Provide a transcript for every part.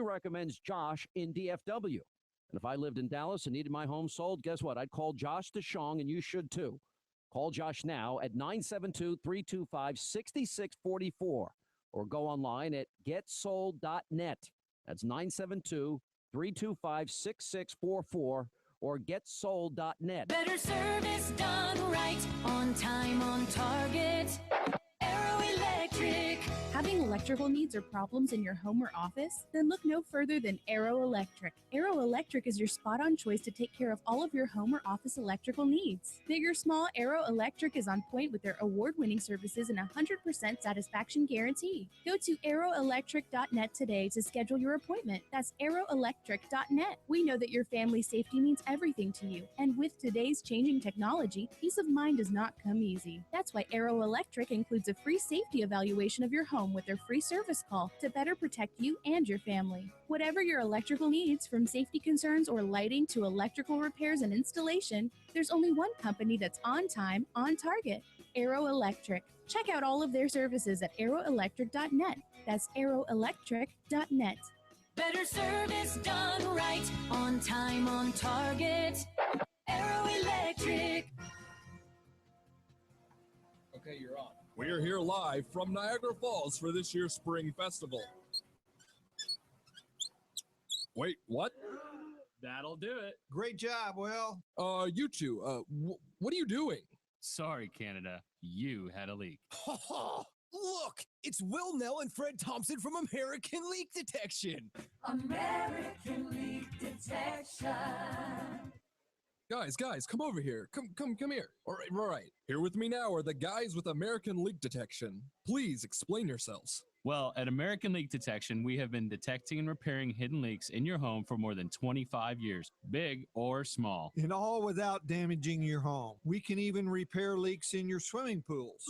strongly recommends Josh in DFW. And if I lived in Dallas and needed my home sold, guess what? I'd call Josh DeShong, and you should too. Call Josh now at 972-325-6644 or go online at getsold.net. That's 972-325-6644 or getsold.net. Better service done right, on time, on target. Arrow Electric. Having electrical needs or problems in your home or office? Then look no further than Arrow Electric. Arrow Electric is your spot-on choice to take care of all of your home or office electrical needs. Big or small, Arrow Electric is on point with their award-winning services and 100% satisfaction guarantee. Go to arrowelectric.net today to schedule your appointment. That's arrowelectric.net. We know that your family's safety means everything to you, and with today's changing technology, peace of mind does not come easy. That's why Arrow Electric includes a free safety evaluation of your home with their free service call to better protect you and your family. Whatever your electrical needs, from safety concerns or lighting to electrical repairs and installation, there's only one company that's on time, on target: Arrow Electric. Check out all of their services at arrowelectric.net. That's arrowelectric.net. Better service done right, on time, on target. Arrow Electric. Okay, you're on. We're here live from Niagara Falls for this year's Spring Festival. Wait, what? That'll do it. Great job, Will. You two, what are you doing? Sorry, Canada. You had a leak. Look, it's Will Nell and Fred Thompson from American Leak Detection. American Leak Detection. Guys, come over here. Come here. All right. Here with me now are the guys with American Leak Detection. Please explain yourselves. Well, at American Leak Detection, we have been detecting and repairing hidden leaks in your home for more than 25 years, big or small. And all without damaging your home. We can even repair leaks in your swimming pools.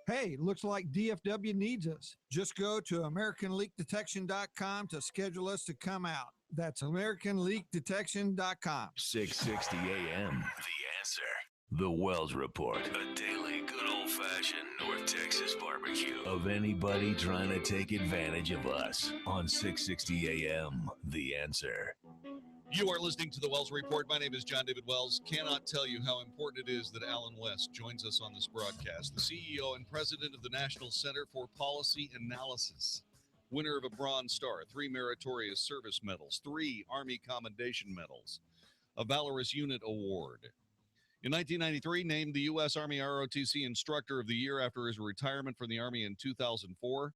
Hey, looks like DFW needs us. Just go to AmericanLeakDetection.com to schedule us to come out. That's AmericanLeakDetection.com. 660 AM. The Answer. The Wells Report. A daily good old-fashioned North Texas barbecue of anybody trying to take advantage of us on 660 AM. The Answer. You are listening to the Wells Report. My name is Jon-David Wells. Cannot tell you how important it is that Alan West joins us on this broadcast, the CEO and president of the National Center for Policy Analysis, winner of a Bronze Star, 3 Meritorious Service Medals, 3 Army Commendation Medals, a Valorous Unit Award. In 1993, named the U.S. Army ROTC Instructor of the Year after his retirement from the Army in 2004.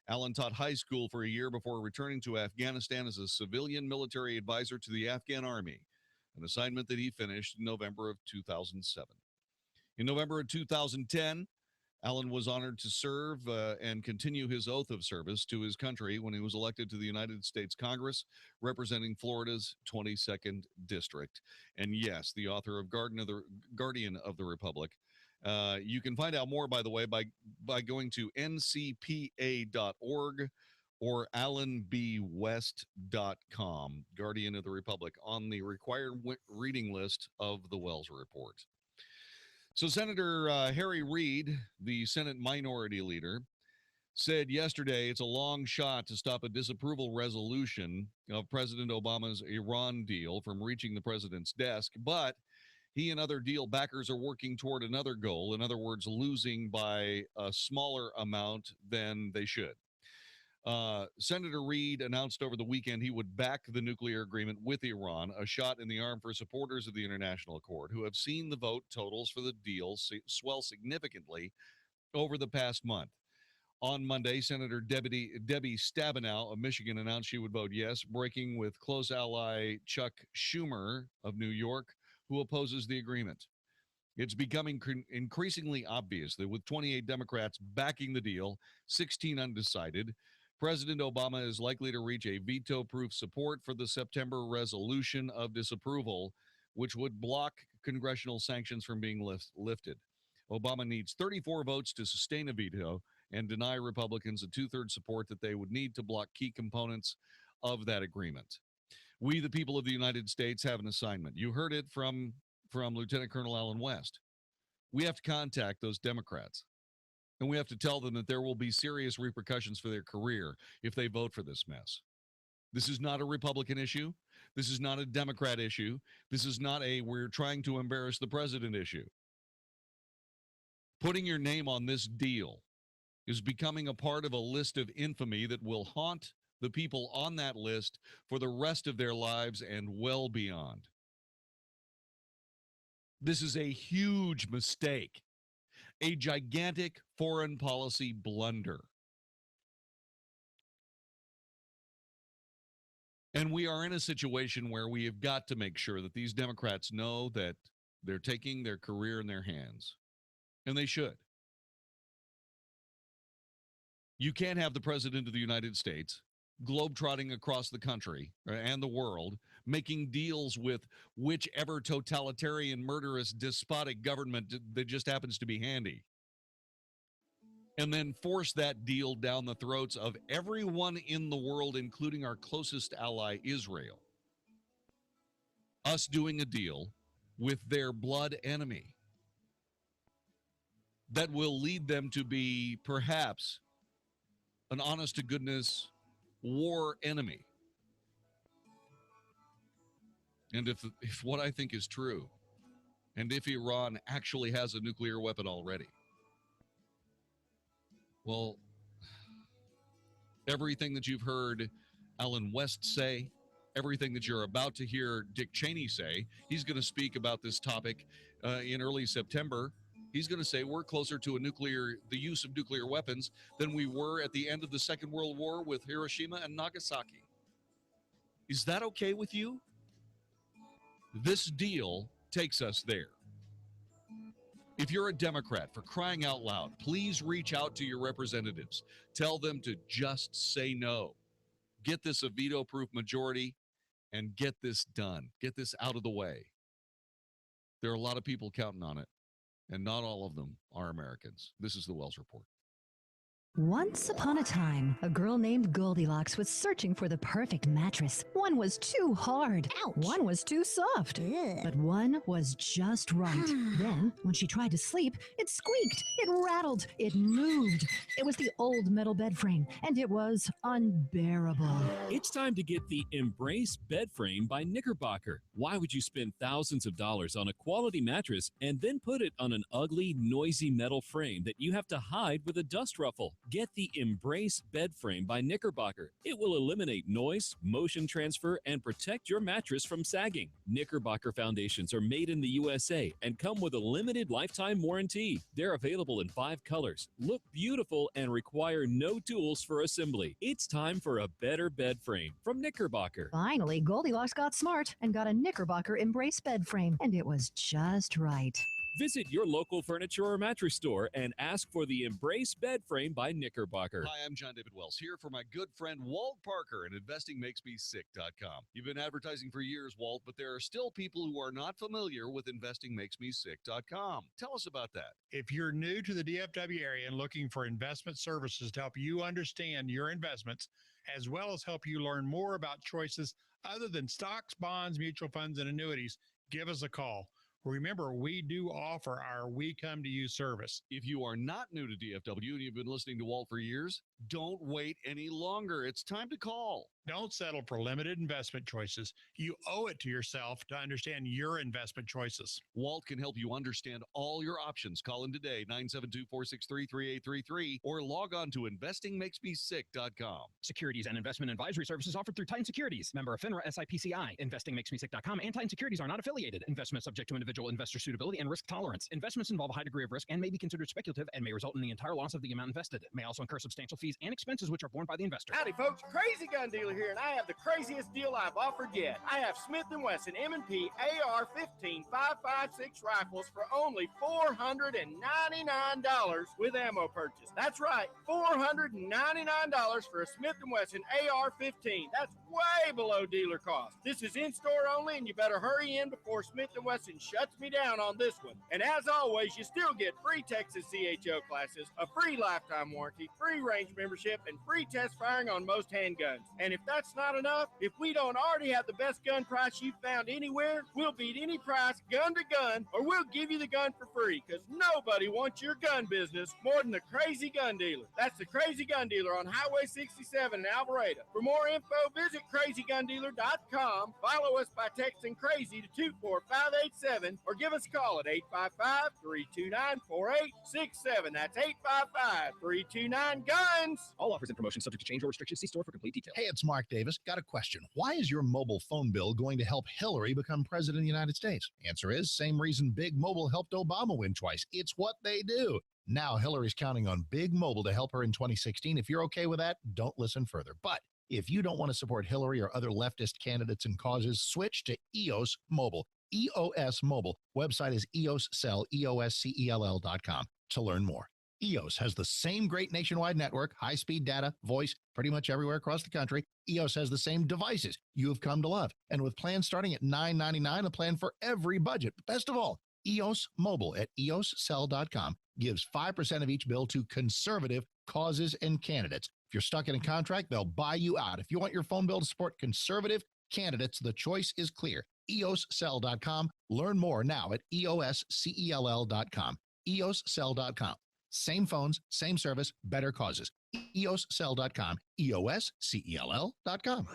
Alan taught high school for a year before returning to Afghanistan as a civilian military advisor to the Afghan Army, an assignment that he finished in November of 2007. In November of 2010, Alan was honored to serve and continue his oath of service to his country when he was elected to the United States Congress, representing Florida's 22nd District. And yes, the author of Guardian of the Republic. You can find out more, by the way, by going to ncpa.org or alanbwest.com, Guardian of the Republic, on the required reading list of the Wells Report. So Senator Harry Reid, the Senate Minority Leader, said yesterday it's a long shot to stop a disapproval resolution of President Obama's Iran deal from reaching the president's desk, but he and other deal backers are working toward another goal, in other words, losing by a smaller amount than they should. Senator Reid announced over the weekend he would back the nuclear agreement with Iran, a shot in the arm for supporters of the international accord who have seen the vote totals for the deal swell significantly over the past month. On Monday, Senator Debbie Stabenow of Michigan announced she would vote yes, breaking with close ally Chuck Schumer of New York, who opposes the agreement. It's becoming increasingly obvious that with 28 Democrats backing the deal, 16 undecided, President Obama is likely to reach a veto-proof support for the September resolution of disapproval, which would block congressional sanctions from being lifted. Obama needs 34 votes to sustain a veto and deny Republicans a two-thirds support that they would need to block key components of that agreement. We, the people of the United States, have an assignment. You heard it from Lieutenant Colonel Alan West. We have to contact those Democrats. And we have to tell them that there will be serious repercussions for their career if they vote for this mess. This is not a Republican issue. This is not a Democrat issue. This is not a we're trying to embarrass the president issue. Putting your name on this deal is becoming a part of a list of infamy that will haunt the people on that list for the rest of their lives and well beyond. This is a huge mistake, a gigantic foreign policy blunder. And we are in a situation where we have got to make sure that these Democrats know that they're taking their career in their hands. And they should. You can't have the president of the United States globetrotting across the country and the world, making deals with whichever totalitarian, murderous, despotic government that just happens to be handy, and then force that deal down the throats of everyone in the world, including our closest ally, Israel. Us doing a deal with their blood enemy that will lead them to be perhaps an honest-to-goodness war enemy. And if what I think is true, and if Iran actually has a nuclear weapon already, well, everything that you've heard Alan West say, everything that you're about to hear Dick Cheney say, he's going to speak about this topic in early September. He's going to say we're closer to the use of nuclear weapons than we were at the end of the Second World War with Hiroshima and Nagasaki. Is that okay with you? This deal takes us there. If you're a Democrat, for crying out loud, please reach out to your representatives. Tell them to just say no. Get this a veto-proof majority and get this done. Get this out of the way. There are a lot of people counting on it, and not all of them are Americans. This is the Wells Report. Once upon a time, a girl named Goldilocks was searching for the perfect mattress. One was too hard. Ouch. One was too soft. Ugh. But one was just right. Then, when she tried to sleep, it squeaked, it rattled, it moved. It was the old metal bed frame, and it was unbearable. It's time to get the Embrace bed frame by Knickerbocker. Why would you spend thousands of dollars on a quality mattress and then put it on an ugly, noisy metal frame that you have to hide with a dust ruffle? Get the Embrace bed frame by Knickerbocker. It will eliminate noise, motion transfer, and protect your mattress from sagging. Knickerbocker foundations are made in the USA and come with a limited lifetime warranty. They're available in 5 colors, look beautiful, and require no tools for assembly. It's time for a better bed frame from Knickerbocker. Finally, Goldilocks got smart and got a Knickerbocker Embrace bed frame, and it was just right. Visit your local furniture or mattress store and ask for the Embrace bed frame by Knickerbocker. Hi, I'm Jon-David Wells, here for my good friend Walt Parker at InvestingMakesMeSick.com. You've been advertising for years, Walt, but there are still people who are not familiar with InvestingMakesMeSick.com. Tell us about that. If you're new to the DFW area and looking for investment services to help you understand your investments, as well as help you learn more about choices other than stocks, bonds, mutual funds, and annuities, give us a call. Remember, we do offer our We Come to You service. If you are not new to DFW and you've been listening to Walt for years, don't wait any longer. It's time to call. Don't settle for limited investment choices. You owe it to yourself to understand your investment choices. Walt can help you understand all your options. Call him today, 972-463-3833, or log on to investingmakesmesick.com. Securities and investment advisory services offered through Titan Securities. Member of FINRA SIPCI. InvestingMakesMeSick.com and Titan Securities are not affiliated. Investment subject to individual investor suitability and risk tolerance. Investments involve a high degree of risk and may be considered speculative and may result in the entire loss of the amount invested. May also incur substantial fees and expenses which are borne by the investor. Howdy, folks. Crazy Gun Dealer here, and I have the craziest deal I've offered yet. I have Smith & Wesson M&P AR-15 5.56 rifles for only $499 with ammo purchase. That's right, $499 for a Smith & Wesson AR-15. That's way below dealer cost. This is in-store only, and you better hurry in before Smith & Wesson shuts me down on this one. And as always, you still get free Texas CHO classes, a free lifetime warranty, free range membership and free test firing on most handguns. And if that's not enough, if we don't already have the best gun price you've found anywhere, we'll beat any price gun to gun, or we'll give you the gun for free, because nobody wants your gun business more than the Crazy Gun Dealer. That's the Crazy Gun Dealer on Highway 67 in Alvarado. For more info, visit crazygundealer.com. Follow us by texting crazy to 24587 or give us a call at 855-329-4867. That's 855-329-GUNS. All offers and promotions subject to change or restrictions. See store for complete details. Hey, it's Mark Davis. Got a question. Why is your mobile phone bill going to help Hillary become president of the United States? Answer is, same reason Big Mobile helped Obama win twice. It's what they do. Now Hillary's counting on Big Mobile to help her in 2016. If you're okay with that, don't listen further. But if you don't want to support Hillary or other leftist candidates and causes, switch to EOS Mobile. EOS Mobile. Website is EOScell, EOSCELL.com to learn more. EOS has the same great nationwide network, high-speed data, voice, pretty much everywhere across the country. EOS has the same devices you have come to love. And with plans starting at $9.99, a plan for every budget. Best of all, EOS Mobile at EOScell.com gives 5% of each bill to conservative causes and candidates. If you're stuck in a contract, they'll buy you out. If you want your phone bill to support conservative candidates, the choice is clear. EOScell.com. Learn more now at EOSCELL.com. EOScell.com. Same phones, same service, better causes. EOScell.com. EOSCELL.com.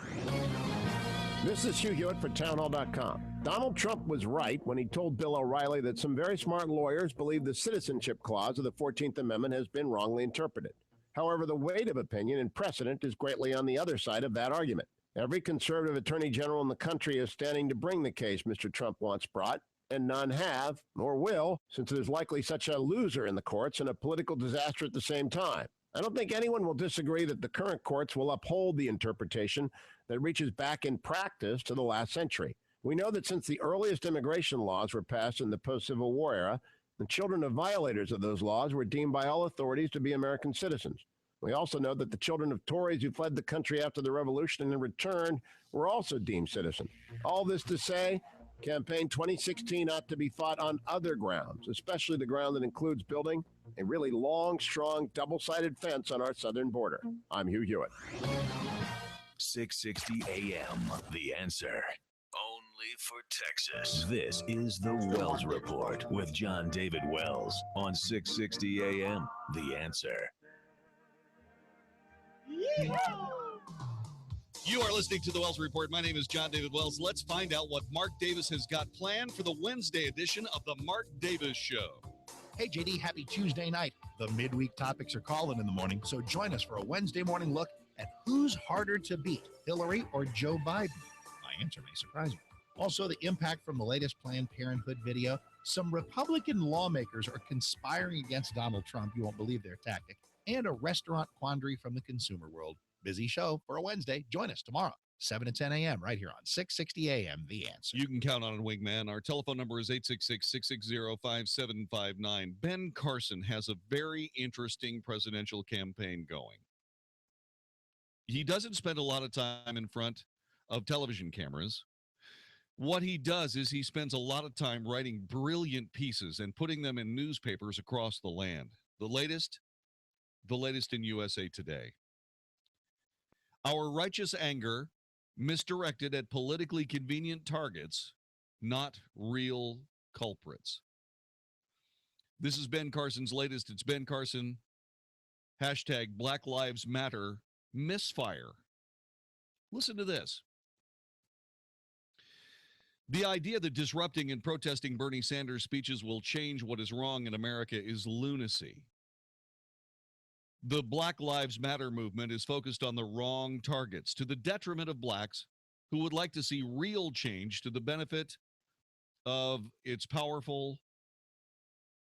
This is Hugh Hewitt for townhall.com. Donald Trump was right when he told Bill O'Reilly that some very smart lawyers believe the citizenship clause of the 14th Amendment has been wrongly interpreted. However, the weight of opinion and precedent is greatly on the other side of that argument. Every conservative attorney general in the country is standing to bring the case Mr. Trump wants brought, and none have, nor will, since there's likely such a loser in the courts and a political disaster at the same time. I don't think anyone will disagree that the current courts will uphold the interpretation that reaches back in practice to the last century. We know that since the earliest immigration laws were passed in the post-Civil War era, the children of violators of those laws were deemed by all authorities to be American citizens. We also know that the children of Tories who fled the country after the Revolution and returned were also deemed citizens. All this to say, campaign 2016 ought to be fought on other grounds, especially the ground that includes building a really long, strong, double-sided fence on our southern border. I'm Hugh Hewitt. 660 AM, The Answer. Only for Texas. This is the Wells Report with Jon-David Wells on 660 AM, The Answer. You are listening to the Wells Report. My name is Jon-David Wells. Let's find out what Mark Davis has got planned for the Wednesday edition of the Mark Davis Show. Hey, JD, happy Tuesday night. The midweek topics are calling in the morning, so join us for a Wednesday morning look at who's harder to beat, Hillary or Joe Biden. My answer may surprise you. Also, the impact from the latest Planned Parenthood video. Some Republican lawmakers are conspiring against Donald Trump. You won't believe their tactic. And a restaurant quandary from the consumer world. Busy show for a Wednesday. Join us tomorrow, 7 to 10 a.m. right here on 660 a.m. The Answer. You can count on it, Wingman. Our telephone number is 866-660-5759. Ben Carson has a very interesting presidential campaign going. He doesn't spend a lot of time in front of television cameras. What he does is he spends a lot of time writing brilliant pieces and putting them in newspapers across the land. The latest in USA Today. Our righteous anger misdirected at politically convenient targets, not real culprits. This is Ben Carson's latest. It's Ben Carson, hashtag Black Lives Matter misfire. Listen to this. The idea that disrupting and protesting Bernie Sanders' speeches will change what is wrong in America is lunacy. The Black Lives Matter movement is focused on the wrong targets, to the detriment of blacks who would like to see real change to the benefit of its powerful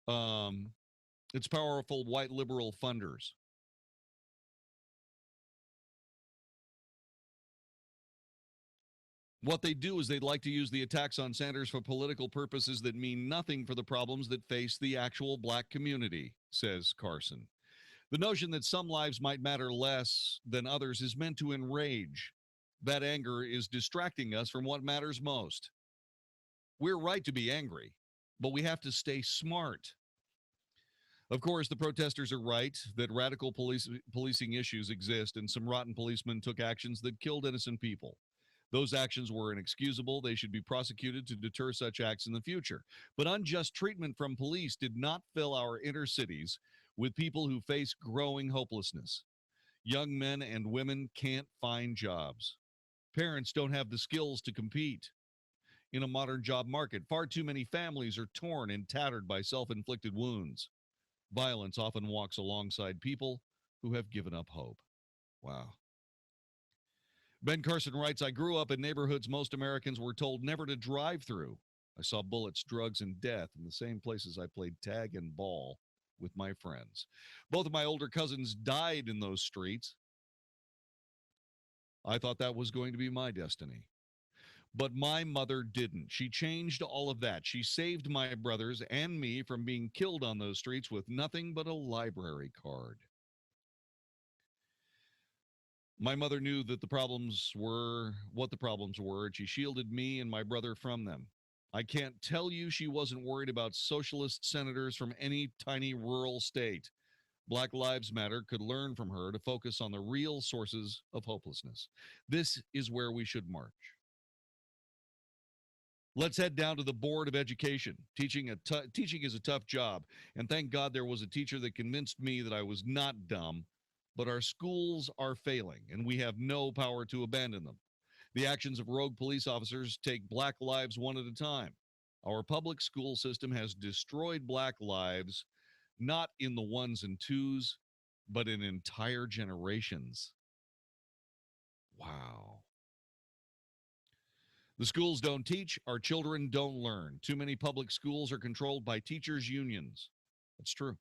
white liberal funders. What they do is they'd like to use the attacks on Sanders for political purposes that mean nothing for the problems that face the actual black community, says Carson. The notion that some lives might matter less than others is meant to enrage. That anger is distracting us from what matters most. We're right to be angry, but we have to stay smart. Of course, the protesters are right that radical policing issues exist, and some rotten policemen took actions that killed innocent people. Those actions were inexcusable. They should be prosecuted to deter such acts in the future. But unjust treatment from police did not fill our inner cities with people who face growing hopelessness. Young men and women can't find jobs. Parents don't have the skills to compete. In a modern job market, far too many families are torn and tattered by self-inflicted wounds. Violence often walks alongside people who have given up hope. Wow. Ben Carson writes, I grew up in neighborhoods most Americans were told never to drive through. I saw bullets, drugs, and death in the same places I played tag and ball with my friends. Both of my older cousins died in those streets. I thought that was going to be my destiny. But my mother didn't. She changed all of that. She saved my brothers and me from being killed on those streets with nothing but a library card. My mother knew that the problems were what the problems were, and she shielded me and my brother from them. I can't tell you she wasn't worried about socialist senators from any tiny rural state. Black Lives Matter could learn from her to focus on the real sources of hopelessness. This is where we should march. Let's head down to the Board of Education. Teaching is a tough job, and thank God there was a teacher that convinced me that I was not dumb, but our schools are failing, and we have no power to abandon them. The actions of rogue police officers take black lives one at a time. Our public school system has destroyed black lives, not in the ones and twos, but in entire generations. Wow. The schools don't teach, our children don't learn. Too many public schools are controlled by teachers' unions. That's true.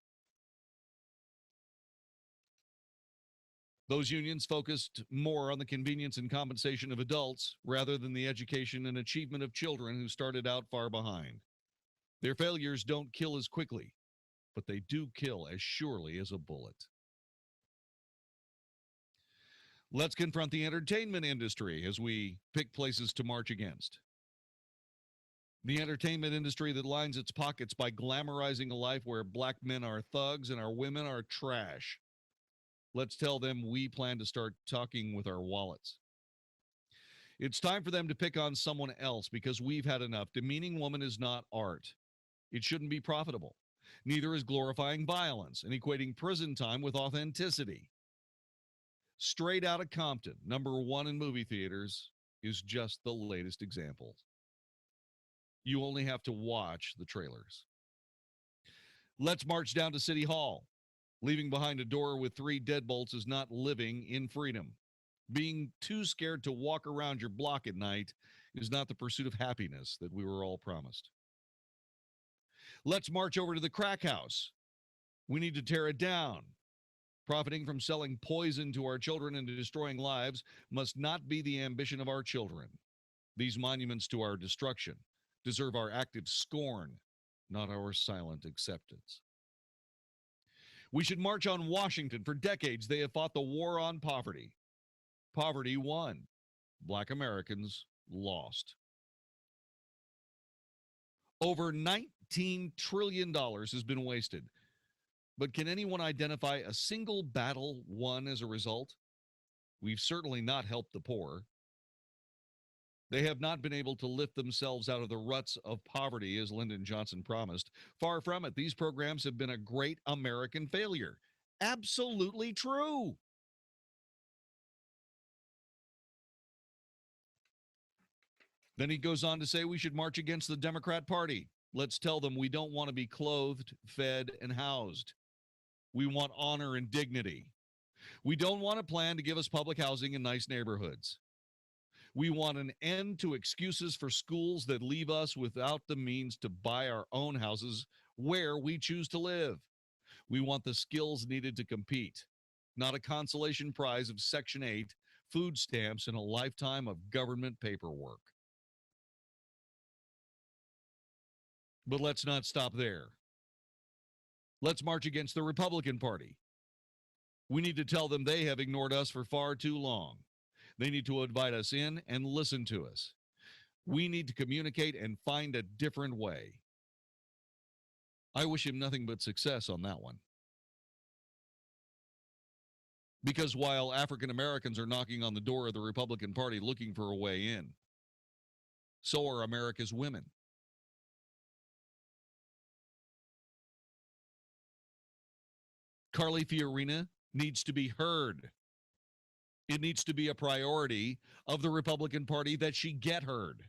Those unions focused more on the convenience and compensation of adults rather than the education and achievement of children who started out far behind. Their failures don't kill as quickly, but they do kill as surely as a bullet. Let's confront the entertainment industry as we pick places to march against. The entertainment industry that lines its pockets by glamorizing a life where black men are thugs and our women are trash. Let's tell them we plan to start talking with our wallets. It's time for them to pick on someone else because we've had enough. Demeaning woman is not art. It shouldn't be profitable. Neither is glorifying violence and equating prison time with authenticity. Straight Outta Compton, #1 in movie theaters, is just the latest example. You only have to watch the trailers. Let's march down to City Hall. Leaving behind a door with 3 deadbolts is not living in freedom. Being too scared to walk around your block at night is not the pursuit of happiness that we were all promised. Let's march over to the crack house. We need to tear it down. Profiting from selling poison to our children and destroying lives must not be the ambition of our children. These monuments to our destruction deserve our active scorn, not our silent acceptance. We should march on Washington. For decades, they have fought the war on poverty. Poverty won. Black Americans lost. Over $19 trillion has been wasted. But can anyone identify a single battle won as a result? We've certainly not helped the poor. They have not been able to lift themselves out of the ruts of poverty, as Lyndon Johnson promised. Far from it. These programs have been a great American failure. Absolutely true. Then he goes on to say we should march against the Democrat Party. Let's tell them we don't want to be clothed, fed, and housed. We want honor and dignity. We don't want a plan to give us public housing in nice neighborhoods. We want an end to excuses for schools that leave us without the means to buy our own houses where we choose to live. We want the skills needed to compete, not a consolation prize of Section 8, food stamps, and a lifetime of government paperwork. But let's not stop there. Let's march against the Republican Party. We need to tell them they have ignored us for far too long. They need to invite us in and listen to us. We need to communicate and find a different way. I wish him nothing but success on that one. Because while African Americans are knocking on the door of the Republican Party looking for a way in, so are America's women. Carly Fiorina needs to be heard. It needs to be a priority of the Republican Party that she get heard.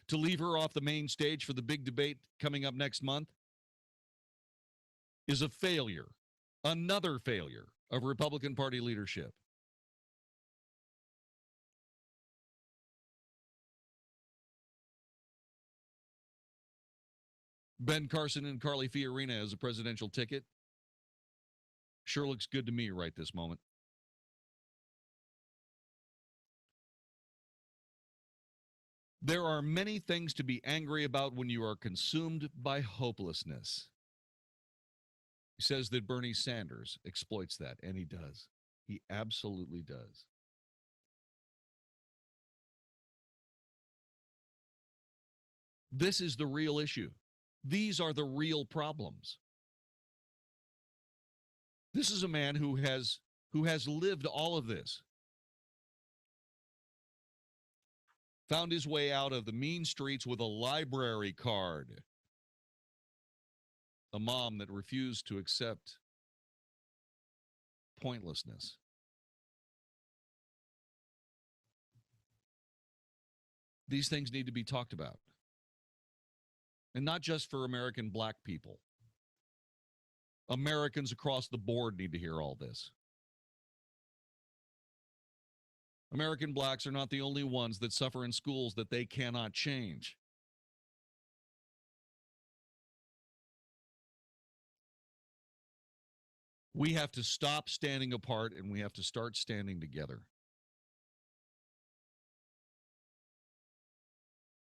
To leave her off the main stage for the big debate coming up next month is a failure, another failure of Republican Party leadership. Ben Carson and Carly Fiorina as a presidential ticket sure looks good to me right this moment. There are many things to be angry about when you are consumed by hopelessness. He says that Bernie Sanders exploits that, and he does. He absolutely does. This is the real issue. These are the real problems. This is a man who has lived all of this. Found his way out of the mean streets with a library card. A mom that refused to accept pointlessness. These things need to be talked about. And not just for American black people. Americans across the board need to hear all this. American blacks are not the only ones that suffer in schools that they cannot change. We have to stop standing apart and we have to start standing together.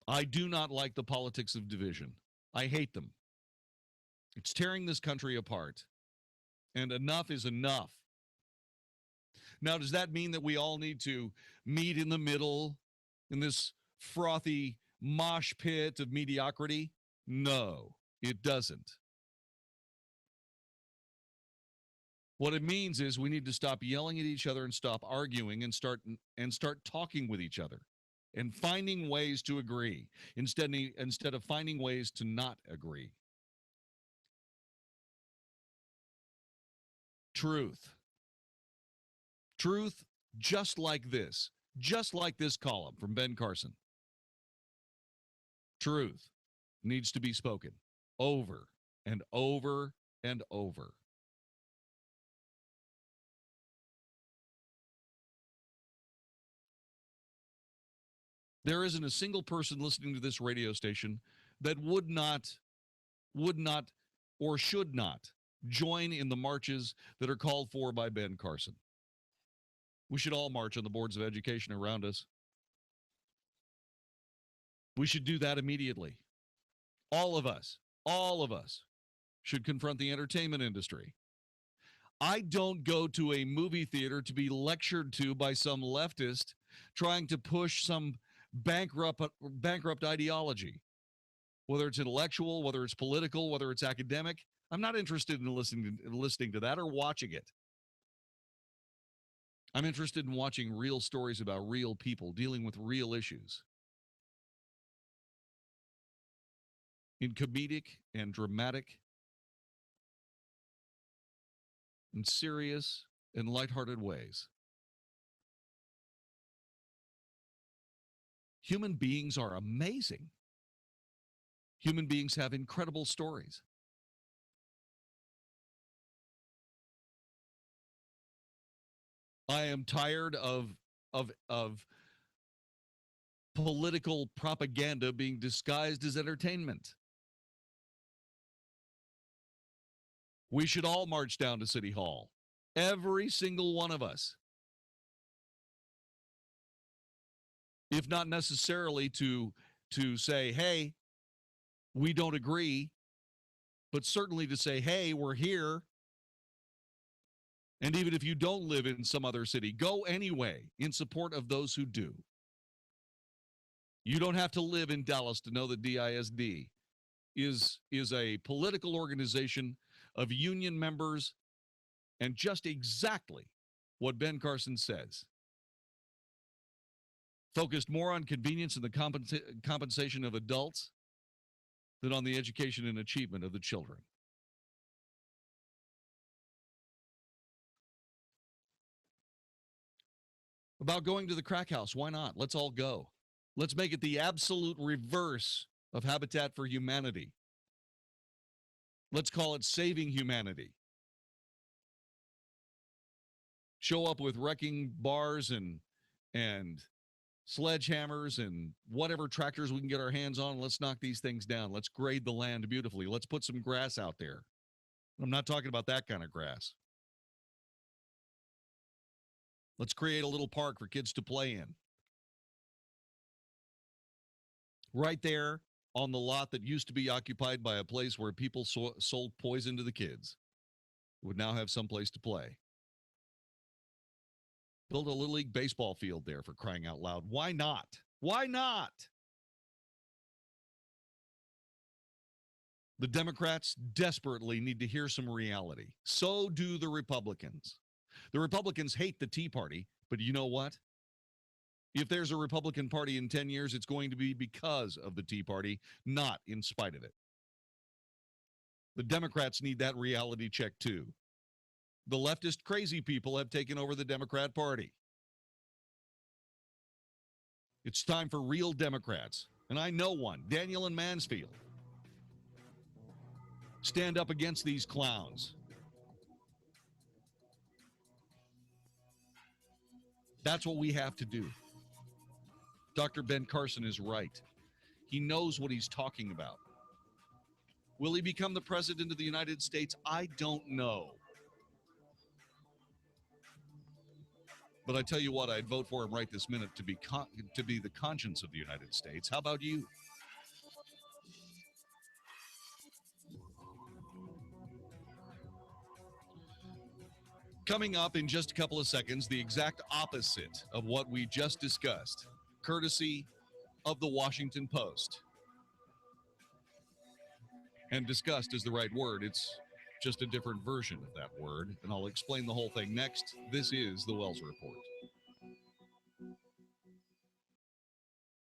I do not like the politics of division. I hate them. It's tearing this country apart. And enough is enough. Now, does that mean that we all need to meet in the middle in this frothy mosh pit of mediocrity? No, it doesn't. What it means is we need to stop yelling at each other and stop arguing and start talking with each other and finding ways to agree instead of finding ways to not agree. Truth, just like this column from Ben Carson. Truth needs to be spoken over and over and over. There isn't a single person listening to this radio station that would not or should not join in the marches that are called for by Ben Carson. We should all march on the boards of education around us. We should do that immediately. All of us should confront the entertainment industry. I don't go to a movie theater to be lectured to by some leftist trying to push some bankrupt ideology, whether it's intellectual, whether it's political, whether it's academic. I'm not interested in listening to that or watching it. I'm interested in watching real stories about real people dealing with real issues in comedic and dramatic and serious and lighthearted ways. Human beings are amazing. Human beings have incredible stories. I am tired of political propaganda being disguised as entertainment. We should all march down to City Hall. Every single one of us. If not necessarily to say, hey, we don't agree, but certainly to say, hey, we're here. And even if you don't live in some other city, go anyway in support of those who do. You don't have to live in Dallas to know that DISD is a political organization of union members, and just exactly what Ben Carson says. Focused more on convenience and the compensation of adults than on the education and achievement of the children. About going to the crack house, why not? Let's all go. Let's make it the absolute reverse of Habitat for Humanity. Let's call it Saving Humanity. Show up with wrecking bars and sledgehammers and whatever tractors we can get our hands on. Let's knock these things down. Let's grade the land beautifully. Let's put some grass out there. I'm not talking about that kind of grass. Let's create a little park for kids to play in. Right there on the lot that used to be occupied by a place where people sold poison to the kids, would now have some place to play. Build a Little League baseball field there, for crying out loud. Why not? Why not? The Democrats desperately need to hear some reality. So do the Republicans. The Republicans hate the Tea Party, but you know what? If there's a Republican Party in 10 years, it's going to be because of the Tea Party, not in spite of it. The Democrats need that reality check too. The leftist crazy people have taken over the Democrat Party. It's time for real Democrats, and I know one, Daniel in Mansfield. Stand up against these clowns. That's what we have to do. Dr. Ben Carson is right. He knows what he's talking about. Will he become the president of the United States? I don't know. But I tell you what, I'd vote for him right this minute to be the conscience of the United States. How about you? Coming up in just a couple of seconds, the exact opposite of what we just discussed, courtesy of the Washington Post. And discussed is the right word. It's just a different version of that word, and I'll explain the whole thing next. This is the Wells Report.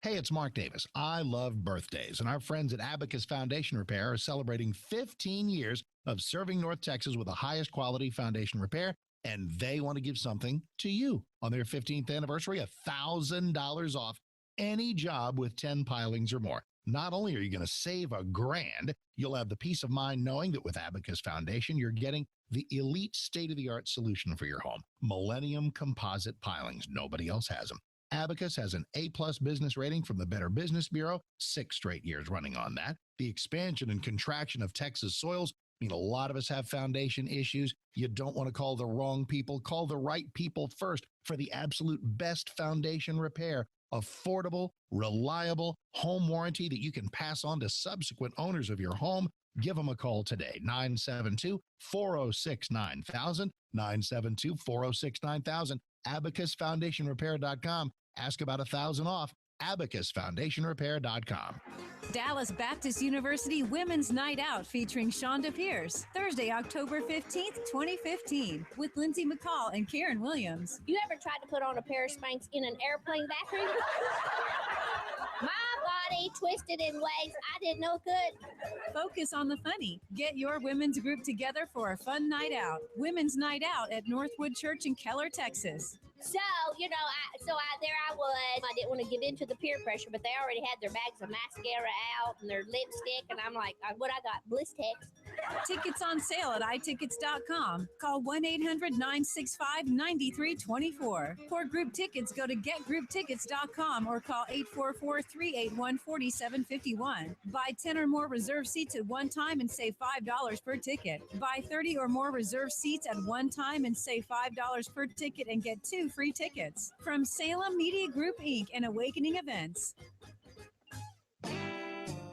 Hey, it's Mark Davis. I love birthdays, and our friends at Abacus Foundation Repair are celebrating 15 years of serving North Texas with the highest quality foundation repair, and they want to give something to you. On their 15th anniversary, $1,000 off any job with 10 pilings or more. Not only are you going to save $1,000, you'll have the peace of mind knowing that with Abacus Foundation, you're getting the elite state-of-the-art solution for your home. Millennium composite pilings. Nobody else has them. Abacus has an A-plus business rating from the Better Business Bureau, 6 straight years running on that. The expansion and contraction of Texas soils mean a lot of us have foundation issues. You don't want to call the wrong people. Call the right people first for the absolute best foundation repair. Affordable, reliable home warranty that you can pass on to subsequent owners of your home. Give them a call today, 972-406-9000, 972-406-9000, abacusfoundationrepair.com. Ask about $1,000 off, abacusfoundationrepair.com. Dallas Baptist University Women's Night Out featuring Shonda Pierce, Thursday, October 15th, 2015, with Lindsay McCall and Karen Williams. You ever tried to put on a pair of Spanx in an airplane bathroom? My body twisted in ways I didn't know could. Focus on the funny. Get your women's group together for a fun night out. Women's Night Out at Northwood Church in Keller, Texas. So, there I was. I didn't want to give in to the peer pressure, but they already had their bags of mascara out and their lipstick, and I'm like, what I got? Blistex. Tickets on sale at iTickets.com. Call 1-800-965-9324. For group tickets, go to getgrouptickets.com or call 844-381-4751. Buy 10 or more reserved seats at one time and save $5 per ticket. Buy 30 or more reserved seats at one time and save $5 per ticket and get 2 free tickets. From Salem Media Group, Inc. and Awakening Events.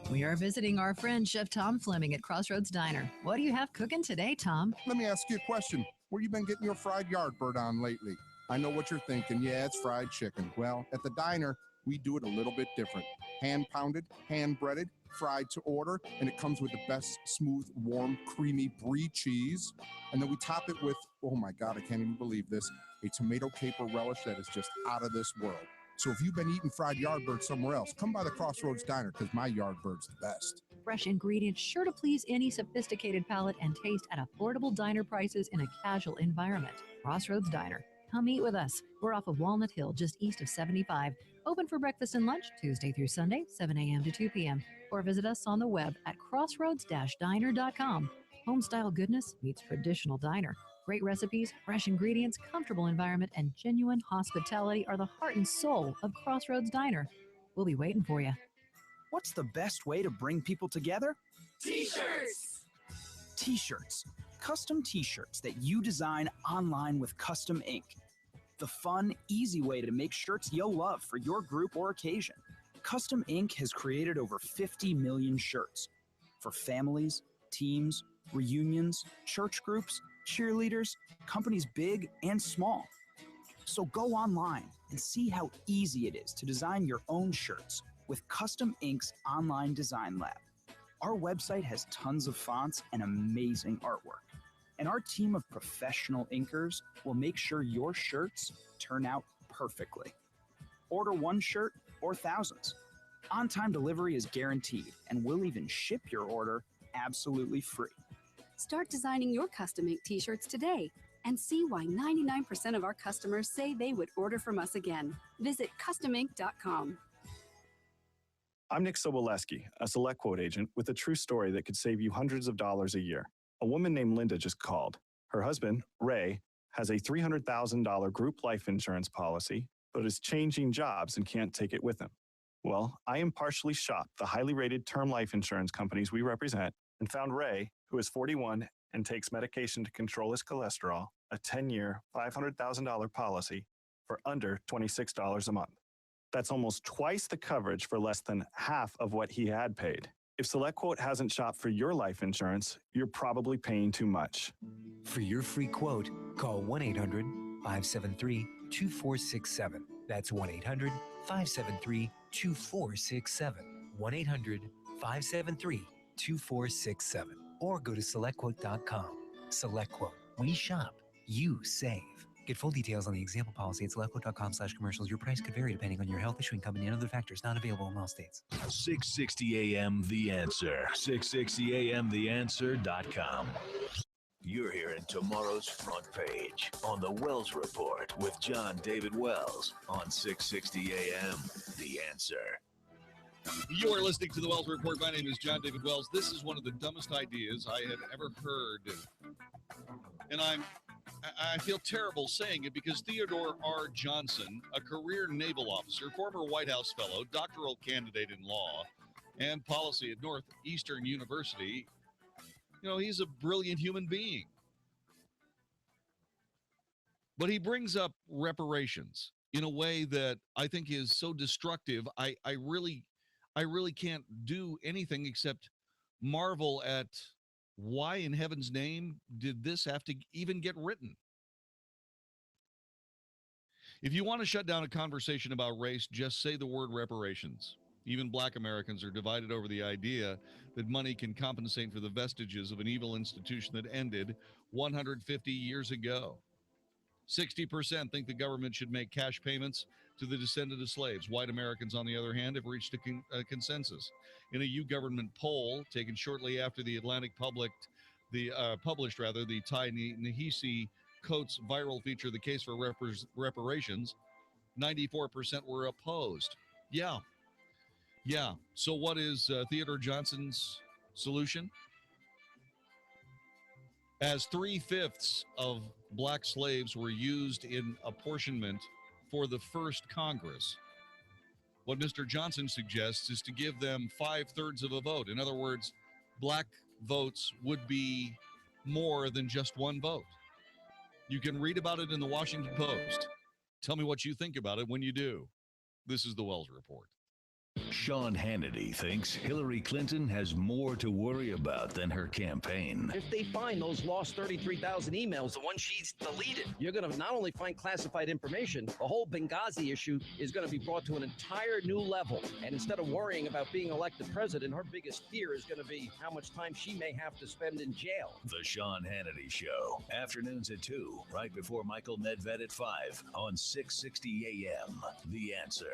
We are visiting our friend Chef Tom Fleming at Crossroads Diner. What do you have cooking today, Tom? Let me ask you a question. Where you been getting your fried yardbird on lately? I know what you're thinking. Yeah, it's fried chicken. Well, at the diner, We do it a little bit different. Hand pounded, hand breaded, fried to order, and it comes with the best smooth, warm, creamy brie cheese. And then we top it with, oh my God, I can't even believe this, a tomato caper relish that is just out of this world. So if you've been eating fried Yardbird somewhere else, come by the Crossroads Diner because my Yardbird's the best. Fresh ingredients sure to please any sophisticated palate and taste at affordable diner prices in a casual environment. Crossroads Diner. Come eat with us. We're off of Walnut Hill, just east of 75. Open for breakfast and lunch Tuesday through Sunday, 7 a.m. to 2 p.m. Or visit us on the web at crossroads-diner.com. Homestyle goodness meets traditional diner. Great recipes, fresh ingredients, comfortable environment, and genuine hospitality are the heart and soul of Crossroads Diner. We'll be waiting for you. What's the best way to bring people together? T-shirts! T-shirts. Custom T-shirts that you design online with custom ink. The fun, easy way to make shirts you'll love for your group or occasion. Custom Ink has created over 50 million shirts for families, teams, reunions, church groups, cheerleaders, companies big and small. So go online and see how easy it is to design your own shirts with Custom Ink's online design lab. Our website has tons of fonts and amazing artwork. And our team of professional inkers will make sure your shirts turn out perfectly. Order one shirt or thousands. On-time delivery is guaranteed, and we'll even ship your order absolutely free. Start designing your custom ink t-shirts today and see why 99% of our customers say they would order from us again. Visit customink.com. I'm Nick Soboleski, a SelectQuote agent with a true story that could save you hundreds of dollars a year. A woman named Linda just called. Her husband, Ray, has a $300,000 group life insurance policy, but is changing jobs and can't take it with him. Well, I impartially shopped the highly rated term life insurance companies we represent and found Ray, who is 41 and takes medication to control his cholesterol, a 10-year, $500,000 policy for under $26 a month. That's almost twice the coverage for less than half of what he had paid. If SelectQuote hasn't shopped for your life insurance, you're probably paying too much. For your free quote, call 1-800-573-2467. That's 1-800-573-2467. 1-800-573-2467. Or go to SelectQuote.com. SelectQuote. We shop. You save. Get full details on the example policy at SelectQuote.com/commercials. Your price could vary depending on your health, issuing company, and other factors. Not available in all states. 660 AM The Answer. 660 AMTheAnswer.com. You're hearing tomorrow's front page on the Wells Report with Jon-David Wells on 660 AM The Answer. You are listening to the Wells Report. My name is Jon-David Wells. This is one of the dumbest ideas I have ever heard. And I feel terrible saying it because Theodore R. Johnson, a career naval officer, former White House fellow, doctoral candidate in law and policy at Northeastern University, he's a brilliant human being. But he brings up reparations in a way that I think is so destructive. I really can't do anything except marvel at why in heaven's name did this have to even get written? If you want to shut down a conversation about race, just say the word reparations. Even black Americans are divided over the idea that money can compensate for the vestiges of an evil institution that ended 150 years ago. 60% think the government should make cash payments to the descendant of slaves. White Americans, on the other hand, have reached a consensus. In a U-government poll taken shortly after the Atlantic published the Ta-Nehisi Coates viral feature, The Case for Reparations, 94% were opposed. Yeah. So what is Theodore Johnson's solution? As 3/5 of black slaves were used in apportionment for the first Congress, what Mr. Johnson suggests is to give them 5/3 of a vote. In other words, black votes would be more than just one vote. You can read about it in the Washington Post. Tell me what you think about it when you do. This is the Wells Report. Sean Hannity thinks Hillary Clinton has more to worry about than her campaign. If they find those lost 33,000 emails, the one she's deleted, you're going to not only find classified information, the whole Benghazi issue is going to be brought to an entire new level. And instead of worrying about being elected president, her biggest fear is going to be how much time she may have to spend in jail. The Sean Hannity Show, afternoons at 2, right before Michael Nedved at 5 on 660 AM. The Answer.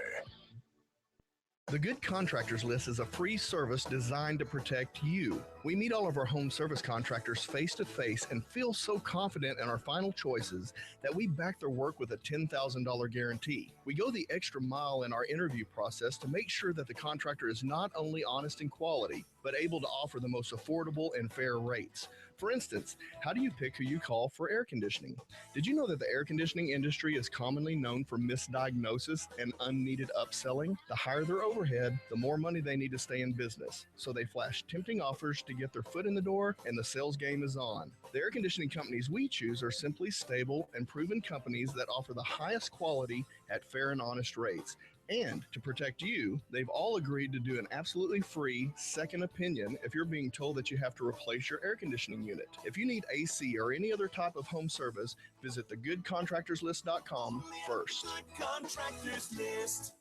The Good Contractors List is a free service designed to protect you. We meet all of our home service contractors face to face and feel so confident in our final choices that we back their work with a $10,000 guarantee. We go the extra mile in our interview process to make sure that the contractor is not only honest in quality, but able to offer the most affordable and fair rates. For instance, how do you pick who you call for air conditioning? Did you know that the air conditioning industry is commonly known for misdiagnosis and unneeded upselling? The higher their overhead, the more money they need to stay in business. So they flash tempting offers to get their foot in the door, and the sales game is on. The air conditioning companies we choose are simply stable and proven companies that offer the highest quality at fair and honest rates. And to protect you, they've all agreed to do an absolutely free second opinion if you're being told that you have to replace your air conditioning unit. If you need AC or any other type of home service, visit thegoodcontractorslist.com first. Contractors List.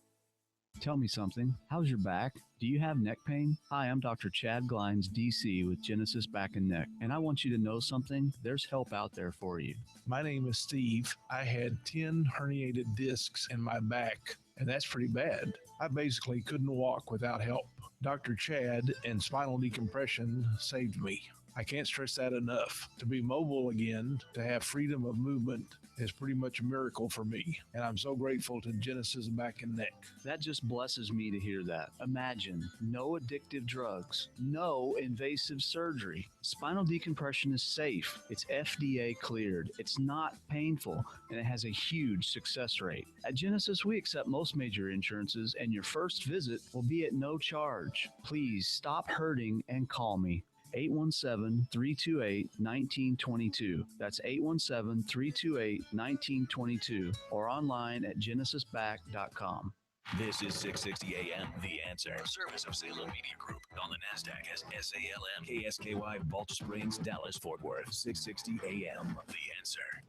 Tell me something. How's your back? Do you have neck pain? Hi, I'm Dr. Chad Glines, DC with Genesis Back and Neck, and I want you to know something. There's help out there for you. My name is Steve. I had 10 herniated discs in my back, and that's pretty bad. I basically couldn't walk without help. Dr. Chad and spinal decompression saved me. I can't stress that enough. To be mobile again, to have freedom of movement is pretty much a miracle for me. And I'm so grateful to Genesis Back and Neck. That just blesses me to hear that. Imagine no addictive drugs, no invasive surgery. Spinal decompression is safe. It's FDA cleared. It's not painful, and it has a huge success rate. At Genesis, we accept most major insurances, and your first visit will be at no charge. Please stop hurting and call me. 817-328-1922. That's 817-328-1922 or online at genesisback.com. This is 660 AM, The Answer. A service of Salem Media Group on the NASDAQ as SALM, KSKY, Balch Springs, Dallas, Fort Worth. 660 AM, The Answer.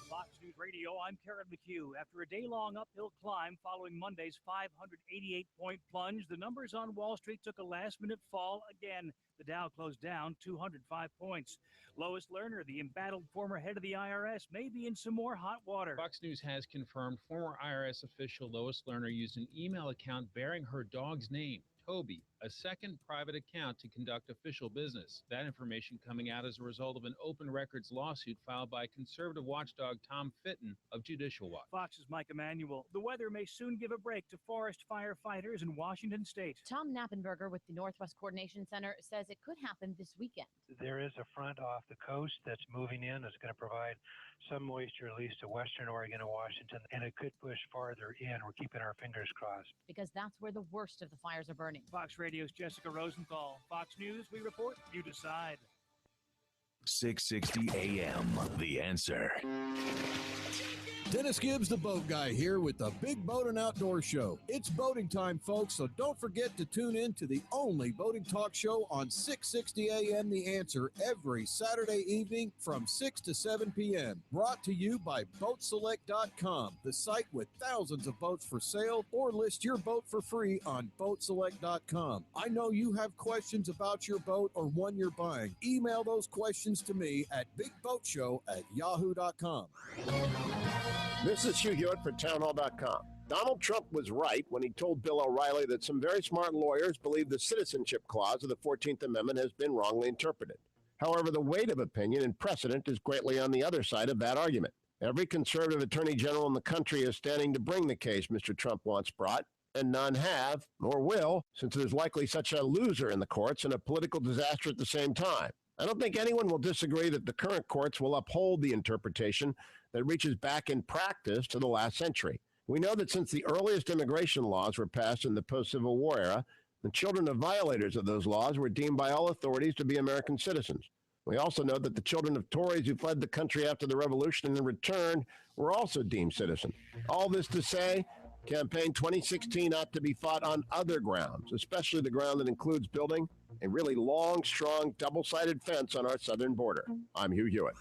Fox News Radio, I'm Karen McHugh. After a day-long uphill climb following Monday's 588-point plunge, the numbers on Wall Street took a last-minute fall again. The Dow closed down 205 points. Lois Lerner, the embattled former head of the IRS, may be in some more hot water. Fox News has confirmed former IRS official Lois Lerner used an email account bearing her dog's name, Toby, a second private account to conduct official business. That information coming out as a result of an open records lawsuit filed by conservative watchdog Tom Fitton of Judicial Watch. Fox's Mike Emanuel. The weather may soon give a break to forest firefighters in Washington state. Tom Knappenberger with the Northwest Coordination Center says it could happen this weekend. There is a front off the coast that's moving in. It's going to provide some moisture at least to western Oregon and Washington, and it could push farther in. We're keeping our fingers crossed. Because that's where the worst of the fires are burning. Fox Radio's Jessica Rosenthal. Fox News, we report, you decide. 660 AM, The Answer. Dennis Gibbs, the boat guy, here with the Big Boat and Outdoor Show. It's boating time, folks, so don't forget to tune in to the only boating talk show on 660 AM The Answer every Saturday evening from 6 to 7 p.m. Brought to you by BoatSelect.com, the site with thousands of boats for sale, or list your boat for free on BoatSelect.com. I know you have questions about your boat or one you're buying. Email those questions to me at bigboatshow@yahoo.com. This is Hugh Hewitt for townhall.com. Donald Trump was right when he told Bill O'Reilly that some very smart lawyers believe the citizenship clause of the 14th Amendment has been wrongly interpreted. However, the weight of opinion and precedent is greatly on the other side of that argument. Every conservative attorney general in the country is standing to bring the case Mr. Trump wants brought, and none have, nor will, since there's likely such a loser in the courts and a political disaster at the same time. I don't think anyone will disagree that the current courts will uphold the interpretation that reaches back in practice to the last century. We know that since the earliest immigration laws were passed in the post-Civil War era, the children of violators of those laws were deemed by all authorities to be American citizens. We also know that the children of Tories who fled the country after the Revolution and in return were also deemed citizens. All this to say, Campaign 2016 ought to be fought on other grounds, especially the ground that includes building a really long, strong, double-sided fence on our southern border. I'm Hugh Hewitt.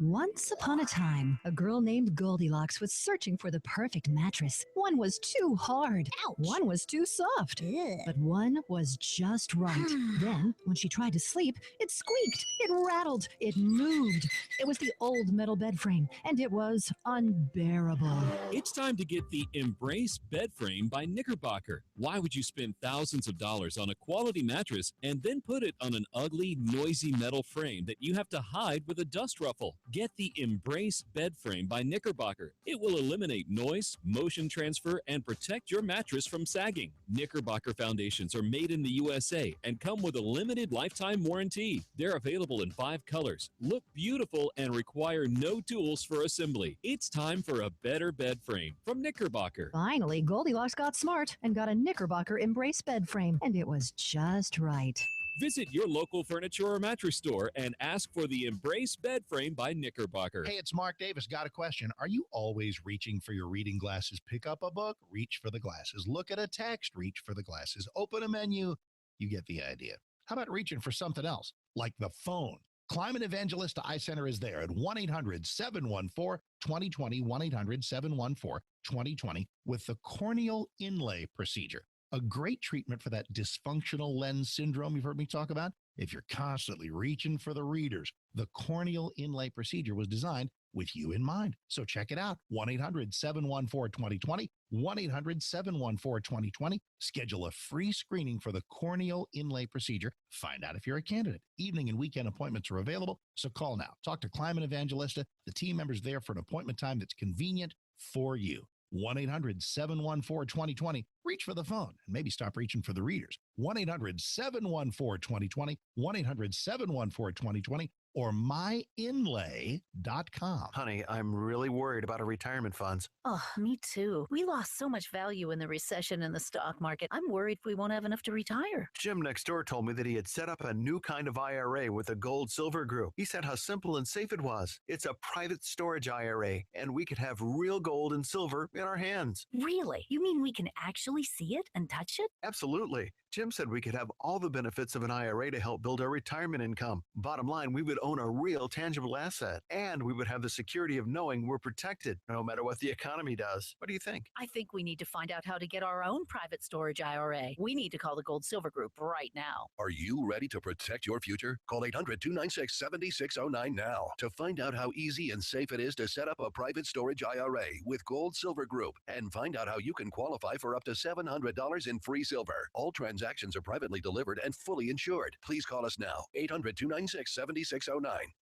Once upon a time, a girl named Goldilocks was searching for the perfect mattress. One was too hard. Ouch. One was too soft. Ugh. But one was just right. Then, when she tried to sleep, it squeaked, it rattled, it moved. It was the old metal bed frame, and it was unbearable. It's time to get the Embrace bed frame by Knickerbocker. Why would you spend thousands of dollars on a quality mattress and then put it on an ugly, noisy metal frame that you have to hide with a dust ruffle? Get the Embrace bed frame by Knickerbocker. It will eliminate noise, motion transfer, and protect your mattress from sagging. Knickerbocker foundations are made in the USA and come with a limited lifetime warranty. They're available in 5 colors, look beautiful, and require no tools for assembly. It's time for a better bed frame from Knickerbocker. Finally, Goldilocks got smart and got a Knickerbocker Embrace bed frame, and it was just right. Visit your local furniture or mattress store and ask for the Embrace bed frame by Knickerbocker. Hey, it's Mark Davis. Got a question. Are you always reaching for your reading glasses? Pick up a book, reach for the glasses. Look at a text, reach for the glasses. Open a menu. You get the idea. How about reaching for something else, like the phone? Climate Evangelista Eye Center is there at 1-800-714-2020, 1-800-714-2020 with the corneal inlay procedure. A great treatment for that dysfunctional lens syndrome you've heard me talk about. If you're constantly reaching for the readers, the corneal inlay procedure was designed with you in mind. So check it out. 1-800-714-2020, 1-800-714-2020. Schedule a free screening for the corneal inlay procedure. Find out if you're a candidate. Evening and weekend appointments are available, so call now. Talk to Climate Evangelista. The team members there for an appointment time that's convenient for you. 1-800-714-2020. Reach for the phone and maybe stop reaching for the readers. 1-800-714-2020, 1-800-714-2020, or myinlay.com. Honey, I'm really worried about our retirement funds. Oh, me too. We lost so much value in the recession in the stock market. I'm worried we won't have enough to retire. Jim next door told me that he had set up a new kind of IRA with the Gold Silver Group. He said how simple and safe it was. It's a private storage IRA, and we could have real gold and silver in our hands. Really? You mean we can actually see it and touch it? Absolutely. Jim said we could have all the benefits of an IRA to help build our retirement income. Bottom line, we would own a real tangible asset, and we would have the security of knowing we're protected no matter what the economy does. What do you think? I think we need to find out how to get our own private storage IRA. We need to call the Gold Silver Group right now. Are you ready to protect your future? Call 800-296-7609 now to find out how easy and safe it is to set up a private storage IRA with Gold Silver Group, and find out how you can qualify for up to $700 in free silver. All transactions are privately delivered and fully insured. Please call us now. 800-296-7609.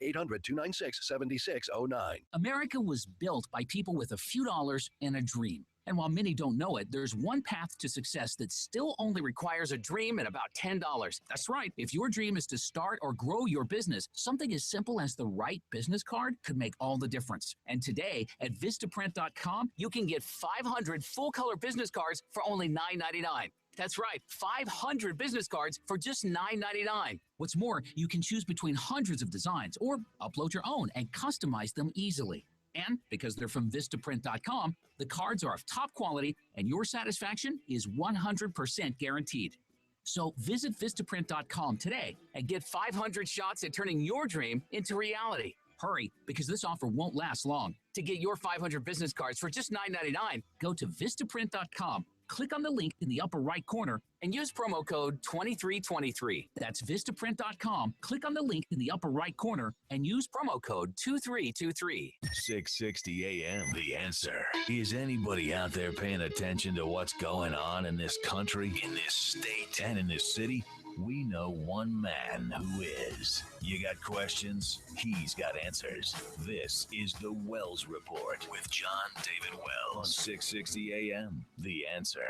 800-296-7609. America was built by people with a few dollars and a dream. And while many don't know it, there's one path to success that still only requires a dream and about $10. That's right. If your dream is to start or grow your business, something as simple as the right business card could make all the difference. And today at Vistaprint.com, you can get 500 full-color business cards for only $9.99. That's right, 500 business cards for just $9.99. What's more, you can choose between hundreds of designs or upload your own and customize them easily. And because they're from Vistaprint.com, the cards are of top quality and your satisfaction is 100% guaranteed. So visit Vistaprint.com today and get 500 shots at turning your dream into reality. Hurry, because this offer won't last long. To get your 500 business cards for just $9.99, go to Vistaprint.com. Click on the link in the upper right corner and use promo code 2323. That's Vistaprint.com. Click on the link in the upper right corner and use promo code 2323. 660 AM. The Answer. Is anybody out there paying attention to what's going on in this country, in this state, and in this city? We know one man who is. You got questions? He's got answers. This is the Wells Report with Jon-David Wells on 660 AM. The Answer.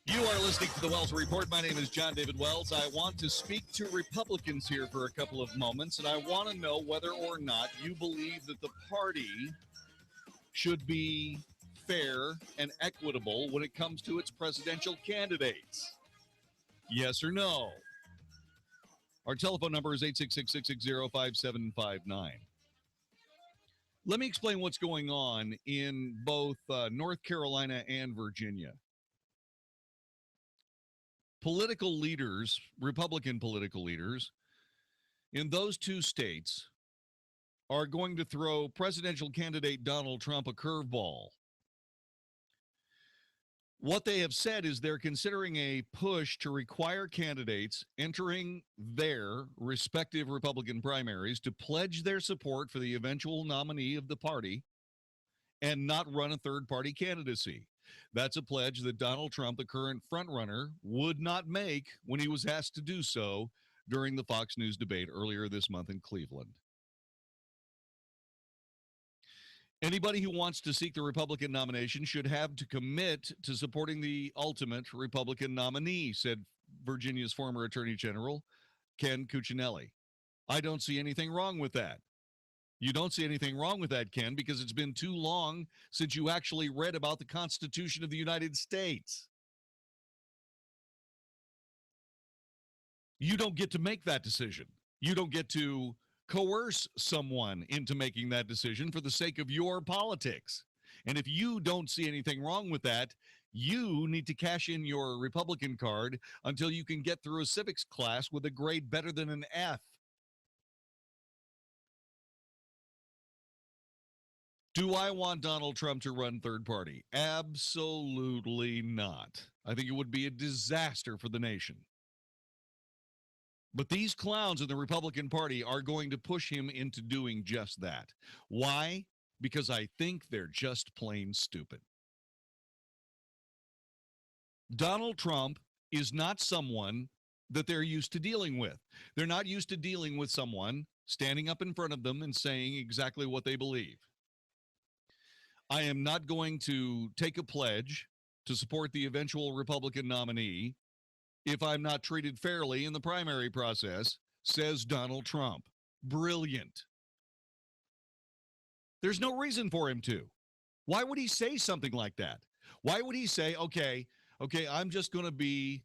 You are listening to the Wells Report. My name is Jon-David Wells. I want to speak to Republicans here for a couple of moments, and I want to know whether or not you believe that the party should be fair and equitable when it comes to its presidential candidates. Yes or no? Our telephone number is 866-660-5759. Let me explain what's going on in both North Carolina and Virginia. Political leaders, Republican political leaders, in those two states are going to throw presidential candidate Donald Trump a curveball. What they have said is they're considering a push to require candidates entering their respective Republican primaries to pledge their support for the eventual nominee of the party and not run a third-party candidacy. That's a pledge that Donald Trump, the current frontrunner, would not make when he was asked to do so during the Fox News debate earlier this month in Cleveland. Anybody who wants to seek the Republican nomination should have to commit to supporting the ultimate Republican nominee, said Virginia's former Attorney General, Ken Cuccinelli. I don't see anything wrong with that. You don't see anything wrong with that, Ken, because it's been too long since you actually read about the Constitution of the United States. You don't get to make that decision. You don't get to coerce someone into making that decision for the sake of your politics. And if you don't see anything wrong with that, you need to cash in your Republican card until you can get through a civics class with a grade better than an F. Do I want Donald Trump to run third party? Absolutely not. I think it would be a disaster for the nation. But these clowns in the Republican Party are going to push him into doing just that. Why? Because I think they're just plain stupid. Donald Trump is not someone that they're used to dealing with. They're not used to dealing with someone standing up in front of them and saying exactly what they believe. I am not going to take a pledge to support the eventual Republican nominee if I'm not treated fairly in the primary process, says Donald Trump. Brilliant. There's no reason for him to. Why would he say something like that? Why would he say, okay, I'm just going to be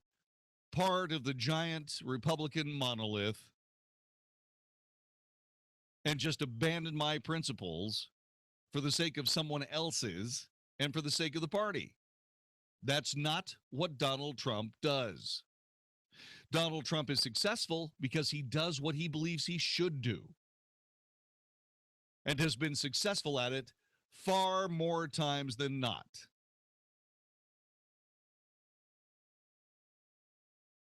part of the giant Republican monolith and just abandon my principles for the sake of someone else's and for the sake of the party? That's not what Donald Trump does. Donald Trump is successful because he does what he believes he should do and has been successful at it far more times than not.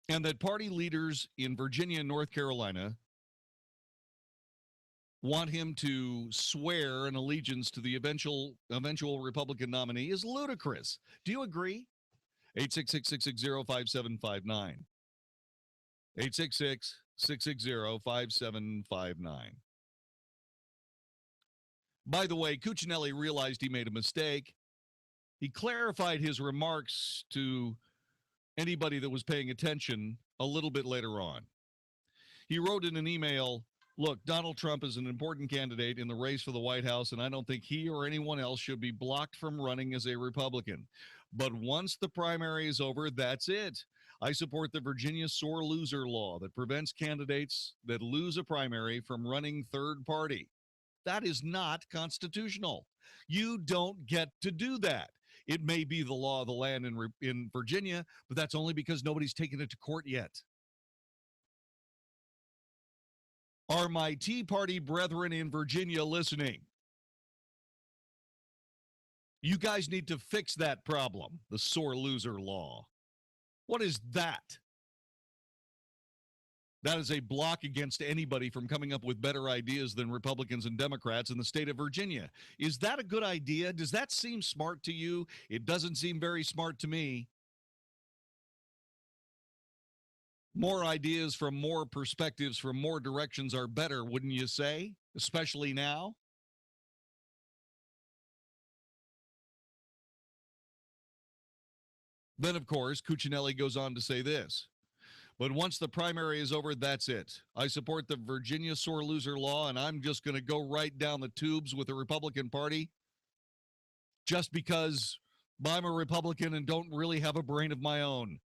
And that party leaders in Virginia and North Carolina want him to swear an allegiance to the eventual Republican nominee is ludicrous. Do you agree? 866-660-5759. 866-660-5759. By the way, Cuccinelli realized he made a mistake. He clarified his remarks to anybody that was paying attention a little bit later on. He wrote in an email, look, Donald Trump is an important candidate in the race for the White House, and I don't think he or anyone else should be blocked from running as a Republican. But once the primary is over, that's it. I support the Virginia sore loser law that prevents candidates that lose a primary from running third party. That is not constitutional. You don't get to do that. It may be the law of the land in Virginia, but that's only because nobody's taken it to court yet. Are my Tea Party brethren in Virginia listening? You guys need to fix that problem, the sore loser law. What is that? That is a block against anybody from coming up with better ideas than Republicans and Democrats in the state of Virginia. Is that a good idea? Does that seem smart to you? It doesn't seem very smart to me. More ideas from more perspectives from more directions are better, wouldn't you say? Especially now. Then, of course, Cuccinelli goes on to say this. But once the primary is over, that's it. I support the Virginia sore loser law, and I'm just going to go right down the tubes with the Republican Party just because I'm a Republican and don't really have a brain of my own.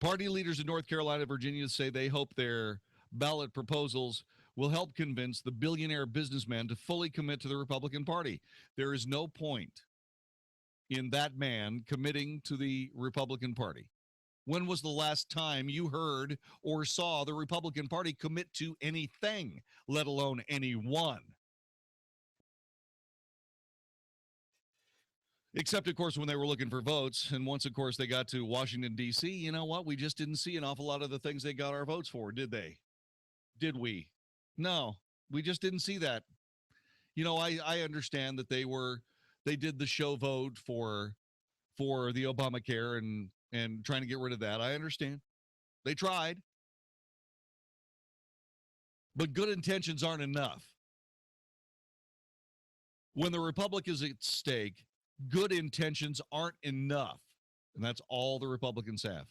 Party leaders in North Carolina and Virginia say they hope their ballot proposals will help convince the billionaire businessman to fully commit to the Republican Party. There is no point in that man committing to the Republican Party. When was the last time you heard or saw the Republican Party commit to anything, let alone anyone? Except, of course, when they were looking for votes. And once, of course, they got to Washington, D.C., you know what? We just didn't see an awful lot of the things they got our votes for, did they? Did we? No, we just didn't see that. You know, I understand that they did the show vote for the Obamacare and trying to get rid of that. I understand. They tried. But good intentions aren't enough. When the Republic is at stake, good intentions aren't enough. And that's all the Republicans have.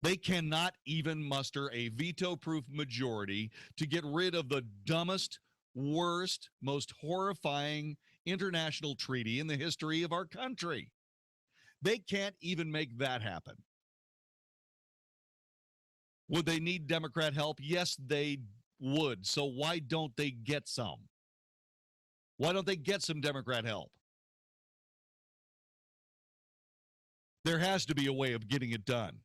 They cannot even muster a veto-proof majority to get rid of the dumbest, worst, most horrifying international treaty in the history of our country. They can't even make that happen. Would they need Democrat help? Yes, they would. So why don't they get some? Why don't they get some Democrat help? There has to be a way of getting it done.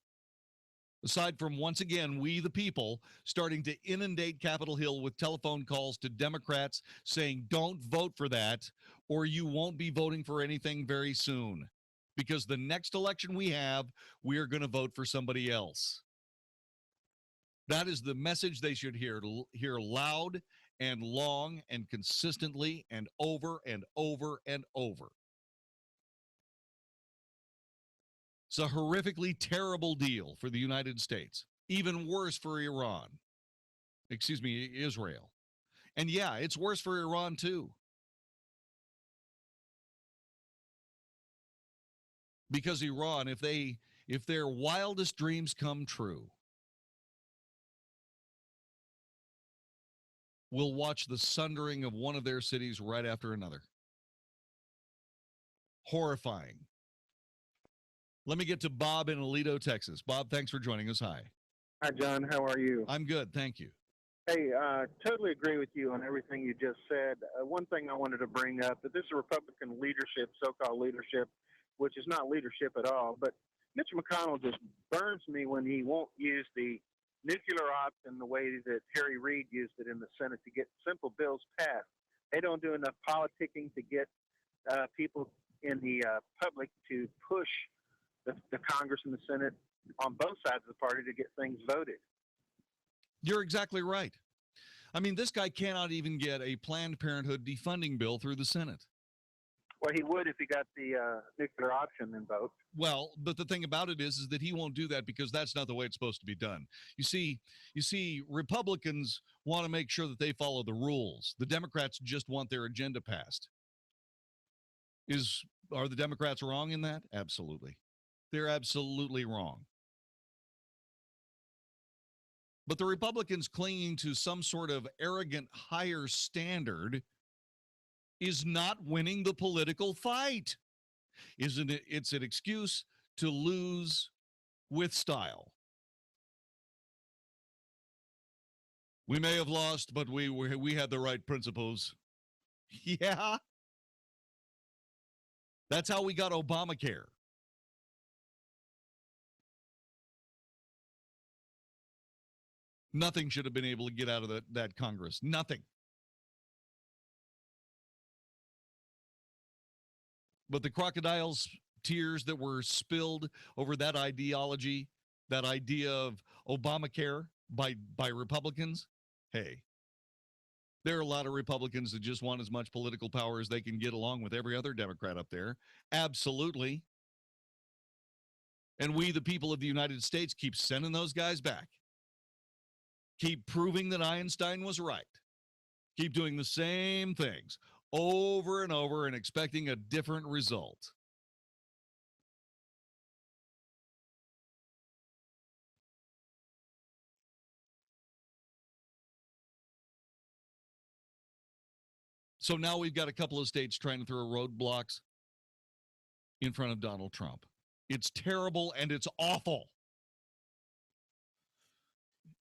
Aside from, once again, we the people starting to inundate Capitol Hill with telephone calls to Democrats saying, don't vote for that, or you won't be voting for anything very soon. Because the next election we have, we are going to vote for somebody else. That is the message they should hear loud and long and consistently and over and over and over. It's a horrifically terrible deal for the United States. Even worse for Israel. And yeah, it's worse for Iran too. Because Iran, if their wildest dreams come true, will watch the sundering of one of their cities right after another. Horrifying. Let me get to Bob in Aledo, Texas. Bob, thanks for joining us. Hi. Hi, John. How are you? I'm good. Thank you. Hey, totally agree with you on everything you just said. One thing I wanted to bring up, that this Republican leadership, so-called leadership, which is not leadership at all, but Mitch McConnell just burns me when he won't use the nuclear option the way that Harry Reid used it in the Senate to get simple bills passed. They don't do enough politicking to get people in the public to push the Congress and the Senate on both sides of the party to get things voted. You're exactly right. I mean, this guy cannot even get a Planned Parenthood defunding bill through the Senate. Well, he would if he got the nuclear option invoked. Well, but the thing about it is that he won't do that because that's not the way it's supposed to be done. You see, Republicans want to make sure that they follow the rules. The Democrats just want their agenda passed. Are the Democrats wrong in that? Absolutely. They're absolutely wrong. But the Republicans clinging to some sort of arrogant higher standard is not winning the political fight. Isn't it? It's an excuse to lose with style. We may have lost, but we had the right principles. Yeah. That's how we got Obamacare. Nothing should have been able to get out of that Congress. Nothing. But the crocodile's tears that were spilled over that ideology, that idea of Obamacare by Republicans, hey, there are a lot of Republicans that just want as much political power as they can get along with every other Democrat up there. Absolutely. And we, the people of the United States, keep sending those guys back. Keep proving that Einstein was right. Keep doing the same things over and over and expecting a different result. So now we've got a couple of states trying to throw roadblocks in front of Donald Trump. It's terrible and it's awful.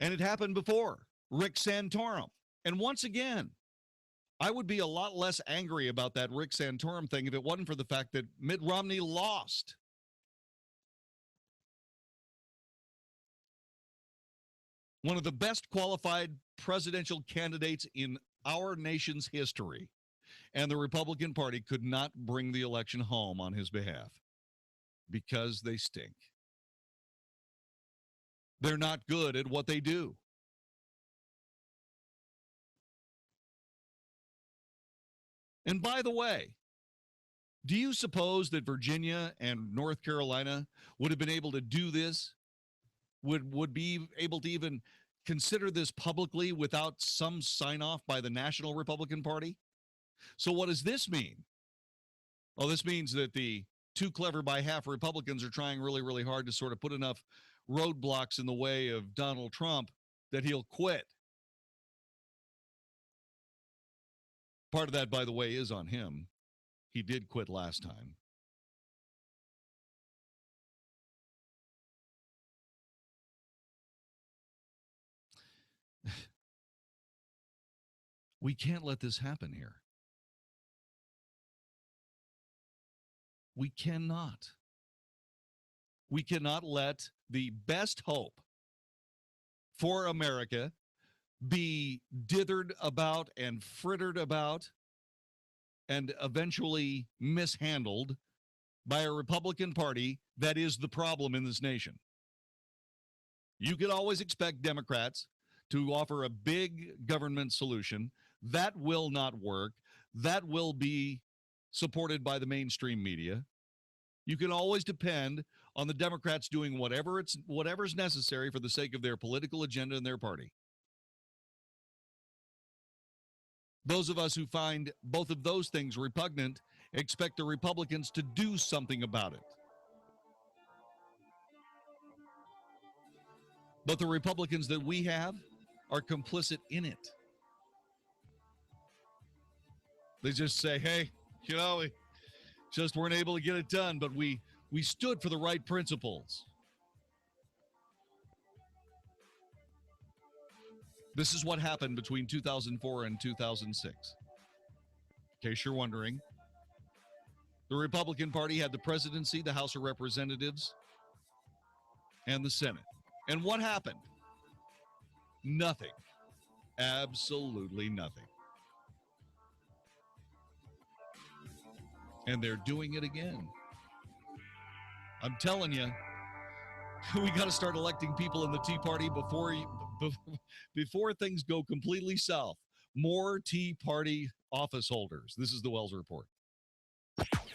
And it happened before. Rick Santorum. And once again, I would be a lot less angry about that Rick Santorum thing if it wasn't for the fact that Mitt Romney lost. One of the best qualified presidential candidates in our nation's history. And the Republican Party could not bring the election home on his behalf because they stink. They're not good at what they do. And by the way, do you suppose that Virginia and North Carolina would have been able to do this? Would be able to even consider this publicly without some sign-off by the National Republican Party? So what does this mean? Well, this means that the too clever by half Republicans are trying really, really hard to sort of put enough roadblocks in the way of Donald Trump that he'll quit. Part of that, by the way, is on him. He did quit last time. We can't let this happen here. We cannot. We cannot let the best hope for America be dithered about and frittered about and eventually mishandled by a Republican Party that is the problem in this nation. You could always expect Democrats to offer a big government solution. That will not work. That will be supported by the mainstream media. You can always depend on the Democrats doing whatever's necessary for the sake of their political agenda and their party. Those of us who find both of those things repugnant expect the Republicans to do something about it. But the Republicans that we have are complicit in it. They just say, hey, we just weren't able to get it done, but we stood for the right principles. This is what happened between 2004 and 2006. In case you're wondering, the Republican Party had the presidency, the House of Representatives, and the Senate. And what happened? Nothing. Absolutely nothing. And they're doing it again. I'm telling you, we got to start electing people in the Tea Party before things go completely south. More Tea Party office holders. This is the Wells Report.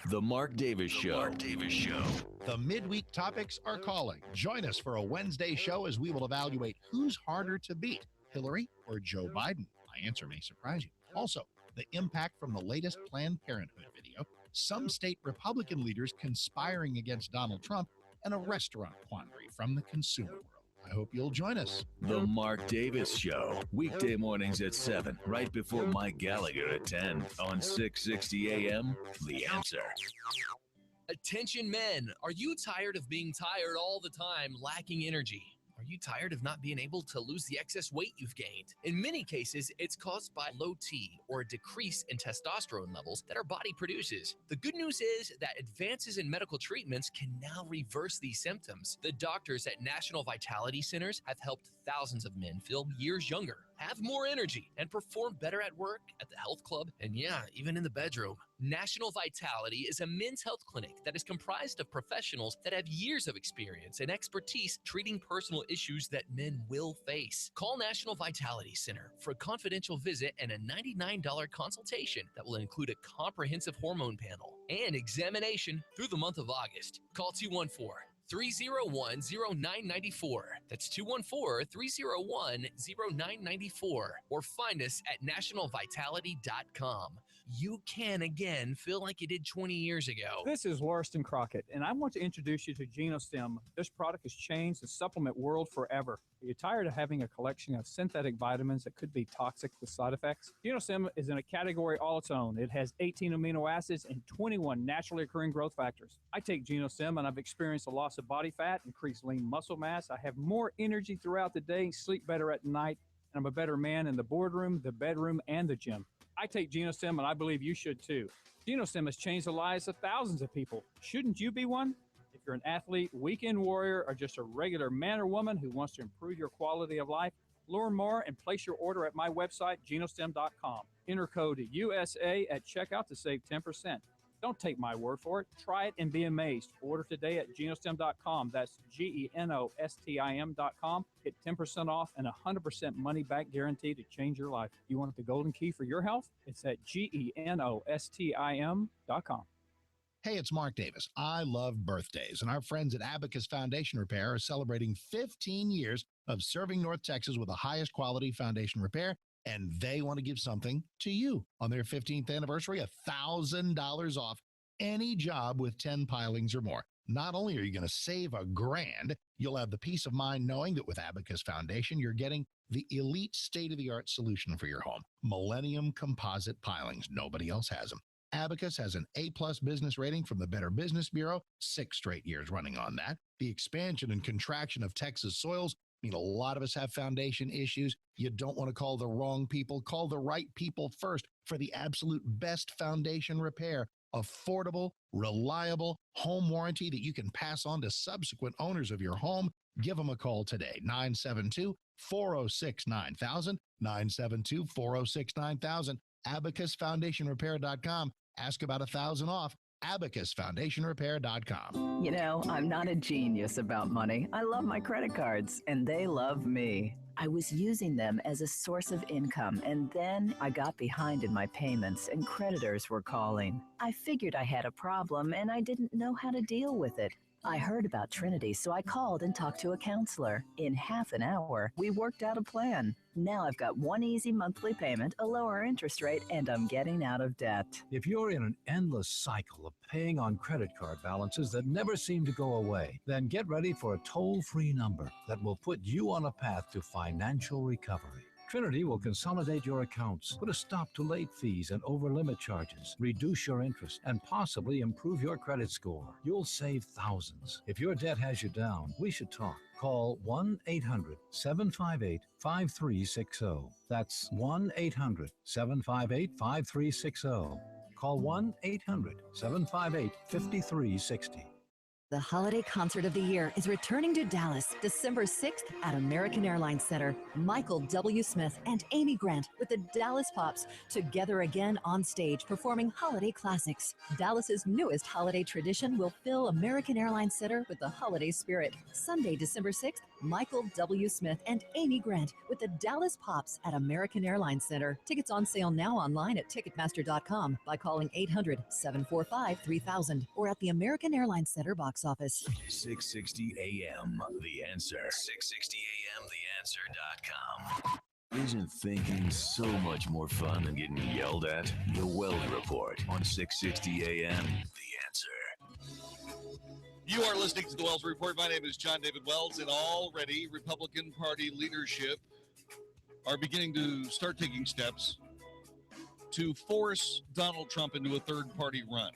The Mark Davis Show. Mark Davis Show. The midweek topics are calling. Join us for a Wednesday show as we will evaluate who's harder to beat, Hillary or Joe Biden. My answer may surprise you. Also, the impact from the latest Planned Parenthood video, some state Republican leaders conspiring against Donald Trump, and a restaurant quandary from the consumer world. I hope you'll join us. The Mark Davis Show. Weekday mornings at 7, right before Mike Gallagher at 10 on 660 AM. The Answer. Attention men, are you tired of being tired all the time, lacking energy? Are you tired of not being able to lose the excess weight you've gained? In many cases, it's caused by low T or a decrease in testosterone levels that our body produces. The good news is that advances in medical treatments can now reverse these symptoms. The doctors at National Vitality Centers have helped thousands of men feel years younger, have more energy, and perform better at work, at the health club, and yeah, even in the bedroom. National Vitality is a men's health clinic that is comprised of professionals that have years of experience and expertise treating personal issues that men will face. Call National Vitality Center for a confidential visit and a $99 consultation that will include a comprehensive hormone panel and examination through the month of August. Call 214-301-0994. That's 214-301-0994. Or find us at nationalvitality.com. You can again feel like you did 20 years ago. This is Larston Crockett, and I want to introduce you to GenoStem. This product has changed the supplement world forever. Are you tired of having a collection of synthetic vitamins that could be toxic with side effects? GenoStem is in a category all its own. It has 18 amino acids and 21 naturally occurring growth factors. I take GenoStem, and I've experienced a loss loss of body fat, increased lean muscle mass. I have more energy throughout the day, sleep better at night, and I'm a better man in the boardroom, the bedroom, and the gym. I take GenoStem, and I believe you should too. GenoStem has changed the lives of thousands of people. Shouldn't you be one? If you're an athlete, weekend warrior, or just a regular man or woman who wants to improve your quality of life, learn more and place your order at my website, genostem.com. Enter code USA at checkout to save 10%. Don't take my word for it. Try it and be amazed. Order today at genostem.com. That's genostim.com. Get 10% off and 100% money-back guarantee to change your life. You want the golden key for your health? It's at genostim.com. Hey, it's Mark Davis. I love birthdays, and our friends at Abacus Foundation Repair are celebrating 15 years of serving North Texas with the highest quality foundation repair, and they want to give something to you. On their 15th anniversary, $1,000 off any job with 10 pilings or more. Not only are you going to save $1,000, you'll have the peace of mind knowing that with Abacus Foundation, you're getting the elite state-of-the-art solution for your home. Millennium composite pilings. Nobody else has them. Abacus has an A-plus business rating from the Better Business Bureau, 6 straight years running on that. The expansion and contraction of Texas soils mean a lot of us have foundation issues. You don't want to call the wrong people. Call the right people first for the absolute best foundation repair. Affordable, reliable home warranty that you can pass on to subsequent owners of your home. Give them a call today, 972-406-9000, 972-406-9000, abacusfoundationrepair.com. Ask about $1,000 off, abacusfoundationrepair.com. You know, I'm not a genius about money. I love my credit cards, and they love me. I was using them as a source of income, and then I got behind in my payments, and creditors were calling. I figured I had a problem, and I didn't know how to deal with it. I heard about Trinity, so I called and talked to a counselor. In half an hour, we worked out a plan. Now I've got one easy monthly payment, a lower interest rate, and I'm getting out of debt. If you're in an endless cycle of paying on credit card balances that never seem to go away, then get ready for a toll-free number that will put you on a path to financial recovery. Trinity will consolidate your accounts, put a stop to late fees and over-limit charges, reduce your interest, and possibly improve your credit score. You'll save thousands. If your debt has you down, we should talk. Call 1-800-758-5360. That's 1-800-758-5360. Call 1-800-758-5360. The holiday concert of the year is returning to Dallas December 6th at American Airlines Center. Michael W. Smith and Amy Grant with the Dallas Pops together again on stage performing holiday classics. Dallas's newest holiday tradition will fill American Airlines Center with the holiday spirit. Sunday, December 6th, Michael W. Smith and Amy Grant with the Dallas Pops at American Airlines Center. Tickets on sale now online at Ticketmaster.com by calling 800-745-3000 or at the American Airlines Center box office. 660 AM, The Answer. 660 AM, TheAnswer.com. Isn't thinking so much more fun than getting yelled at? The Wells Report on 660 AM, The Answer. You are listening to the Wells Report. My name is Jon-David Wells, and already Republican Party leadership are beginning to start taking steps to force Donald Trump into a third-party run.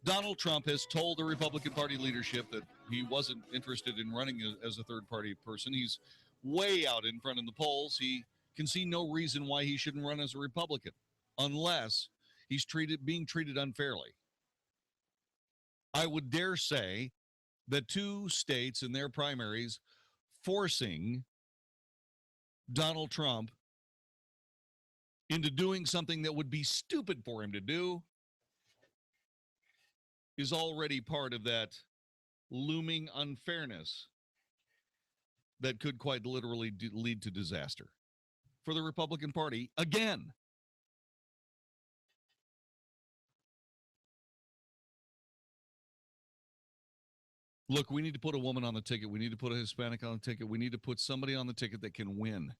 Donald Trump has told the Republican Party leadership that he wasn't interested in running as a third-party person. He's way out in front in the polls. He can see no reason why he shouldn't run as a Republican unless he's being treated unfairly. I would dare say that 2 states in their primaries forcing Donald Trump into doing something that would be stupid for him to do is already part of that looming unfairness that could quite literally lead to disaster for the Republican Party again. Look, we need to put a woman on the ticket. We need to put a Hispanic on the ticket. We need to put somebody on the ticket that can win.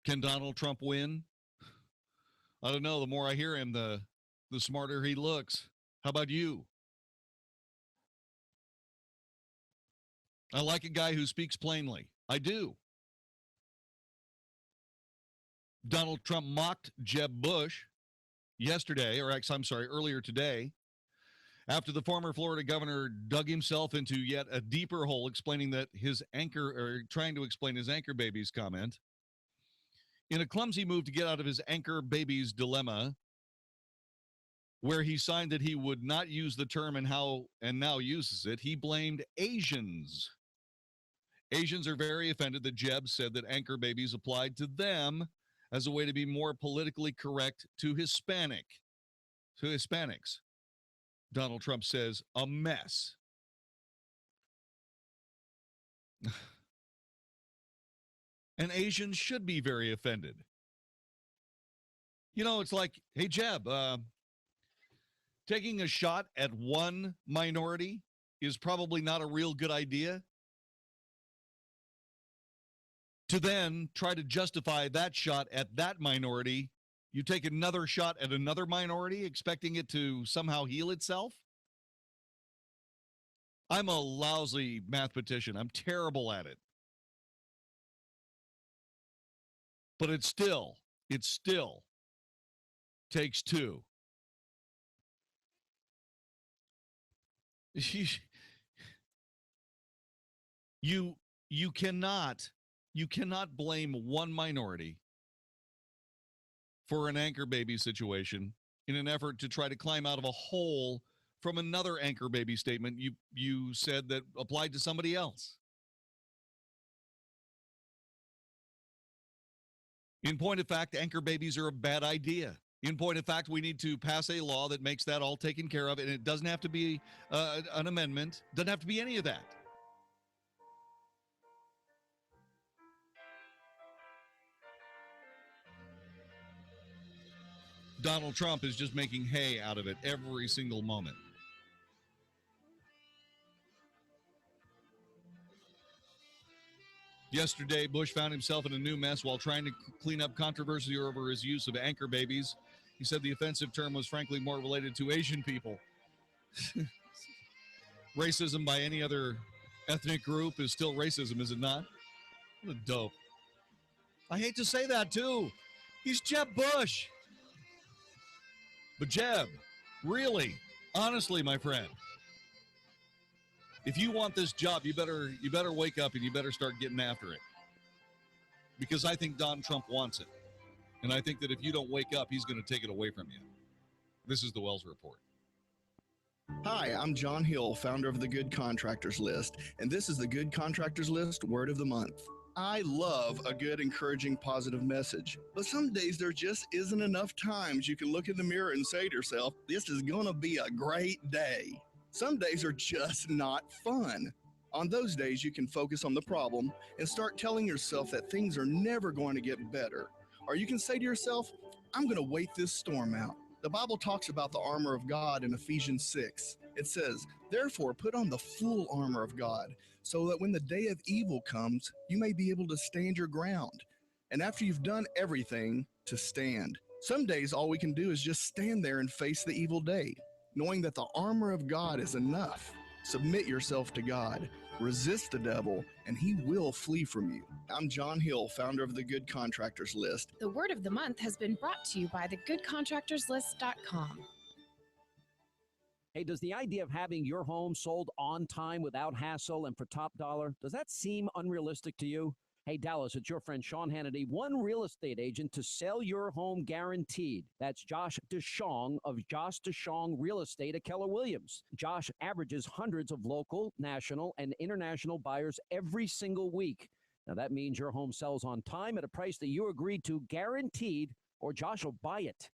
Can Donald Trump win? I don't know. The more I hear him, the smarter he looks. How about you? I like a guy who speaks plainly. I do. Donald Trump mocked Jeb Bush yesterday, or actually, I'm sorry, earlier today, After the former Florida governor dug himself into yet a deeper hole, explaining that trying to explain his anchor babies comment. In a clumsy move to get out of his anchor babies dilemma, where he signed that he would not use the term and now uses it, he blamed Asians. Asians are very offended that Jeb said that anchor babies applied to them as a way to be more politically correct to Hispanics. Donald Trump says, a mess. And Asians should be very offended. You know, it's like, hey, Jeb, taking a shot at one minority is probably not a real good idea. To then try to justify that shot at that minority, you take another shot at another minority, expecting it to somehow heal itself? I'm a lousy mathematician. I'm terrible at it. But it still takes two. You cannot blame one minority for an anchor baby situation in an effort to try to climb out of a hole from another anchor baby statement you said that applied to somebody else. In point of fact, anchor babies are a bad idea. In point of fact, we need to pass a law that makes that all taken care of, and it doesn't have to be an amendment. Doesn't have to be any of that. Donald Trump is just making hay out of it every single moment. Yesterday, Bush found himself in a new mess while trying to clean up controversy over his use of anchor babies. He said the offensive term was frankly more related to Asian people. Racism by any other ethnic group is still racism, is it not? What a dope. I hate to say that, too. He's Jeb Bush. But Jeb, really, honestly, my friend, if you want this job, you better wake up and you better start getting after it. Because I think Donald Trump wants it. And I think that if you don't wake up, he's going to take it away from you. This is the Wells Report. Hi, I'm John Hill, founder of the Good Contractors List, and this is the Good Contractors List Word of the Month. I love a good, encouraging, positive message, but some days there just isn't enough times you can look in the mirror and say to yourself, this is going to be a great day. Some days are just not fun. On those days, you can focus on the problem and start telling yourself that things are never going to get better. Or you can say to yourself, I'm going to wait this storm out. The Bible talks about the armor of God in Ephesians 6. It says, therefore, put on the full armor of God, so that when the day of evil comes, you may be able to stand your ground. And after you've done everything, to stand. Some days, all we can do is just stand there and face the evil day, knowing that the armor of God is enough. Submit yourself to God. Resist the devil, and he will flee from you. I'm John Hill, founder of the Good Contractors List. The word of the month has been brought to you by thegoodcontractorslist.com. Hey, does the idea of having your home sold on time without hassle and for top dollar, does that seem unrealistic to you? Hey, Dallas, it's your friend Sean Hannity, one real estate agent to sell your home guaranteed. That's Josh DeShong of Josh DeShong Real Estate at Keller Williams. Josh averages hundreds of local, national, and international buyers every single week. Now, that means your home sells on time at a price that you agreed to, guaranteed, or Josh will buy it.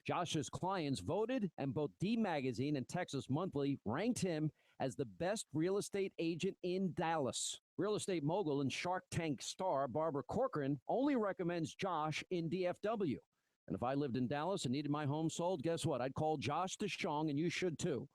Josh's clients voted, and both D Magazine and Texas Monthly ranked him as the best real estate agent in Dallas. Real estate mogul and Shark Tank star Barbara Corcoran only recommends Josh in DFW. And if I lived in Dallas and needed my home sold, guess what? I'd call Josh DeShong, and you should too.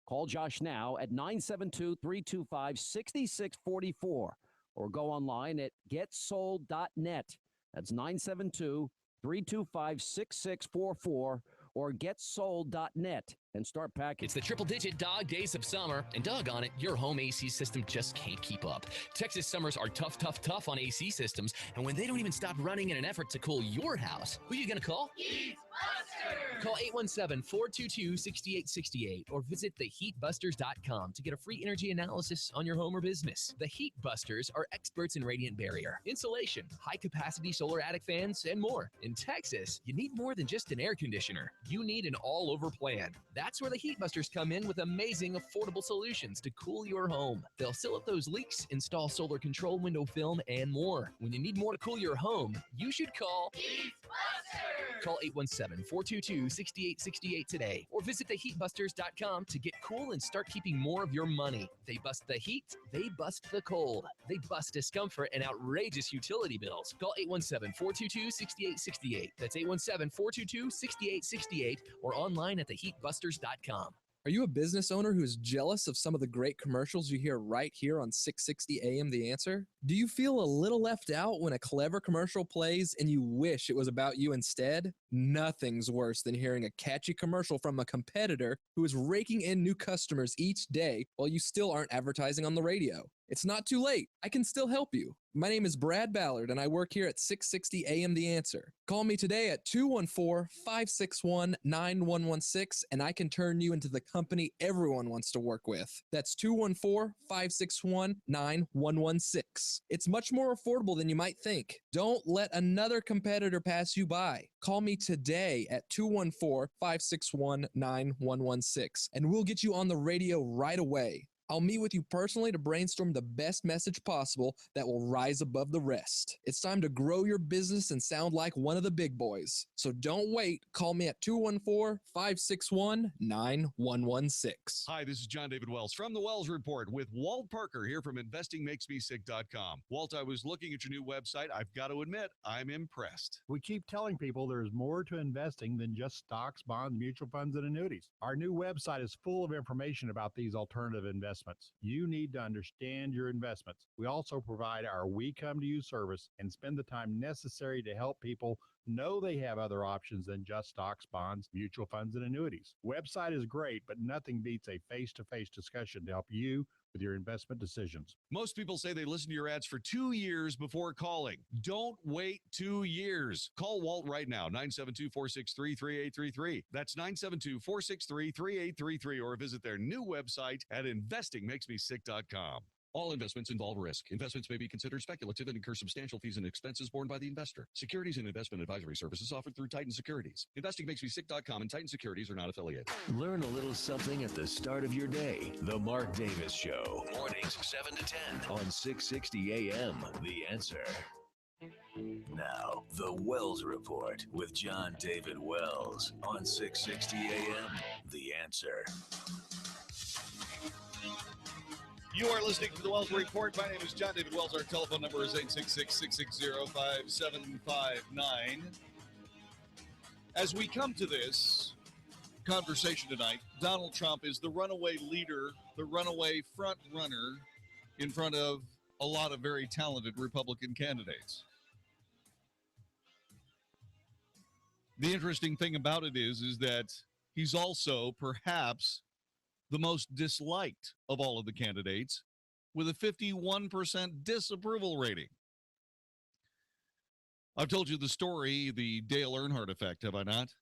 Call Josh now at 972-325-6644 or go online at getsold.net. That's 972-325-6644 or getsold.net. and start packing. It's the triple-digit dog days of summer, and doggone it, your home AC system just can't keep up. Texas summers are tough, tough, tough on AC systems, and when they don't even stop running in an effort to cool your house, who are you going to call? Call 817-422-6868 or visit theheatbusters.com to get a free energy analysis on your home or business. The Heat Busters are experts in radiant barrier, insulation, high-capacity solar attic fans, and more. In Texas, you need more than just an air conditioner. You need an all-over plan. That's where the Heat Busters come in with amazing, affordable solutions to cool your home. They'll seal up those leaks, install solar control window film, and more. When you need more to cool your home, you should call Heat Busters. Call 817-422-6868 today or visit theheatbusters.com to get cool and start keeping more of your money. They bust the heat, they bust the cold, they bust discomfort and outrageous utility bills. Call 817-422-6868. That's 817-422-6868 or online at theheatbusters.com. Are you a business owner who's jealous of some of the great commercials you hear right here on 660 AM The Answer? Do you feel a little left out when a clever commercial plays and you wish it was about you instead? Nothing's worse than hearing a catchy commercial from a competitor who is raking in new customers each day while you still aren't advertising on the radio. It's not too late. I can still help you. My name is Brad Ballard, and I work here at 660 AM The Answer. Call me today at 214-561-9116, and I can turn you into the company everyone wants to work with. That's 214-561-9116. It's much more affordable than you might think. Don't let another competitor pass you by. Call me today at 214-561-9116, and we'll get you on the radio right away. I'll meet with you personally to brainstorm the best message possible that will rise above the rest. It's time to grow your business and sound like one of the big boys. So don't wait. Call me at 214-561-9116. Hi, this is Jon-David Wells from the Wells Report with Walt Parker here from InvestingMakesMeSick.com. Walt, I was looking at your new website. I've got to admit, I'm impressed. We keep telling people there's more to investing than just stocks, bonds, mutual funds, and annuities. Our new website is full of information about these alternative investments. You need to understand your investments. We also provide our We Come to You service and spend the time necessary to help people know they have other options than just stocks, bonds, mutual funds, and annuities. Website is great, but nothing beats a face-to-face discussion to help you with your investment decisions. Most people say they listen to your ads for 2 years before calling. Don't wait 2 years. Call Walt right now, 972-463-3833. That's 972-463-3833, or visit their new website at investingmakesmesick.com. All investments involve risk. Investments may be considered speculative and incur substantial fees and expenses borne by the investor. Securities and investment advisory services offered through Titan Securities. InvestingMakesMeSick.com and Titan Securities are not affiliated. Learn a little something at the start of your day. The Mark Davis Show. Mornings 7 to 10 on 660 AM. The Answer. Now, the Wells Report with Jon-David Wells on 660 AM. The Answer. You are listening to the Wells Report. My name is Jon-David Wells. Our telephone number is 866-660-5759. As we come to this conversation tonight, Donald Trump is the runaway leader, the runaway front runner in front of a lot of very talented Republican candidates. The interesting thing about it is that he's also perhaps the most disliked of all of the candidates, with a 51% disapproval rating. I've told you the story, the Dale Earnhardt effect, have I not?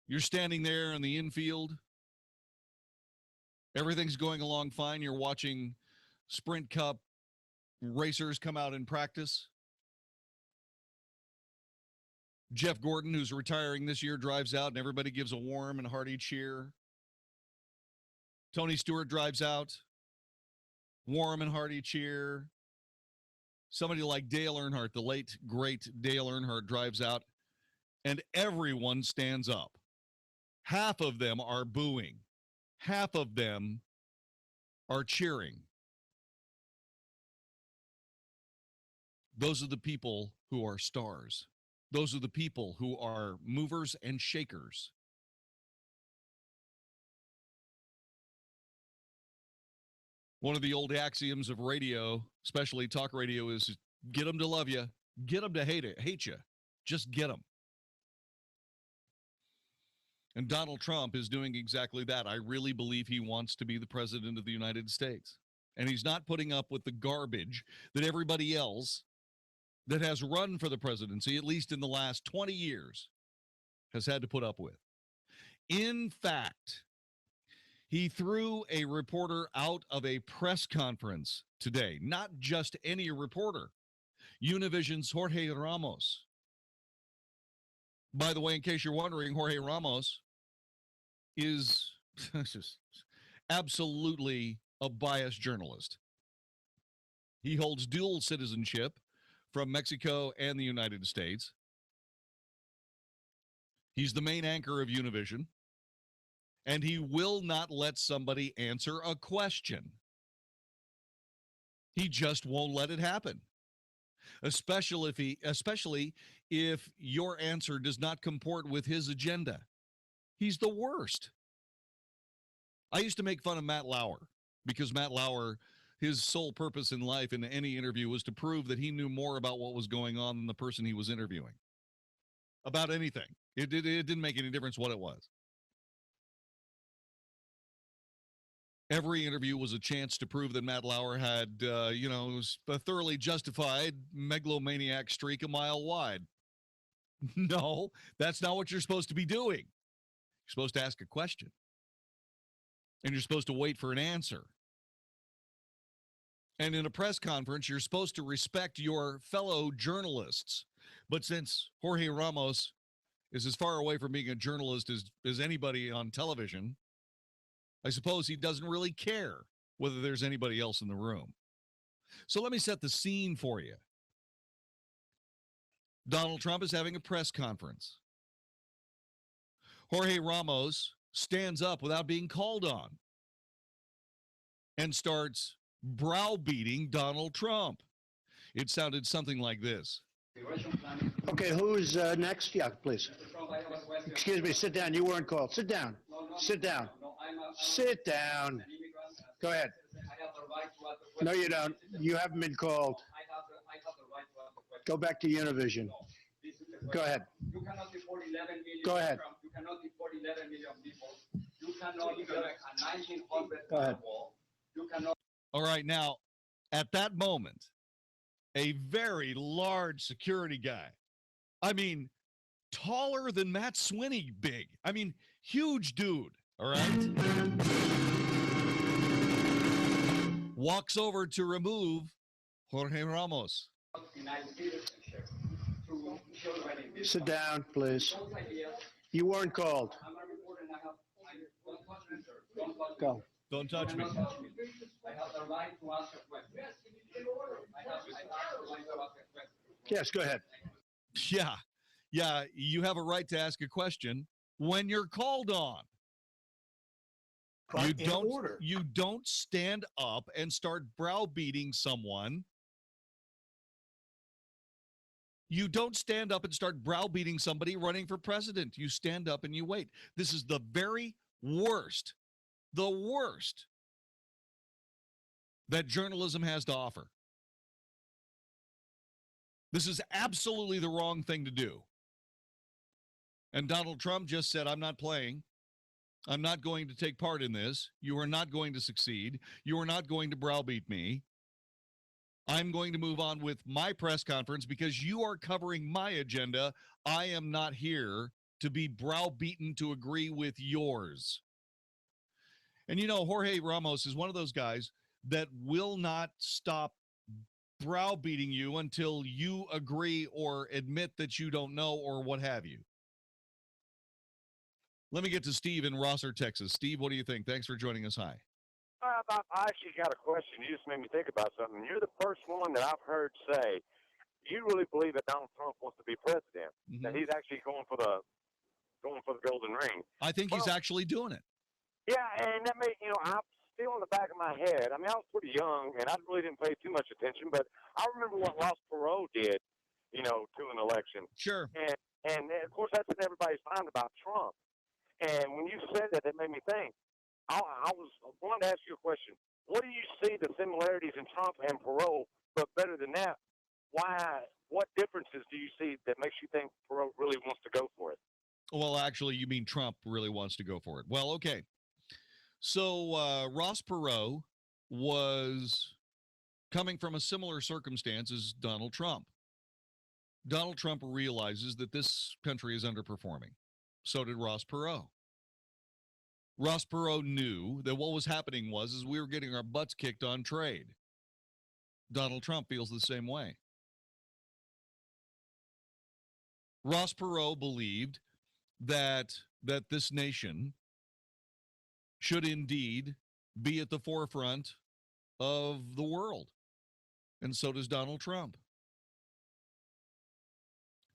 You're standing there in the infield. Everything's going along fine. You're watching Sprint Cup racers come out in practice. Jeff Gordon, who's retiring this year, drives out and everybody gives a warm and hearty cheer. Tony Stewart drives out, warm and hearty cheer. Somebody like Dale Earnhardt, the late, great Dale Earnhardt, drives out, and everyone stands up. Half of them are booing. Half of them are cheering. Those are the people who are stars. Those are the people who are movers and shakers. One of the old axioms of radio, especially talk radio, is get them to love you, get them to hate you. Just get them. And Donald Trump is doing exactly that. I really believe he wants to be the president of the United States. And he's not putting up with the garbage that everybody else that has run for the presidency, at least in the last 20 years, has had to put up with. In fact, he threw a reporter out of a press conference today. Not just any reporter. Univision's Jorge Ramos. By the way, in case you're wondering, Jorge Ramos is just absolutely a biased journalist. He holds dual citizenship from Mexico and the United States. He's the main anchor of Univision, and he will not let somebody answer a question. He just won't let it happen, especially if your answer does not comport with his agenda. He's the worst. I used to make fun of Matt Lauer because Matt Lauer, his sole purpose in life in any interview was to prove that he knew more about what was going on than the person he was interviewing. About anything. It didn't make any difference what it was. Every interview was a chance to prove that Matt Lauer had, was a thoroughly justified megalomaniac streak a mile wide. No, that's not what you're supposed to be doing. You're supposed to ask a question. And you're supposed to wait for an answer. And in a press conference, you're supposed to respect your fellow journalists. But since Jorge Ramos is as far away from being a journalist as anybody on television, I suppose he doesn't really care whether there's anybody else in the room. So let me set the scene for you. Donald Trump is having a press conference. Jorge Ramos stands up without being called on and starts browbeating Donald Trump. It sounded something like this. Okay, who's next? Yeah, please. Excuse me, sit down. You weren't called. Sit down. Sit down. Sit down. Go ahead. No, you don't. You haven't been called. Go back to Univision. Go ahead. Go ahead. Go ahead. All right, now, at that moment, a very large security guy, I mean, taller than Matt Swinney big. I mean, huge dude, all right? Walks over to remove Jorge Ramos. Sit down, please. You weren't called. Go. Don't touch me. Yes, go ahead. Yeah, you have a right to ask a question when you're called on. You don't stand up and start browbeating someone. You don't stand up and start browbeating somebody running for president. You stand up and you wait. This is the very worst that journalism has to offer. This is absolutely the wrong thing to do. And Donald Trump just said, I'm not playing. I'm not going to take part in this. You are not going to succeed. You are not going to browbeat me. I'm going to move on with my press conference because you are covering my agenda. I am not here to be browbeaten to agree with yours. And you know, Jorge Ramos is one of those guys that will not stop browbeating you until you agree or admit that you don't know or what have you. Let me get to Steve in Rosser, Texas. Steve, what do you think? Thanks for joining us. Hi. I actually got a question. You just made me think about something. You're the first one that I've heard say, you really believe that Donald Trump wants to be president, that he's actually going for the golden ring. I think he's actually doing it. Yeah, and that made, I'm still in the back of my head. I mean, I was pretty young, and I really didn't pay too much attention, but I remember what Ross Perot did, to an election. Sure. And of course, that's in everybody's mind about Trump. And when you said that, it made me think. I wanted to ask you a question. What do you see the similarities in Trump and Perot, but better than that, why? What differences do you see that makes you think Perot really wants to go for it? Well, actually, you mean Trump really wants to go for it. Well, okay. So Ross Perot was coming from a similar circumstance as Donald Trump. Donald Trump realizes that this country is underperforming. So did Ross Perot. Ross Perot knew that what was happening was we were getting our butts kicked on trade. Donald Trump feels the same way. Ross Perot believed that this nation should indeed be at the forefront of the world. And so does Donald Trump.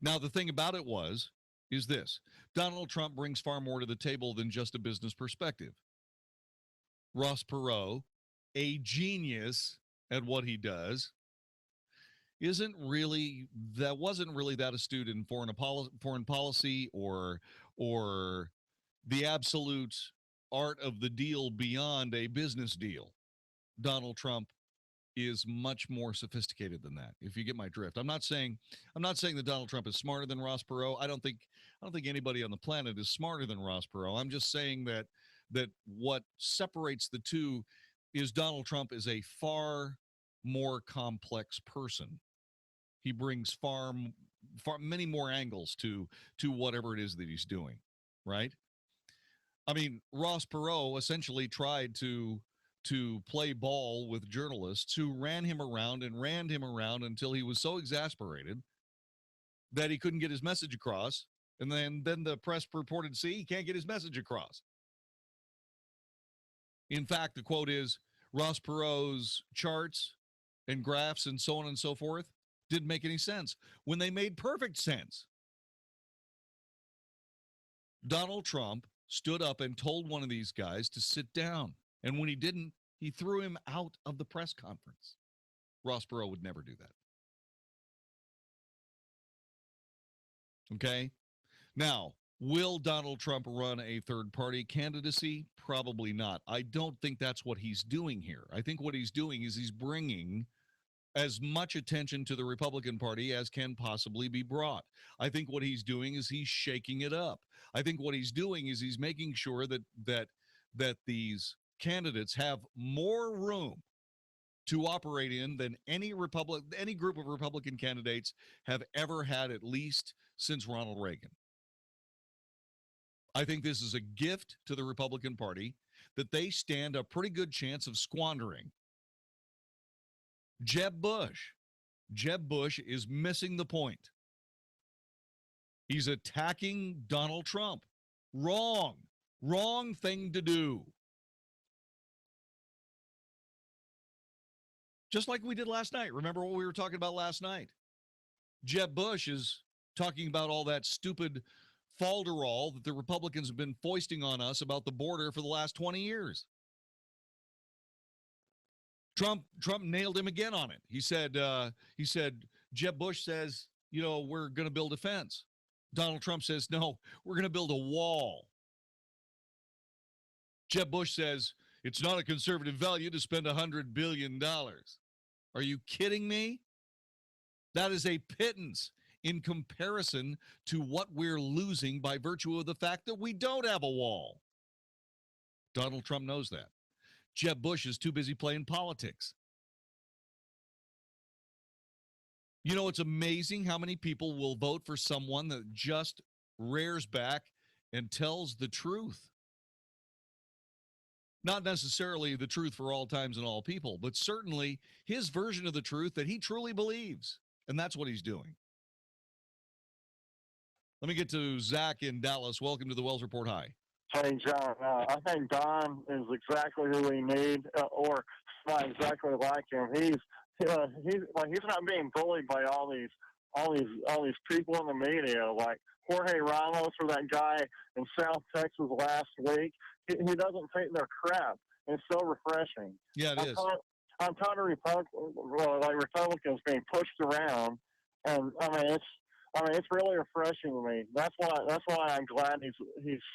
Now, the thing about it is this. Donald Trump brings far more to the table than just a business perspective. Ross Perot, a genius at what he does, wasn't really that astute in foreign policy or the absolute art of the deal beyond a business deal. Donald Trump is much more sophisticated than that, if you get my drift. I'm not saying that Donald Trump is smarter than Ross Perot. I don't think anybody on the planet is smarter than Ross Perot. I'm just saying that what separates the two is Donald Trump is a far more complex person. He brings far many more angles to whatever it is that he's doing, right? I mean, Ross Perot essentially tried to play ball with journalists who ran him around until he was so exasperated that he couldn't get his message across. And then the press reported, see, he can't get his message across. In fact, the quote is, Ross Perot's charts and graphs and so on and so forth didn't make any sense when they made perfect sense. Donald Trump stood up and told one of these guys to sit down. And when he didn't, he threw him out of the press conference. Ross Perot would never do that. Okay? Now, will Donald Trump run a third-party candidacy? Probably not. I don't think that's what he's doing here. I think what he's doing is he's bringing as much attention to the Republican Party as can possibly be brought. I think what he's doing is he's shaking it up. I think what he's doing is he's making sure that these candidates have more room to operate in than any group of Republican candidates have ever had, at least since Ronald Reagan. I think this is a gift to the Republican Party that they stand a pretty good chance of squandering. Jeb Bush is missing the point. He's attacking Donald Trump. Wrong thing to do. Just like we did last night. Remember what we were talking about last night? Jeb Bush is talking about all that stupid falderall that the Republicans have been foisting on us about the border for the last 20 years. Trump nailed him again on it. He said, Jeb Bush says, we're going to build a fence. Donald Trump says, no, we're going to build a wall. Jeb Bush says, it's not a conservative value to spend $100 billion. Are you kidding me? That is a pittance in comparison to what we're losing by virtue of the fact that we don't have a wall. Donald Trump knows that. Jeb Bush is too busy playing politics. It's amazing how many people will vote for someone that just rears back and tells the truth. Not necessarily the truth for all times and all people, but certainly his version of the truth that he truly believes. And that's what he's doing. Let me get to Zach in Dallas. Welcome to the Wells Report. Hi. Hey, John, I think Don is exactly who we need, or not exactly like him. He's not being bullied by all these people in the media, like Jorge Ramos or that guy in South Texas last week. He doesn't take their crap. It's so refreshing. Yeah, it is. I'm tired of Republicans being pushed around, and it's really refreshing to me. That's why I'm glad he's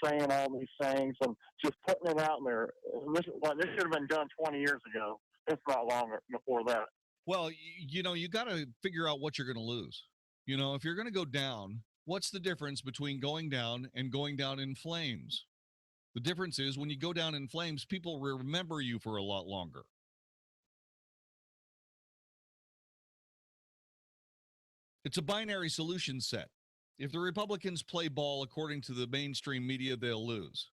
saying all these things and just putting it out there. This should have been done 20 years ago, if not longer before that. Well, you got to figure out what you're going to lose. If you're going to go down What's the difference between going down and going down in flames? The difference is when you go down in flames, people remember you for a lot longer. It's a binary solution set. If the Republicans play ball according to the mainstream media, they'll lose.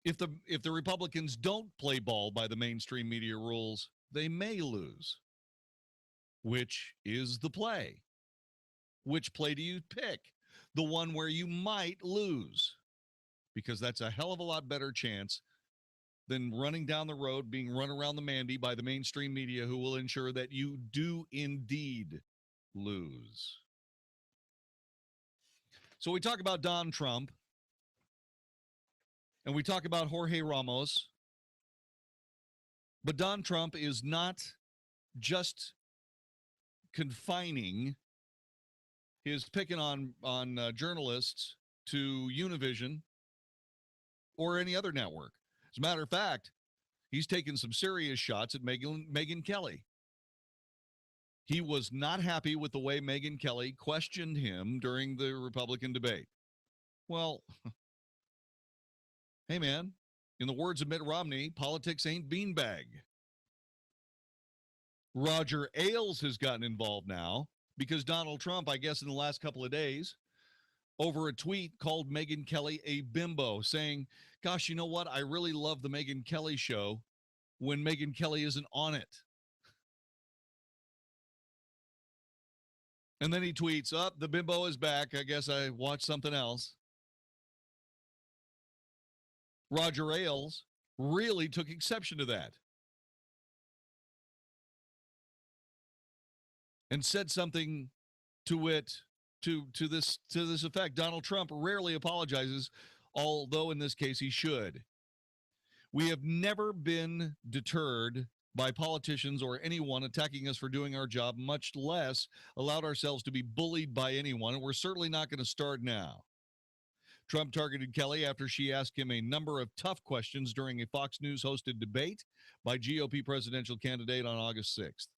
If the Republicans don't play ball by the mainstream media rules, they may lose. Which is the play? Which play do you pick? The one where you might lose. Because that's a hell of a lot better chance than running down the road, being run around the Mandy by the mainstream media, who will ensure that you do indeed lose. So we talk about Don Trump, and we talk about Jorge Ramos, but Don Trump is not just confining his picking on journalists to Univision or any other network. As a matter of fact, he's taken some serious shots at Megyn Kelly. He was not happy with the way Megyn Kelly questioned him during the Republican debate. Well, hey, man, in the words of Mitt Romney, politics ain't beanbag. Roger Ailes has gotten involved now because Donald Trump, I guess in the last couple of days, over a tweet called Megyn Kelly a bimbo, saying, gosh, you know what? I really love the Megyn Kelly show when Megyn Kelly isn't on it. And then he tweets, up, the bimbo is back. I guess I watched something else. Roger Ailes really took exception to that and said something to this effect. Donald Trump rarely apologizes, although in this case he should. We have never been deterred by politicians or anyone attacking us for doing our job, much less allowed ourselves to be bullied by anyone, and we're certainly not going to start now. Trump targeted Kelly after she asked him a number of tough questions during a Fox News hosted debate by GOP presidential candidates on August 6th.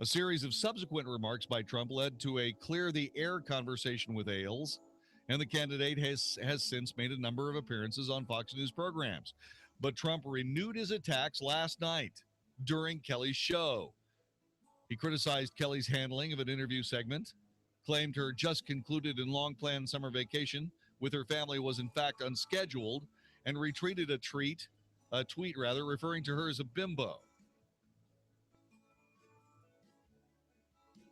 A series of subsequent remarks by Trump led to a clear the air conversation with Ailes, and the candidate has since made a number of appearances on Fox News programs. But Trump renewed his attacks last night during Kelly's show. He criticized Kelly's handling of an interview segment, claimed her just concluded and long-planned summer vacation with her family was in fact unscheduled, and retweeted a tweet referring to her as a bimbo.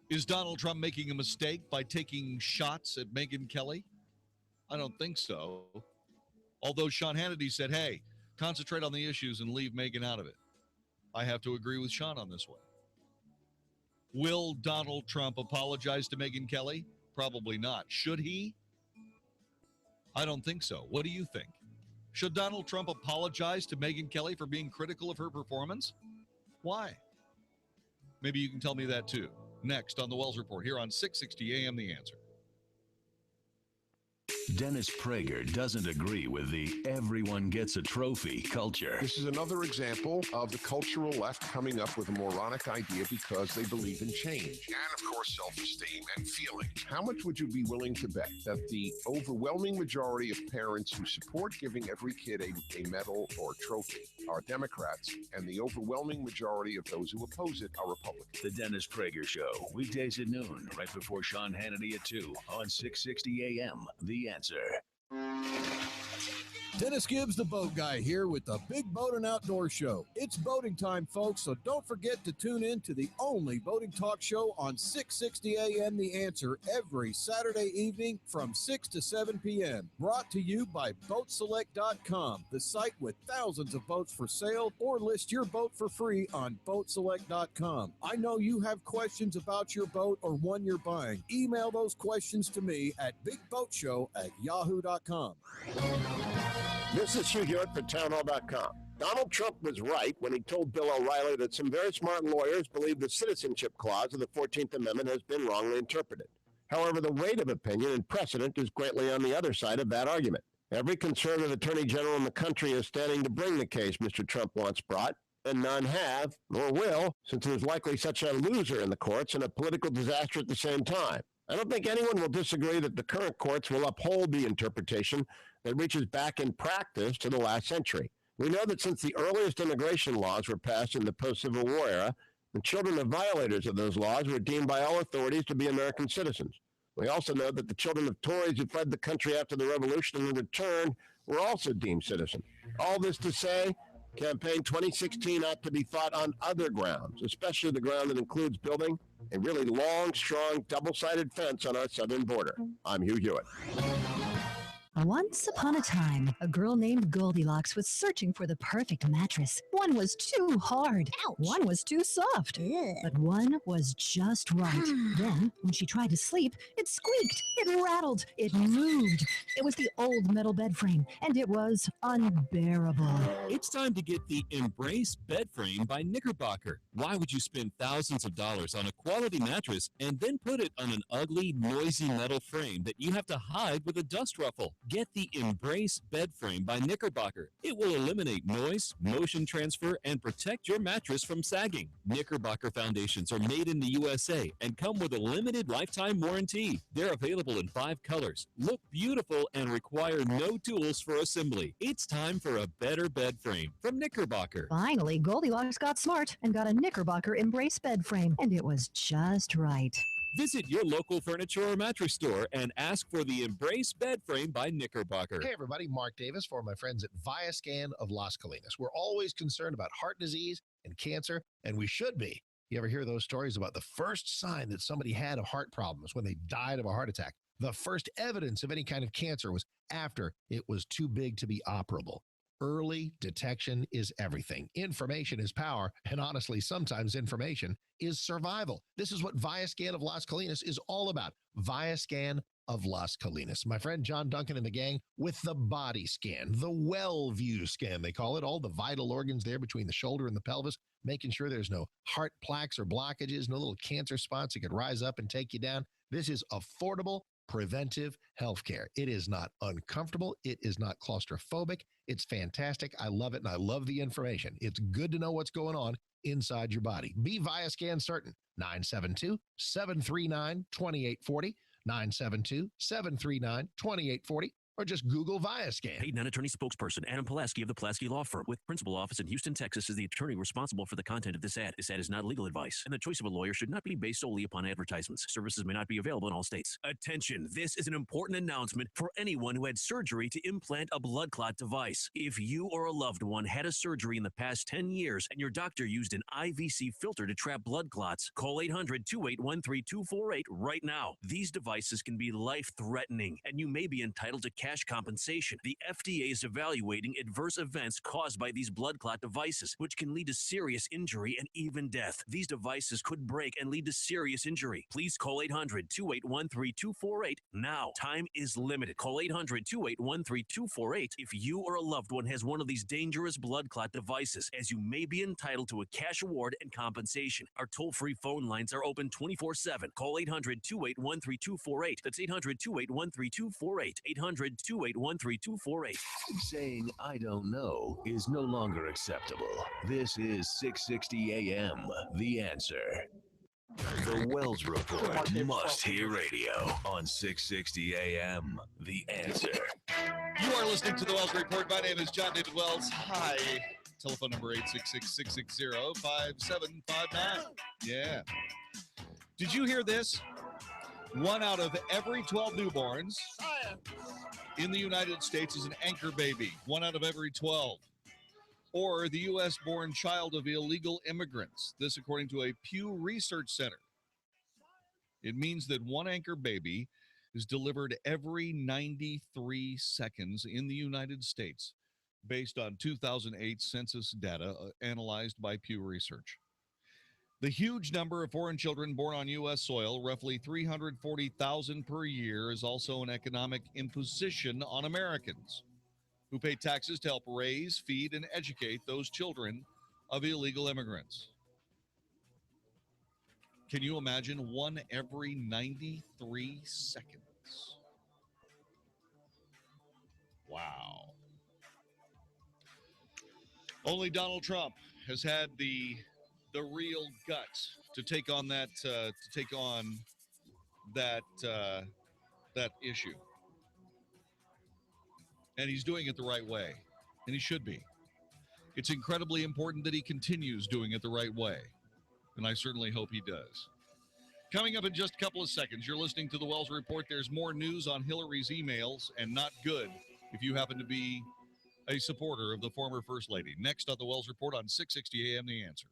Is Donald Trump making a mistake by taking shots at Megyn Kelly? I don't think so. Although Sean Hannity said, hey, concentrate on the issues and leave Megyn out of it. I have to agree with Sean on this one. Will Donald Trump apologize to Megyn Kelly? Probably not. Should he? I don't think so. What do you think? Should Donald Trump apologize to Megyn Kelly for being critical of her performance? Why? Maybe you can tell me that too. Next on the Wells Report here on 660 AM The Answer. Dennis Prager doesn't agree with the everyone gets a trophy culture. This is another example of the cultural left coming up with a moronic idea because they believe in change. And, of course, self-esteem and feelings. How much would you be willing to bet that the overwhelming majority of parents who support giving every kid a medal or trophy are Democrats, and the overwhelming majority of those who oppose it are Republicans? The Dennis Prager Show, weekdays at noon, right before Sean Hannity at 2 on 660 AM. The Answer. Dennis Gibbs, the boat guy, here with the Big Boat and Outdoor Show. It's boating time, folks, so don't forget to tune in to the only boating talk show on 660 AM The Answer every Saturday evening from 6 to 7 p.m. Brought to you by BoatSelect.com, the site with thousands of boats for sale, or list your boat for free on BoatSelect.com. I know you have questions about your boat or one you're buying. Email those questions to me at BigBoatShow@yahoo.com. This is Hugh Hewitt for townhall.com. Donald Trump was right when he told Bill O'Reilly that some very smart lawyers believe the citizenship clause of the 14th Amendment has been wrongly interpreted. However, the weight of opinion and precedent is greatly on the other side of that argument. Every conservative attorney general in the country is standing to bring the case Mr. Trump once brought. and none have, nor will, since there's likely such a loser in the courts and a political disaster at the same time. I don't think anyone will disagree that the current courts will uphold the interpretation that reaches back in practice to the last century. We know that since the earliest immigration laws were passed in the post-Civil War era, the children of violators of those laws were deemed by all authorities to be American citizens. We also know that the children of Tories who fled the country after the Revolution and returned were also deemed citizens. All this to say, Campaign 2016 ought to be fought on other grounds, especially the ground that includes building a really long, strong, double-sided fence on our southern border. I'm Hugh Hewitt. Once upon a time, a girl named Goldilocks was searching for the perfect mattress. One was too hard. Ouch. One was too soft. Ugh. But one was just right. Then, when she tried to sleep, it squeaked, it rattled, it moved. It was the old metal bed frame, and it was unbearable. It's time to get the Embrace bed frame by Knickerbocker. Why would you spend thousands of dollars on a quality mattress and then put it on an ugly, noisy metal frame that you have to hide with a dust ruffle? Get the Embrace bed frame by Knickerbocker. It will eliminate noise, motion transfer, and protect your mattress from sagging. Knickerbocker foundations are made in the USA and come with a limited lifetime warranty. They're available in 5 colors, look beautiful, and require no tools for assembly. It's time for a better bed frame from Knickerbocker. Finally, Goldilocks got smart and got a Knickerbocker Embrace bed frame, and it was just right. Visit your local furniture or mattress store and ask for the Embrace bed frame by Knickerbocker. Hey everybody, Mark Davis for my friends at Viascan of Las Colinas. We're always concerned about heart disease and cancer, and we should be. You ever hear those stories about the first sign that somebody had of heart problems when they died of a heart attack? The first evidence of any kind of cancer was after it was too big to be operable. Early detection is everything. Information is power, and honestly, sometimes information is survival. This is what Viascan of Las Colinas is all about. Viascan of Las Colinas. My friend John Duncan and the gang with the body scan, the well-view scan, they call it. All the vital organs there between the shoulder and the pelvis, making sure there's no heart plaques or blockages, no little cancer spots that could rise up and take you down. This is affordable, preventive healthcare. It is not uncomfortable. It is not claustrophobic. It's fantastic. I love it, and I love the information. It's good to know what's going on inside your body. Be Viascan certain. 972-739-2840, 972-739-2840, or just Google Viascan. Paid non-attorney spokesperson Adam Pulaski of the Pulaski Law Firm with principal office in Houston, Texas is the attorney responsible for the content of this ad. This ad is not legal advice, and the choice of a lawyer should not be based solely upon advertisements. Services may not be available in all states. Attention, this is an important announcement for anyone who had surgery to implant a blood clot device. If you or a loved one had a surgery in the past 10 years and your doctor used an IVC filter to trap blood clots, call 800-281-3248 right now. These devices can be life-threatening, and you may be entitled to cash compensation. The FDA is evaluating adverse events caused by these blood clot devices, which can lead to serious injury and even death. These devices could break and lead to serious injury. Please call 800-281-3248 now. Time is limited. Call 800-281-3248 if you or a loved one has one of these dangerous blood clot devices, as you may be entitled to a cash award and compensation. Our toll-free phone lines are open 24/7. Call 800-281-3248. That's 800-281-3248. 800-281-3248. Saying I don't know is no longer acceptable. This is 660 AM, The Answer. The Wells Report, must-hear radio on 660 AM, The Answer. You are listening to the Wells Report. My name is Jon-David Wells. Hi. Telephone number 866-660-5759. Yeah. Did you hear this? 1 out of every 12 newborns in the United States is an anchor baby. 1 out of every 12. Or the U.S.-born child of illegal immigrants. This according to a Pew Research Center. It means that one anchor baby is delivered every 93 seconds in the United States, based on 2008 census data analyzed by Pew Research. The huge number of foreign children born on U.S. soil, roughly 340,000 per year, is also an economic imposition on Americans who pay taxes to help raise, feed, and educate those children of illegal immigrants. Can you imagine 1 every 93 seconds? Wow. Only Donald Trump has had the real guts to take on that that issue, and he's doing it the right way, and he should be. It's incredibly important that he continues doing it the right way, and I certainly hope he does. Coming up in just a couple of seconds, you're listening to the Wells Report. There's more news on Hillary's emails, and not good if you happen to be a supporter of the former First Lady. Next on the Wells Report on 660 AM The Answer.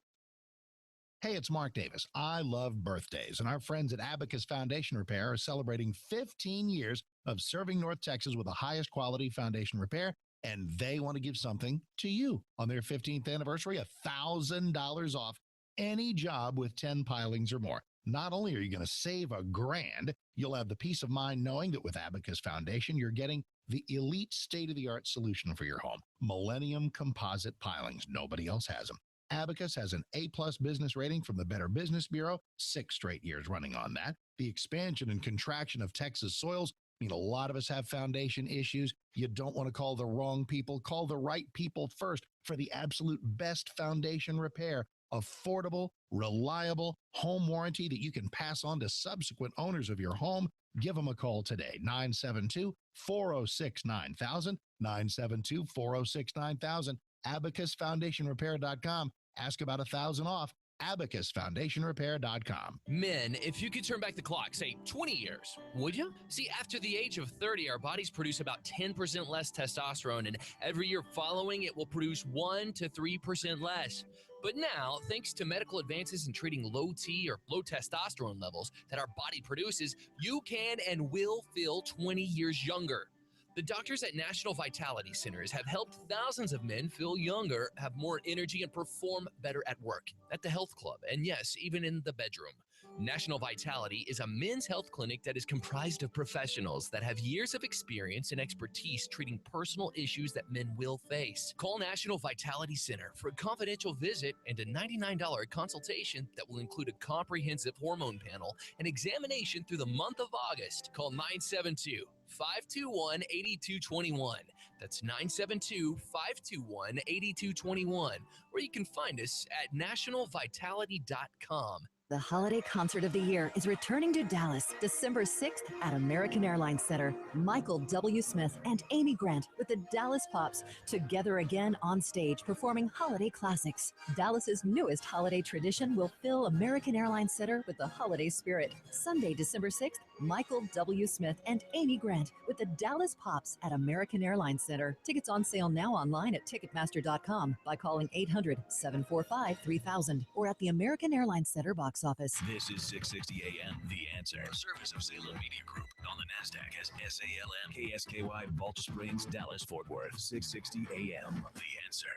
Hey, it's Mark Davis. I love birthdays, and our friends at Abacus Foundation Repair are celebrating 15 years of serving North Texas with the highest quality foundation repair, and they want to give something to you. On their 15th anniversary, $1,000 off any job with 10 pilings or more. Not only are you going to save $1,000, you'll have the peace of mind knowing that with Abacus Foundation, you're getting the elite state-of-the-art solution for your home. Millennium composite pilings. Nobody else has them. Abacus has an A-plus business rating from the Better Business Bureau, 6 straight years running on that. The expansion and contraction of Texas soils mean a lot of us have foundation issues. You don't want to call the wrong people. Call the right people first for the absolute best foundation repair. Affordable, reliable home warranty that you can pass on to subsequent owners of your home. Give them a call today, 972-406-9000, 972-406-9000, abacusfoundationrepair.com. Ask about $1,000 off. abacusfoundationrepair.com. Men, if you could turn back the clock, say 20 years, would you? See, after the age of 30, our bodies produce about 10% less testosterone, and every year following, it will produce 1 to 3% less. But now, thanks to medical advances in treating low T or low testosterone levels that our body produces, you can and will feel 20 years younger. The doctors at National Vitality Centers have helped thousands of men feel younger, have more energy, and perform better at work, at the health club, and yes, even in the bedroom. National Vitality is a men's health clinic that is comprised of professionals that have years of experience and expertise treating personal issues that men will face. Call National Vitality Center for a confidential visit and a $99 consultation that will include a comprehensive hormone panel and examination through the month of August. Call 972-521-8221. That's 972-521-8221. Or you can find us at nationalvitality.com. The holiday concert of the year is returning to Dallas December 6th at American Airlines Center. Michael W. Smith and Amy Grant with the Dallas Pops together again on stage performing holiday classics. Dallas's newest holiday tradition will fill American Airlines Center with the holiday spirit. Sunday, December 6th, Michael W. Smith and Amy Grant with the Dallas Pops at American Airlines Center. Tickets on sale now online at Ticketmaster.com by calling 800-745-3000 or at the American Airlines Center box office. This is 660 AM, The Answer. A service of Salem Media Group. On the NASDAQ as SALM, KSKY, Balch Springs, Dallas, Fort Worth. 660 AM, The Answer.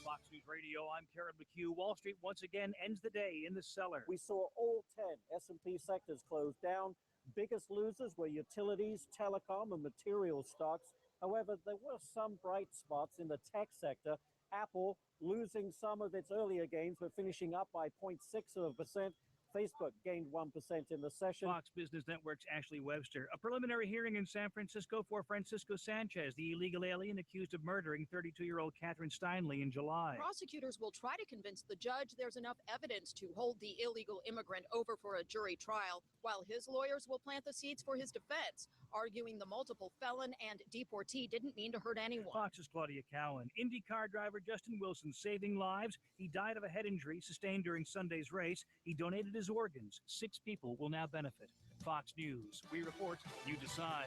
Fox News Radio, I'm Karen McHugh. Wall Street once again ends the day in the cellar. We saw all 10 S&P sectors close down. Biggest losers were utilities, telecom, and material stocks. However, there were some bright spots in the tech sector. Apple losing some of its earlier gains, but finishing up by 0.6%. Facebook gained 1% in the session. Fox Business Network's Ashley Webster. A preliminary hearing in San Francisco for Francisco Sanchez, the illegal alien accused of murdering 32-year-old Catherine Steinle in July. Prosecutors will try to convince the judge there's enough evidence to hold the illegal immigrant over for a jury trial, while his lawyers will plant the seeds for his defense, arguing the multiple felon and deportee didn't mean to hurt anyone. Fox's Claudia Cowan. IndyCar driver Justin Wilson saving lives. He died of a head injury sustained during Sunday's race. He donated his organs. 6 people will now benefit. Fox News. We report, you decide.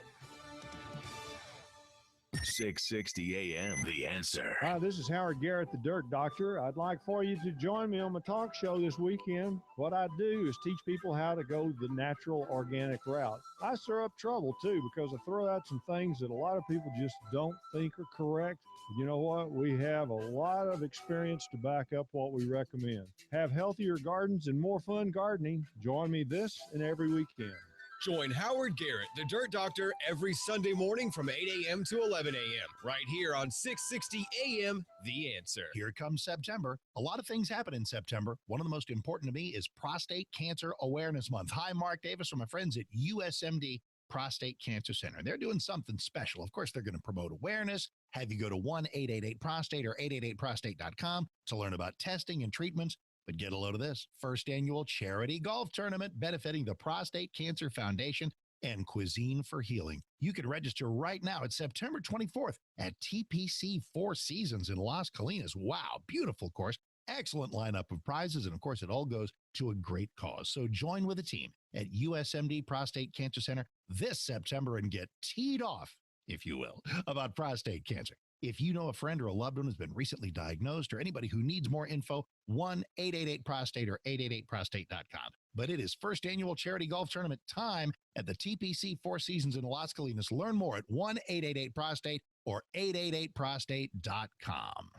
660 AM, The Answer. Hi, this is Howard Garrett, the Dirt Doctor. I'd like for you to join me on my talk show this weekend. What I do is teach people how to go the natural, organic route. I stir up trouble, too, because I throw out some things that a lot of people just don't think are correct. You know what? We have a lot of experience to back up what we recommend. Have healthier gardens and more fun gardening. Join me this and every weekend. Join Howard Garrett, the Dirt Doctor, every Sunday morning from 8 a.m. to 11 a.m. right here on 660 a.m. The Answer. Here comes September. A lot of things happen in September. One of the most important to me is Prostate Cancer Awareness Month. Hi, Mark Davis from my friends at USMD. Prostate Cancer Center. They're doing something special. Of course, they're going to promote awareness, have you go to 1-888-PROSTATE or 888prostate.com to learn about testing and treatments. But get a load of this. First annual charity golf tournament benefiting the Prostate Cancer Foundation and Cuisine for Healing. You can register right now. It's September 24th at TPC Four Seasons in Las Colinas. Wow, beautiful course. Excellent lineup of prizes, and of course, it all goes to a great cause. So join with the team at USMD Prostate Cancer Center this September and get teed off, if you will, about prostate cancer. If you know a friend or a loved one who's been recently diagnosed or anybody who needs more info, 1-888-PROSTATE or 888prostate.com. But it is first annual charity golf tournament time at the TPC Four Seasons in Las Colinas. Learn more at 1-888-PROSTATE or 888prostate.com.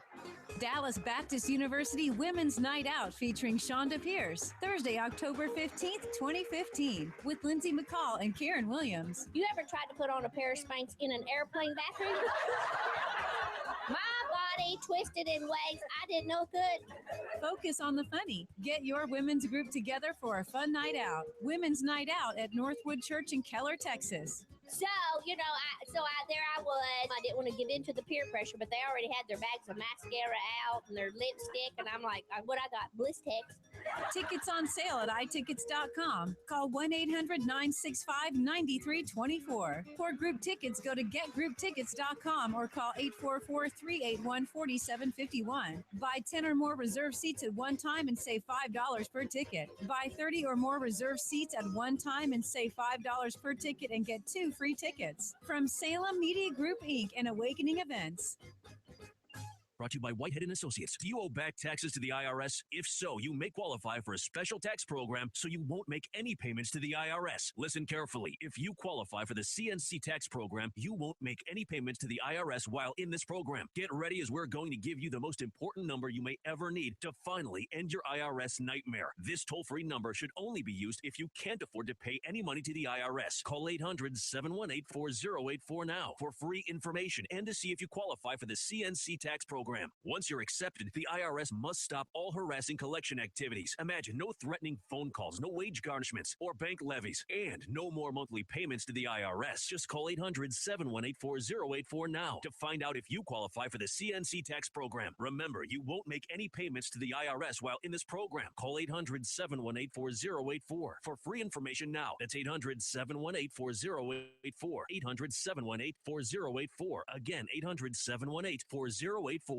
Dallas Baptist University Women's Night Out featuring Shonda Pierce, Thursday, October 15th, 2015, with Lindsay McCall and Karen Williams. You ever tried to put on a pair of Spanx in an airplane bathroom? My body twisted in ways I didn't know could. Focus on the funny. Get your women's group together for a fun night out. Women's Night Out at Northwood Church in Keller, Texas. So, there I was. I didn't want to get into the peer pressure, but they already had their bags of mascara out and their lipstick, and I'm like, what I got? Blistex. Tickets on sale at iTickets.com. Call 1-800-965-9324. For group tickets, go to getgrouptickets.com or call 844-381-4751. Buy 10 or more reserved seats at one time and save $5 per ticket. Buy 30 or more reserved seats at one time and save $5 per ticket and get 2 free tickets. From Salem Media Group, Inc. and Awakening Events. Brought to you by Whitehead & Associates. Do you owe back taxes to the IRS? If so, you may qualify for a special tax program so you won't make any payments to the IRS. Listen carefully. If you qualify for the CNC tax program, you won't make any payments to the IRS while in this program. Get ready, as we're going to give you the most important number you may ever need to finally end your IRS nightmare. This toll-free number should only be used if you can't afford to pay any money to the IRS. Call 800-718-4084 now for free information and to see if you qualify for the CNC tax program. Once you're accepted, the IRS must stop all harassing collection activities. Imagine no threatening phone calls, no wage garnishments or bank levies, and no more monthly payments to the IRS. Just call 800-718-4084 now to find out if you qualify for the CNC tax program. Remember, you won't make any payments to the IRS while in this program. Call 800-718-4084 for free information now. That's 800-718-4084. 800-718-4084. Again, 800-718-4084.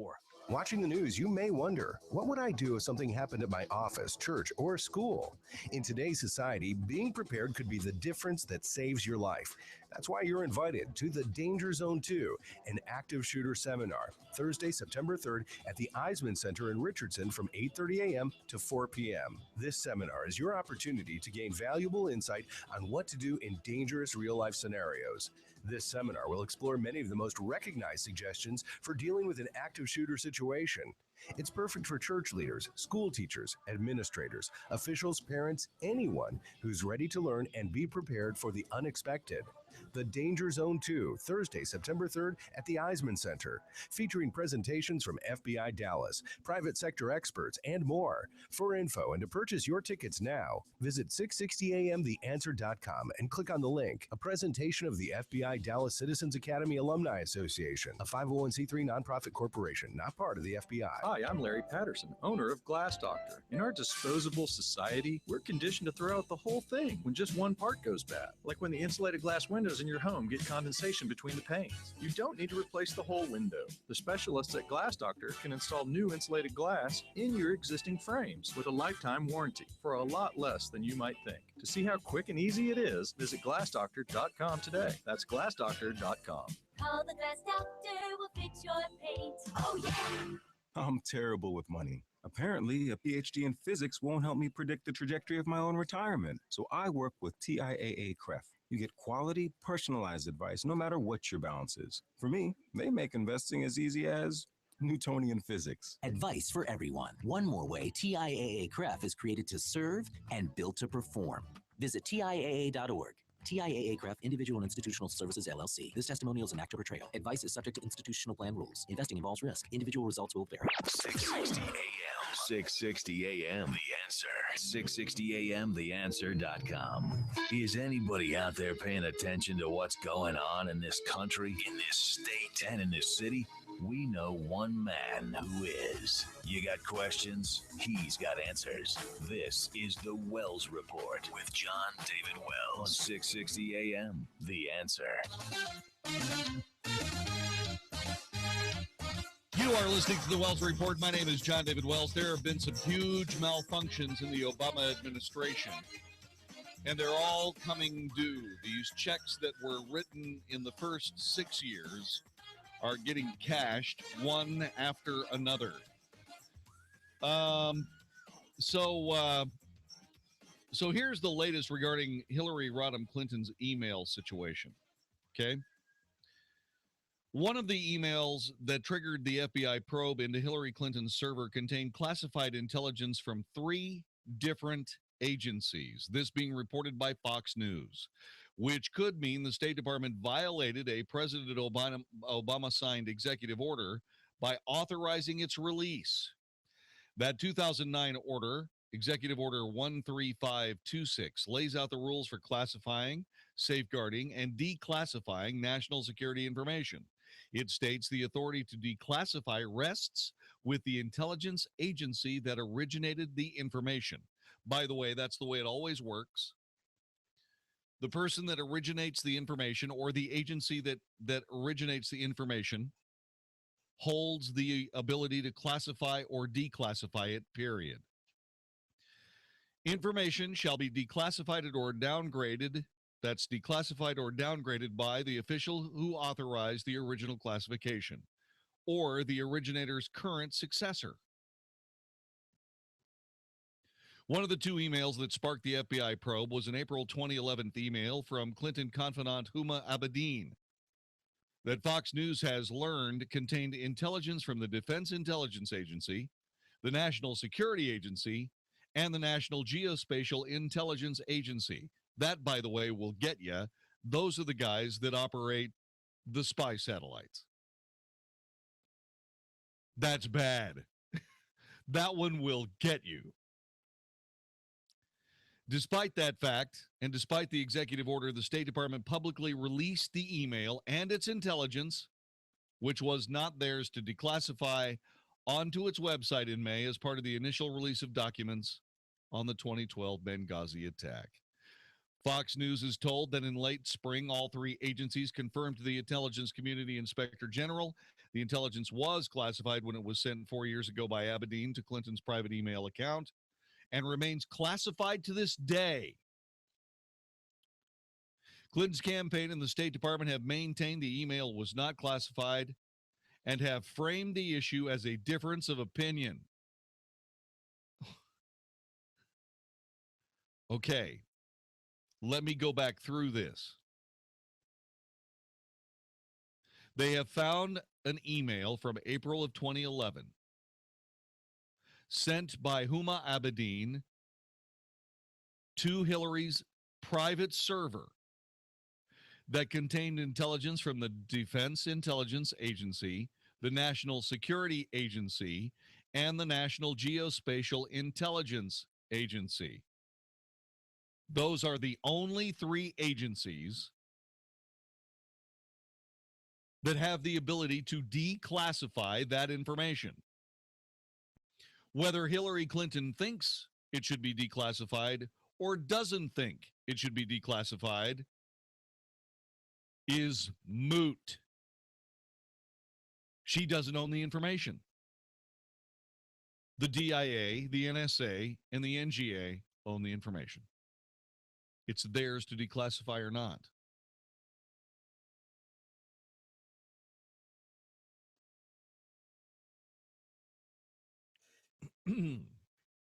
Watching the news, you may wonder, what would I do if something happened at my office, church, or school? In today's society, being prepared could be the difference that saves your life. That's why you're invited to the Danger Zone 2, an active shooter seminar, Thursday, September 3rd at the Eisman Center in Richardson from 8:30 a.m. to 4 p.m. This seminar is your opportunity to gain valuable insight on what to do in dangerous real-life scenarios. This seminar will explore many of the most recognized suggestions for dealing with an active shooter situation. It's perfect for church leaders, school teachers, administrators, officials, parents, anyone who's ready to learn and be prepared for the unexpected. The Danger Zone 2, Thursday, September 3rd at the Eisman Center, featuring presentations from FBI Dallas, private sector experts, and more. For info and to purchase your tickets now, visit 660amtheanswer.com and click on the link. A presentation of the FBI Dallas Citizens Academy Alumni Association, a 501c3 nonprofit corporation, not part of the FBI. Hi, I'm Larry Patterson, owner of Glass Doctor. In our disposable society, we're conditioned to throw out the whole thing when just one part goes bad, like when the insulated glass windows in your home get condensation between the panes. You don't need to replace the whole window. The specialists at Glass Doctor can install new insulated glass in your existing frames with a lifetime warranty for a lot less than you might think. To see how quick and easy it is, visit glassdoctor.com today. That's glassdoctor.com. Call the Glass Doctor, will fix your paint. Oh, yeah! I'm terrible with money. Apparently, a PhD in physics won't help me predict the trajectory of my own retirement. So I work with TIAA-CREF. You get quality, personalized advice no matter what your balance is. For me, they make investing as easy as Newtonian physics. Advice for everyone. One more way TIAA-CREF is created to serve and built to perform. Visit TIAA.org. TIAA-CREF, Individual and Institutional Services, LLC. This testimonial is an act of portrayal. Advice is subject to institutional plan rules. Investing involves risk. Individual results will vary. 660 AM 660 AM. The Answer. 660 AM, theanswer.com. Is anybody out there paying attention to what's going on in this country, in this state, and in this city? We know one man who is. You got questions? He's got answers. This is the Wells Report with Jon-David Wells on 660 AM. The Answer. You are listening to the Wells Report. My name is Jon-David Wells. There have been some huge malfunctions in the Obama administration, and they're all coming due. These checks that were written in the first 6 years are getting cashed one after another. So here's the latest regarding Hillary Rodham Clinton's email situation. Okay. One of the emails that triggered the FBI probe into Hillary Clinton's server contained classified intelligence from 3 different agencies, this being reported by Fox News, which could mean the State Department violated a President Obama-signed executive order by authorizing its release. That 2009 order, Executive Order 13526, lays out the rules for classifying, safeguarding, and declassifying national security information. It states the authority to declassify rests with the intelligence agency that originated the information. By the way, that's the way it always works. The person that originates the information, or the agency that originates the information, holds the ability to classify or declassify it, period. Information shall be declassified or downgraded. That's declassified or downgraded by the official who authorized the original classification, or the originator's current successor. One of the 2 emails that sparked the FBI probe was an April 2011 email from Clinton confidant Huma Abedin that Fox News has learned contained intelligence from the Defense Intelligence Agency, the National Security Agency, and the National Geospatial Intelligence Agency. That, by the way, will get you. Those are the guys that operate the spy satellites. That's bad. That one will get you. Despite that fact, and despite the executive order, the State Department publicly released the email and its intelligence, which was not theirs to declassify, onto its website in May as part of the initial release of documents on the 2012 Benghazi attack. Fox News is told that in late spring, all 3 agencies confirmed to the Intelligence Community Inspector General the intelligence was classified when it was sent 4 years ago by Abedin to Clinton's private email account, and remains classified to this day. Clinton's campaign and the State Department have maintained the email was not classified and have framed the issue as a difference of opinion. Okay, let me go back through this. They have found an email from April of 2011 sent by Huma Abedin to Hillary's private server that contained intelligence from the Defense Intelligence Agency, the National Security Agency, and the National Geospatial Intelligence Agency. Those are the only 3 agencies that have the ability to declassify that information. Whether Hillary Clinton thinks it should be declassified or doesn't think it should be declassified is moot. She doesn't own the information. The DIA, the NSA, and the NGA own the information. It's theirs to declassify or not.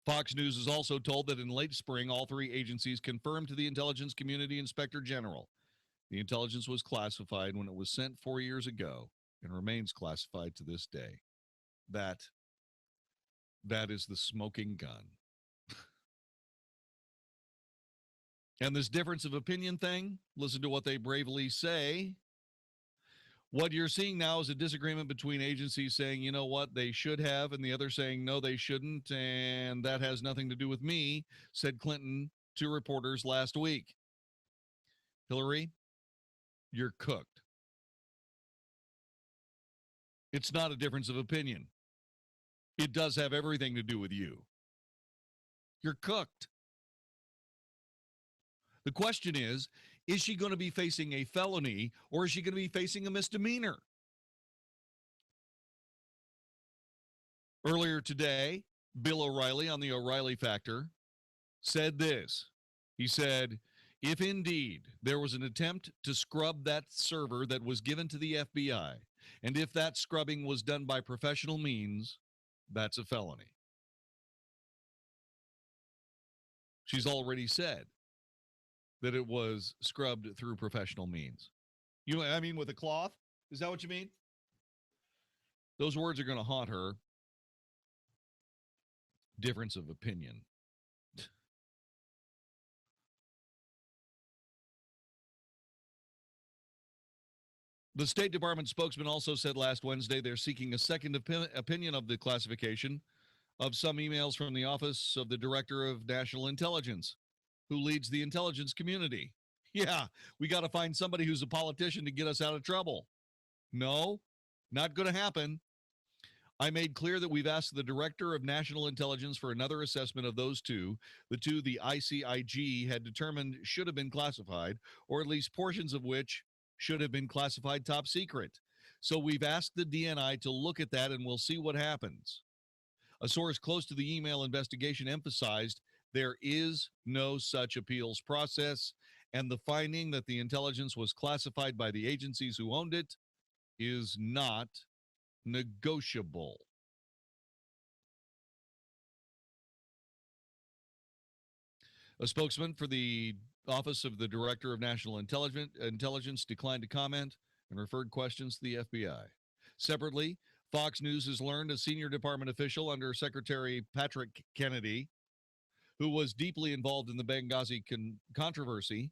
Fox News is also told that in late spring, all 3 agencies confirmed to the Intelligence Community Inspector General the intelligence was classified when it was sent 4 years ago and remains classified to this day. That is the smoking gun. And this difference of opinion thing, listen to what they bravely say. What you're seeing now is a disagreement between agencies saying, you know what, they should have, and the other saying, no, they shouldn't, and that has nothing to do with me, said Clinton to reporters last week. Hillary, you're cooked. It's not a difference of opinion. It does have everything to do with you. You're cooked. The question is she going to be facing a felony or is she going to be facing a misdemeanor? Earlier today, Bill O'Reilly on the O'Reilly Factor said this. He said, if indeed there was an attempt to scrub that server that was given to the FBI, and if that scrubbing was done by professional means, that's a felony. She's already said that it was scrubbed through professional means. I mean, with a cloth? Is that what you mean? Those words are going to haunt her. Difference of opinion. The State Department spokesman also said last Wednesday they're seeking a second opinion of the classification of some emails from the Office of the Director of National Intelligence, who leads the intelligence community. Yeah, we got to find somebody who's a politician to get us out of trouble. No, not going to happen. I made clear that we've asked the Director of National Intelligence for another assessment of those two, the ICIG had determined should have been classified, or at least portions of which should have been classified top secret. So we've asked the DNI to look at that and we'll see what happens. A source close to the email investigation emphasized there is no such appeals process, and the finding that the intelligence was classified by the agencies who owned it is not negotiable. A spokesman for the Office of the Director of National Intelligence declined to comment and referred questions to the FBI. Separately, Fox News has learned a senior department official under Secretary Patrick Kennedy, who was deeply involved in the Benghazi controversy,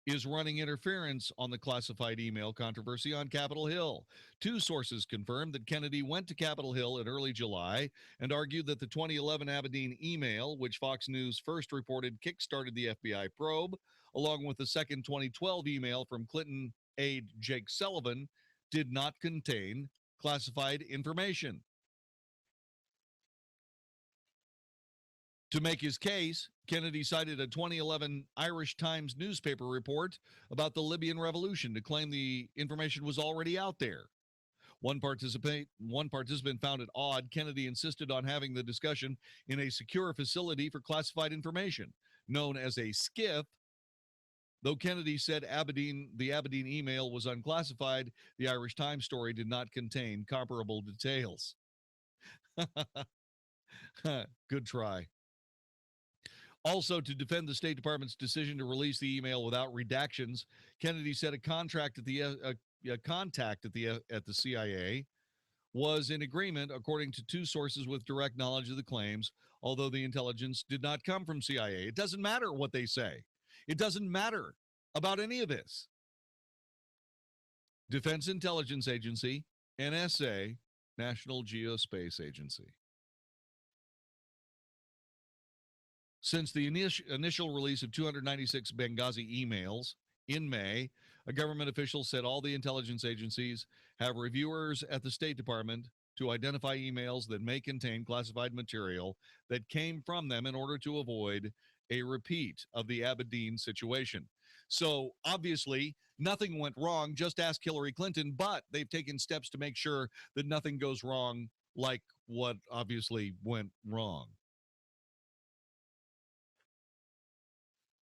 is running interference on the classified email controversy on Capitol Hill. Two sources confirmed that Kennedy went to Capitol Hill in early July and argued that the 2011 Aberdeen email, which Fox News first reported kickstarted the FBI probe, along with the second 2012 email from Clinton aide Jake Sullivan, did not contain classified information. To make his case, Kennedy cited a 2011 Irish Times newspaper report about the Libyan revolution to claim the information was already out there. One participant found it odd Kennedy insisted on having the discussion in a secure facility for classified information, known as a SCIF. Though Kennedy said the Aberdeen email was unclassified, the Irish Times story did not contain comparable details. Good try. Also, to defend the State Department's decision to release the email without redactions, Kennedy said a contact at the CIA was in agreement, according to two sources with direct knowledge of the claims, although the intelligence did not come from CIA. It doesn't matter what they say. It doesn't matter about any of this. Defense Intelligence Agency, NSA, National Geospace Agency. Since the initial release of 296 Benghazi emails in May, a government official said all the intelligence agencies have reviewers at the State Department to identify emails that may contain classified material that came from them in order to avoid a repeat of the Aberdeen situation. So obviously, nothing went wrong. Just ask Hillary Clinton, but they've taken steps to make sure that nothing goes wrong like what obviously went wrong.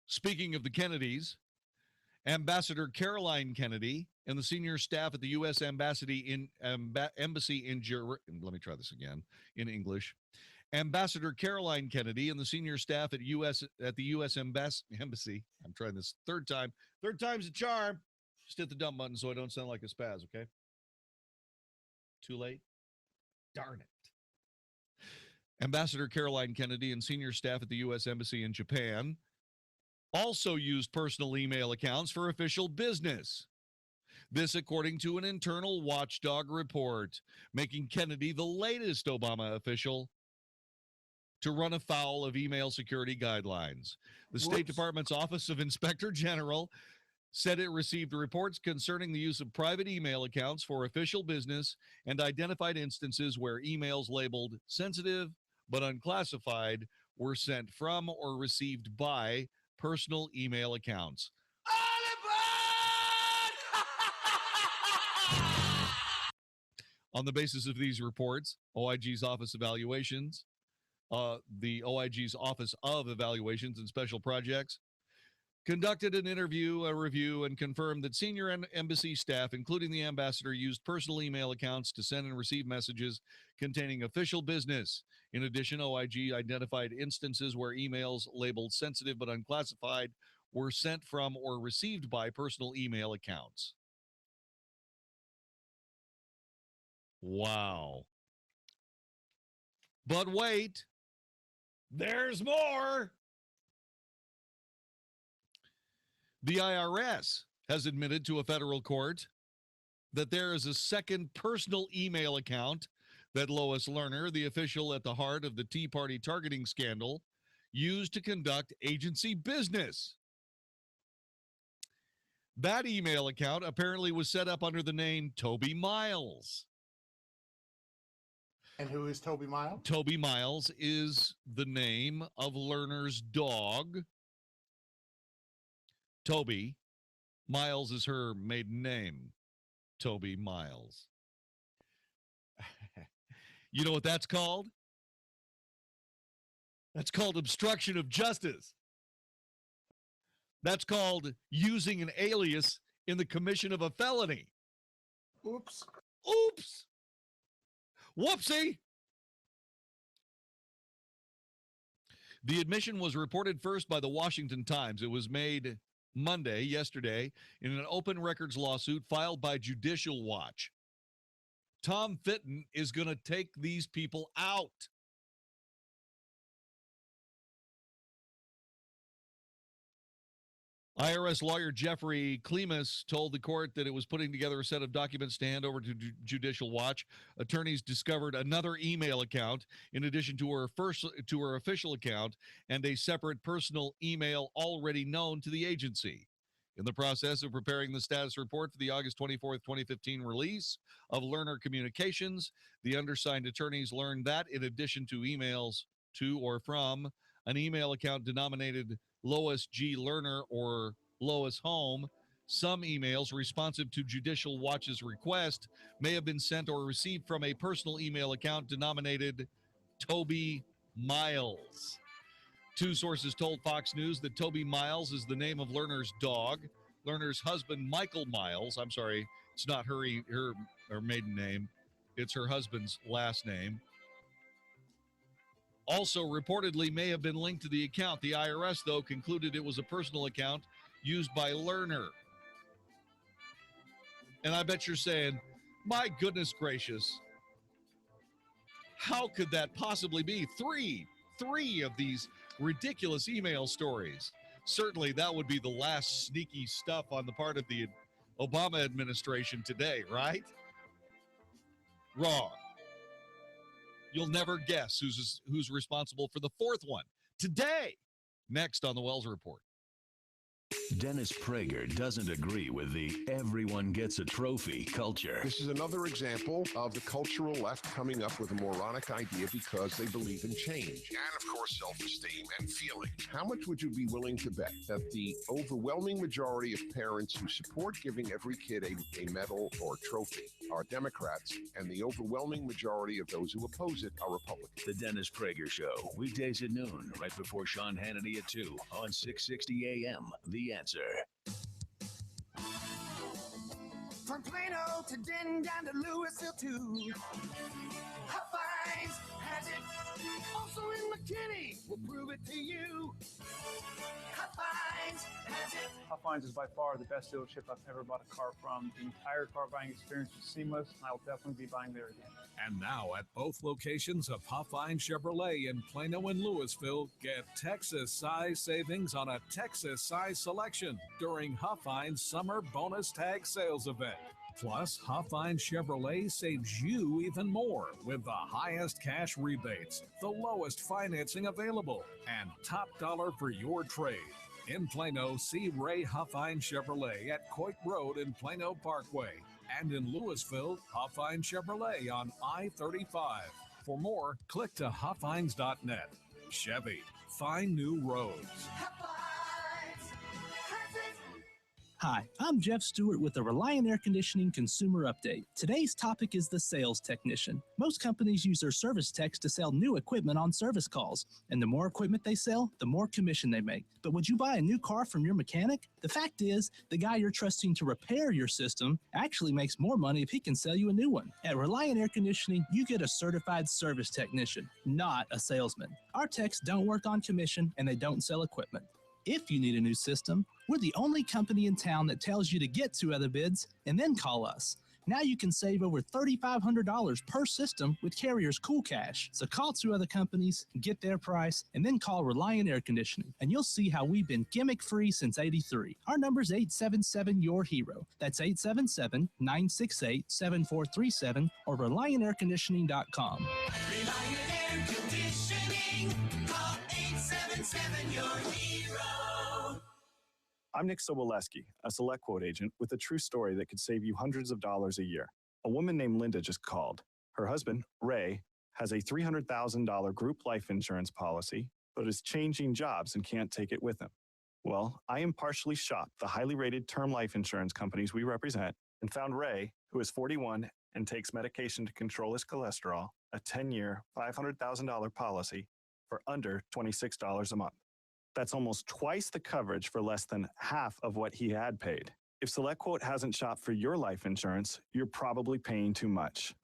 Speaking of the Kennedys, Ambassador Caroline Kennedy and the senior staff at the U.S. Embassy in let me try this again in English. Ambassador Caroline Kennedy and the senior staff at the U.S. Embassy. I'm trying this third time. Third time's a charm. Just hit the dumb button so I don't sound like a spaz, okay? Too late? Darn it. Ambassador Caroline Kennedy and senior staff at the U.S. Embassy in Japan also used personal email accounts for official business. This according to an internal watchdog report, making Kennedy the latest Obama official to run afoul of email security guidelines. The State Department's Office of Inspector General said it received reports concerning the use of private email accounts for official business and identified instances where emails labeled sensitive but unclassified were sent from or received by personal email accounts. On the basis of these reports, OIG's Office Evaluations, the OIG's Office of Evaluations and Special Projects, conducted an interview, a review, and confirmed that senior embassy staff, including the ambassador, used personal email accounts to send and receive messages containing official business. In addition, OIG identified instances where emails labeled sensitive but unclassified were sent from or received by personal email accounts. Wow. But wait, there's more. The IRS has admitted to a federal court that there is a second personal email account that Lois Lerner, the official at the heart of the Tea Party targeting scandal, used to conduct agency business. That email account apparently was set up under the name Toby Miles. And who is Toby Miles? Toby Miles is the name of Lerner's dog. Toby Miles is her maiden name. Toby Miles. You know what that's called? That's called obstruction of justice. That's called using an alias in the commission of a felony. Oops. Oops. Whoopsie. The admission was reported first by the Washington Times. It was made yesterday, in an open records lawsuit filed by Judicial Watch. Tom Fitton is going to take these people out. IRS lawyer Jeffrey Clemus told the court that it was putting together a set of documents to hand over to Judicial Watch. Attorneys discovered another email account in addition to her official account and a separate personal email already known to the agency. In the process of preparing the status report for the August 24th, 2015 release of Lerner Communications, the undersigned attorneys learned that in addition to emails to or from an email account denominated Lois G. Lerner or Lois Home, some emails responsive to Judicial Watch's request may have been sent or received from a personal email account denominated Toby Miles. Two sources told Fox News that Toby Miles is the name of Lerner's dog. Lerner's husband, Michael Miles, I'm sorry, it's not her maiden name, it's her husband's last name, also reportedly may have been linked to the account. The IRS, though, concluded it was a personal account used by Lerner. And I bet you're saying, my goodness gracious, how could that possibly be? Three of these ridiculous email stories. Certainly that would be the last sneaky stuff on the part of the Obama administration today, right? Wrong. You'll never guess who's responsible for the fourth one today. Next on the Wells Report. Dennis Prager doesn't agree with the everyone gets a trophy culture. This is another example of the cultural left coming up with a moronic idea because they believe in change. And, of course, self-esteem and feeling. How much would you be willing to bet that the overwhelming majority of parents who support giving every kid a medal or trophy are Democrats, and the overwhelming majority of those who oppose it are Republicans? The Dennis Prager Show, weekdays at noon, right before Sean Hannity at 2 on 660 AM. The Answer. From Plano to Denton down to Louisville too. How far Hufines has it. Also in McKinney, we'll prove it to you. Hufines has it. Hufines is by far the best dealership I've ever bought a car from. The entire car buying experience was seamless, and I will definitely be buying there again. And now at both locations of Huffine Chevrolet in Plano and Louisville, get Texas-size savings on a Texas-size selection during Huffine's Summer Bonus Tag Sales Event. Plus, Huffine Chevrolet saves you even more with the highest cash rebates, the lowest financing available, and top dollar for your trade. In Plano, see Ray Huffine Chevrolet at Coit Road in Plano Parkway. And in Louisville, Huffine Chevrolet on I-35. For more, click to huffines.net. Chevy, find new roads. Hi, I'm Jeff Stewart with the Reliant Air Conditioning Consumer Update. Today's topic is the sales technician. Most companies use their service techs to sell new equipment on service calls, and the more equipment they sell, the more commission they make. But would you buy a new car from your mechanic? The fact is, the guy you're trusting to repair your system actually makes more money if he can sell you a new one. At Reliant Air Conditioning, you get a certified service technician, not a salesman. Our techs don't work on commission, and they don't sell equipment. If you need a new system, we're the only company in town that tells you to get 2 other bids and then call us. Now you can save over $3,500 per system with Carrier's Cool Cash. So call 2 other companies, get their price, and then call Reliant Air Conditioning, and you'll see how we've been gimmick-free since '83. Our number's 877-YOUR-HERO. That's 877-968-7437 or ReliantAirConditioning.com. Reliant Air Conditioning. Call 877-YOUR-HERO. I'm Nick Soboleski, a Select Quote agent with a true story that could save you hundreds of dollars a year. A woman named Linda just called. Her husband, Ray, has a $300,000 group life insurance policy, but is changing jobs and can't take it with him. Well, I impartially shopped the highly rated term life insurance companies we represent and found Ray, who is 41 and takes medication to control his cholesterol, a 10-year, $500,000 policy for under $26 a month. That's almost twice the coverage for less than half of what he had paid. If SelectQuote hasn't shopped for your life insurance, you're probably paying too much.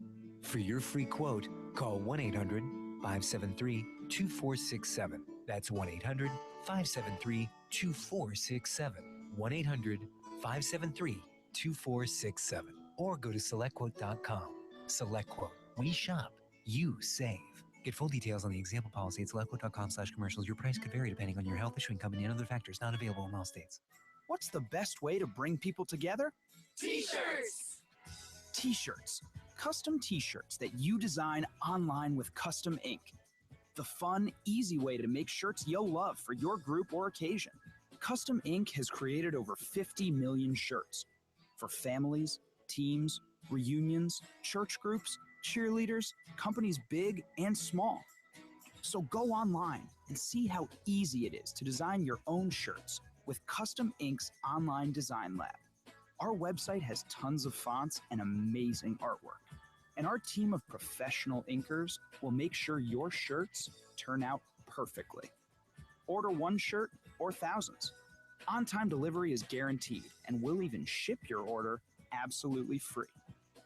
For your free quote, call 1-800-573-2467. That's 1-800-573-2467. 1-800-573-2467. Or go to SelectQuote.com. SelectQuote. We shop. You save. Get full details on the example policy at SelectQuote.com/commercials. Your price could vary depending on your health, issuing company, and other factors. Not available in all states. What's the best way to bring people together? T-shirts. T-shirts. Custom T-shirts that you design online with custom ink. The fun, easy way to make shirts you'll love for your group or occasion. Custom Ink has created over 50 million shirts for families, teams, reunions, church groups, cheerleaders, companies big and small. So go online and see how easy it is to design your own shirts with Custom Ink's online design lab. Our website has tons of fonts and amazing artwork. And our team of professional inkers will make sure your shirts turn out perfectly. Order one shirt or thousands. On-time delivery is guaranteed, and we'll even ship your order absolutely free.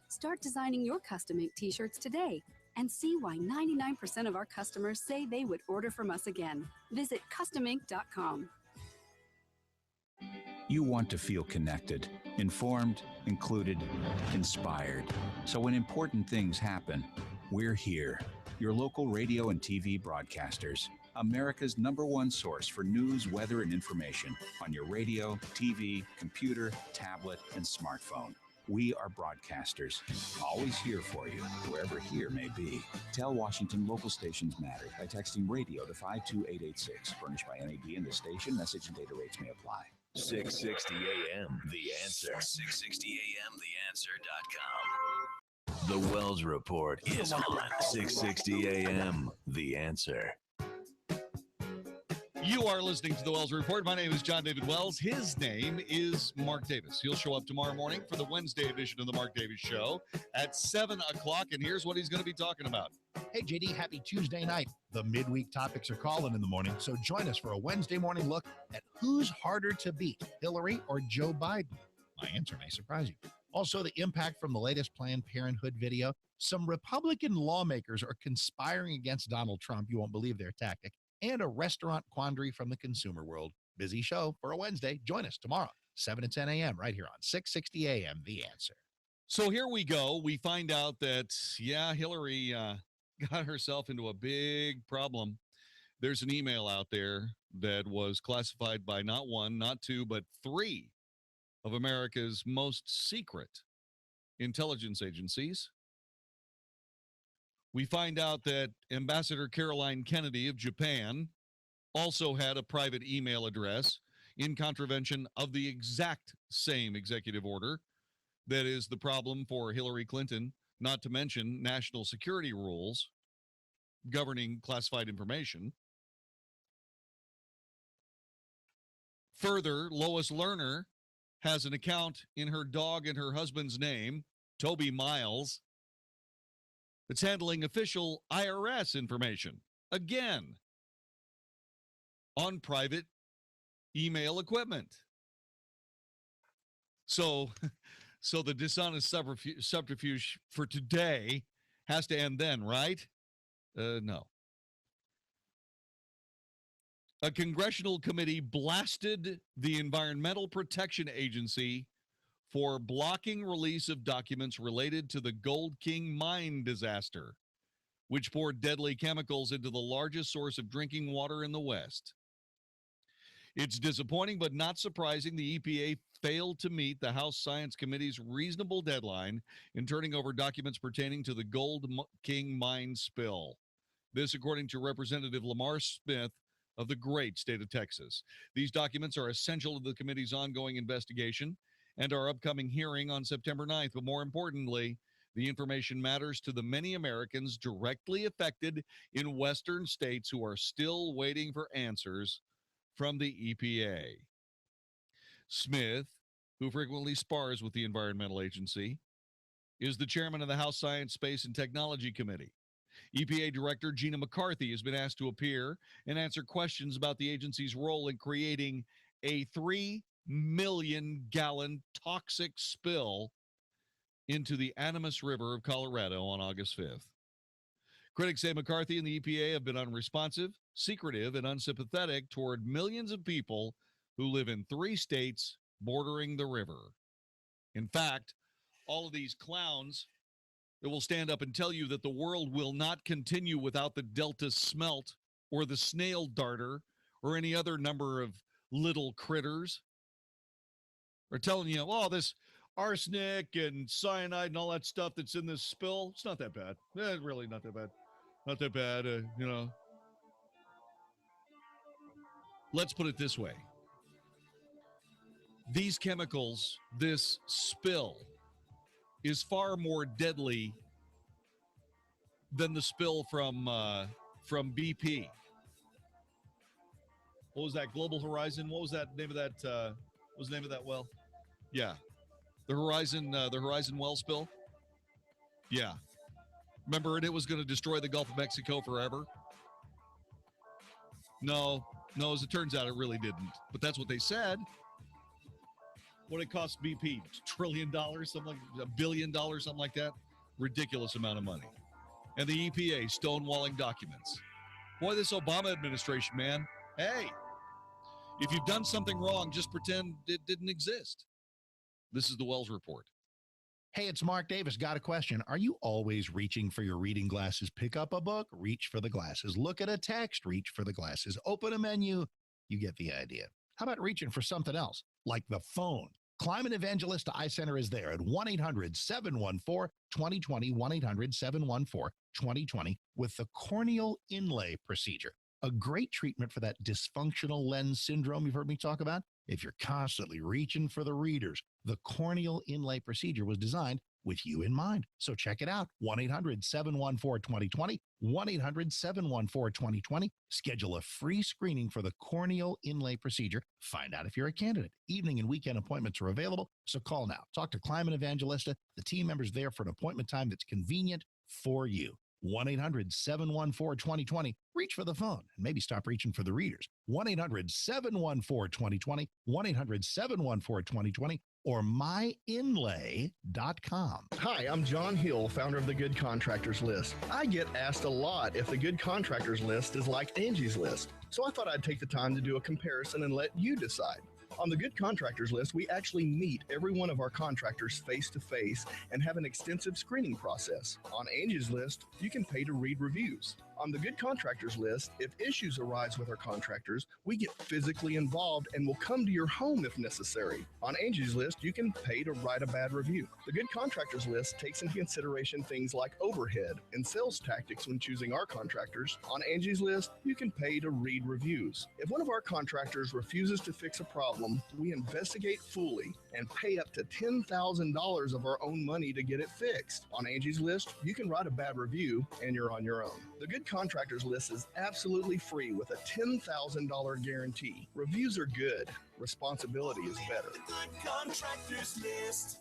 Start designing your custom ink t-shirts today and see why 99% of our customers say they would order from us again. Visit customink.com. You want to feel connected, informed, included, inspired. So when important things happen, we're here. Your local radio and TV broadcasters. America's #1 source for news, weather, and information on your radio, TV, computer, tablet, and smartphone. We are broadcasters, always here for you, wherever here may be. Tell Washington local stations matter by texting radio to 52886. Furnished by NAB and the station. Message and data rates may apply. 660 AM, The Answer. 660 AM, TheAnswer.com. The Wells Report is on 660 AM, The Answer. You are listening to the Wells Report. My name is Jon-David Wells. His name is Mark Davis. He'll show up tomorrow morning for the Wednesday edition of the Mark Davis Show at 7 o'clock, and here's what he's going to be talking about. Hey, JD, happy Tuesday night. The midweek topics are calling in the morning, so join us for a Wednesday morning look at who's harder to beat, Hillary or Joe Biden. My answer may surprise you. Also, the impact from the latest Planned Parenthood video. Some Republican lawmakers are conspiring against Donald Trump. You won't believe their tactic. And a restaurant quandary from the consumer world. Busy show for a Wednesday. Join us tomorrow, 7 to 10 a.m. right here on 660 a.m. The Answer. So here we go. We find out that, yeah, Hillary got herself into a big problem. There's an email out there that was classified by not one, not two, but three of America's most secret intelligence agencies. We find out that Ambassador Caroline Kennedy of Japan also had a private email address in contravention of the exact same executive order that is the problem for Hillary Clinton, not to mention national security rules governing classified information. Further, Lois Lerner has an account in her dog and her husband's name, Toby Miles, that's handling official IRS information, again, on private email equipment. So the dishonest subterfuge for today has to end then, right? No. A congressional committee blasted the Environmental Protection Agency for blocking release of documents related to the Gold King mine disaster, which poured deadly chemicals into the largest source of drinking water in the West. It's disappointing but not surprising the EPA failed to meet the House Science Committee's reasonable deadline in turning over documents pertaining to the Gold King mine spill. This, according to Representative Lamar Smith of the great state of Texas. These documents are essential to the committee's ongoing investigation and our upcoming hearing on September 9th. But more importantly, the information matters to the many Americans directly affected in Western states who are still waiting for answers from the EPA. Smith, who frequently spars with the Environmental Agency, is the chairman of the House Science, Space, and Technology Committee. EPA Director Gina McCarthy has been asked to appear and answer questions about the agency's role in creating a 3 million gallon toxic spill into the Animas River of Colorado on August 5th. Critics say McCarthy and the EPA have been unresponsive, secretive, and unsympathetic toward millions of people who live in 3 states bordering the river. In fact, all of these clowns that will stand up and tell you that the world will not continue without the Delta smelt or the snail darter or any other number of little critters are telling you, oh, this arsenic and cyanide and all that stuff that's in this spill, it's not that bad. Really not that bad. Not that bad, you know. Let's put it this way. These chemicals, this spill, is far more deadly than the spill from BP. What was that? Global Horizon? What was that name of that? What was the name of that well? Yeah, the Horizon well spill. Yeah, remember it was going to destroy the Gulf of Mexico forever. No, as it turns out, it really didn't. But that's what they said. What it cost BP? $1 trillion, something like $1 billion, something like that. Ridiculous amount of money. And the EPA stonewalling documents. Boy, this Obama administration, man. Hey, if you've done something wrong, just pretend it didn't exist. This is the Wells Report. Hey, it's Mark Davis. Got a question. Are you always reaching for your reading glasses? Pick up a book, reach for the glasses. Look at a text, reach for the glasses. Open a menu. You get the idea. How about reaching for something else, like the phone? Climate Evangelist Eye Center is there at 1-800-714-2020, 1-800-714-2020 with the corneal inlay procedure. A great treatment for that dysfunctional lens syndrome you've heard me talk about. If you're constantly reaching for the readers, the corneal inlay procedure was designed with you in mind. So check it out. 1-800-714-2020, 1-800-714-2020. Schedule a free screening for the corneal inlay procedure. Find out if you're a candidate. Evening and weekend appointments are available, so call now. Talk to Climate Evangelista. The team members there for an appointment time that's convenient for you. 1-800-714-2020. Reach for the phone and maybe stop reaching for the readers. 1-800-714-2020, 1-800-714-2020. or myinlay.com. Hi, I'm John Hill, founder of the Good Contractors List. I get asked a lot if the Good Contractors List is like Angie's List, so I thought I'd take the time to do a comparison and let you decide. On the Good Contractors List, we actually meet every one of our contractors face to face and have an extensive screening process. On Angie's List, you can pay to read reviews. On the Good Contractors List, if issues arise with our contractors, we get physically involved and will come to your home if necessary. On Angie's List, you can pay to write a bad review. The Good Contractors List takes into consideration things like overhead and sales tactics when choosing our contractors. On Angie's List, you can pay to read reviews. If one of our contractors refuses to fix a problem, we investigate fully and pay up to $10,000 of our own money to get it fixed. On Angie's List, you can write a bad review and you're on your own. The Good Contractors List is absolutely free with a $10,000 guarantee. Reviews are good. Responsibility is better. Contractors List.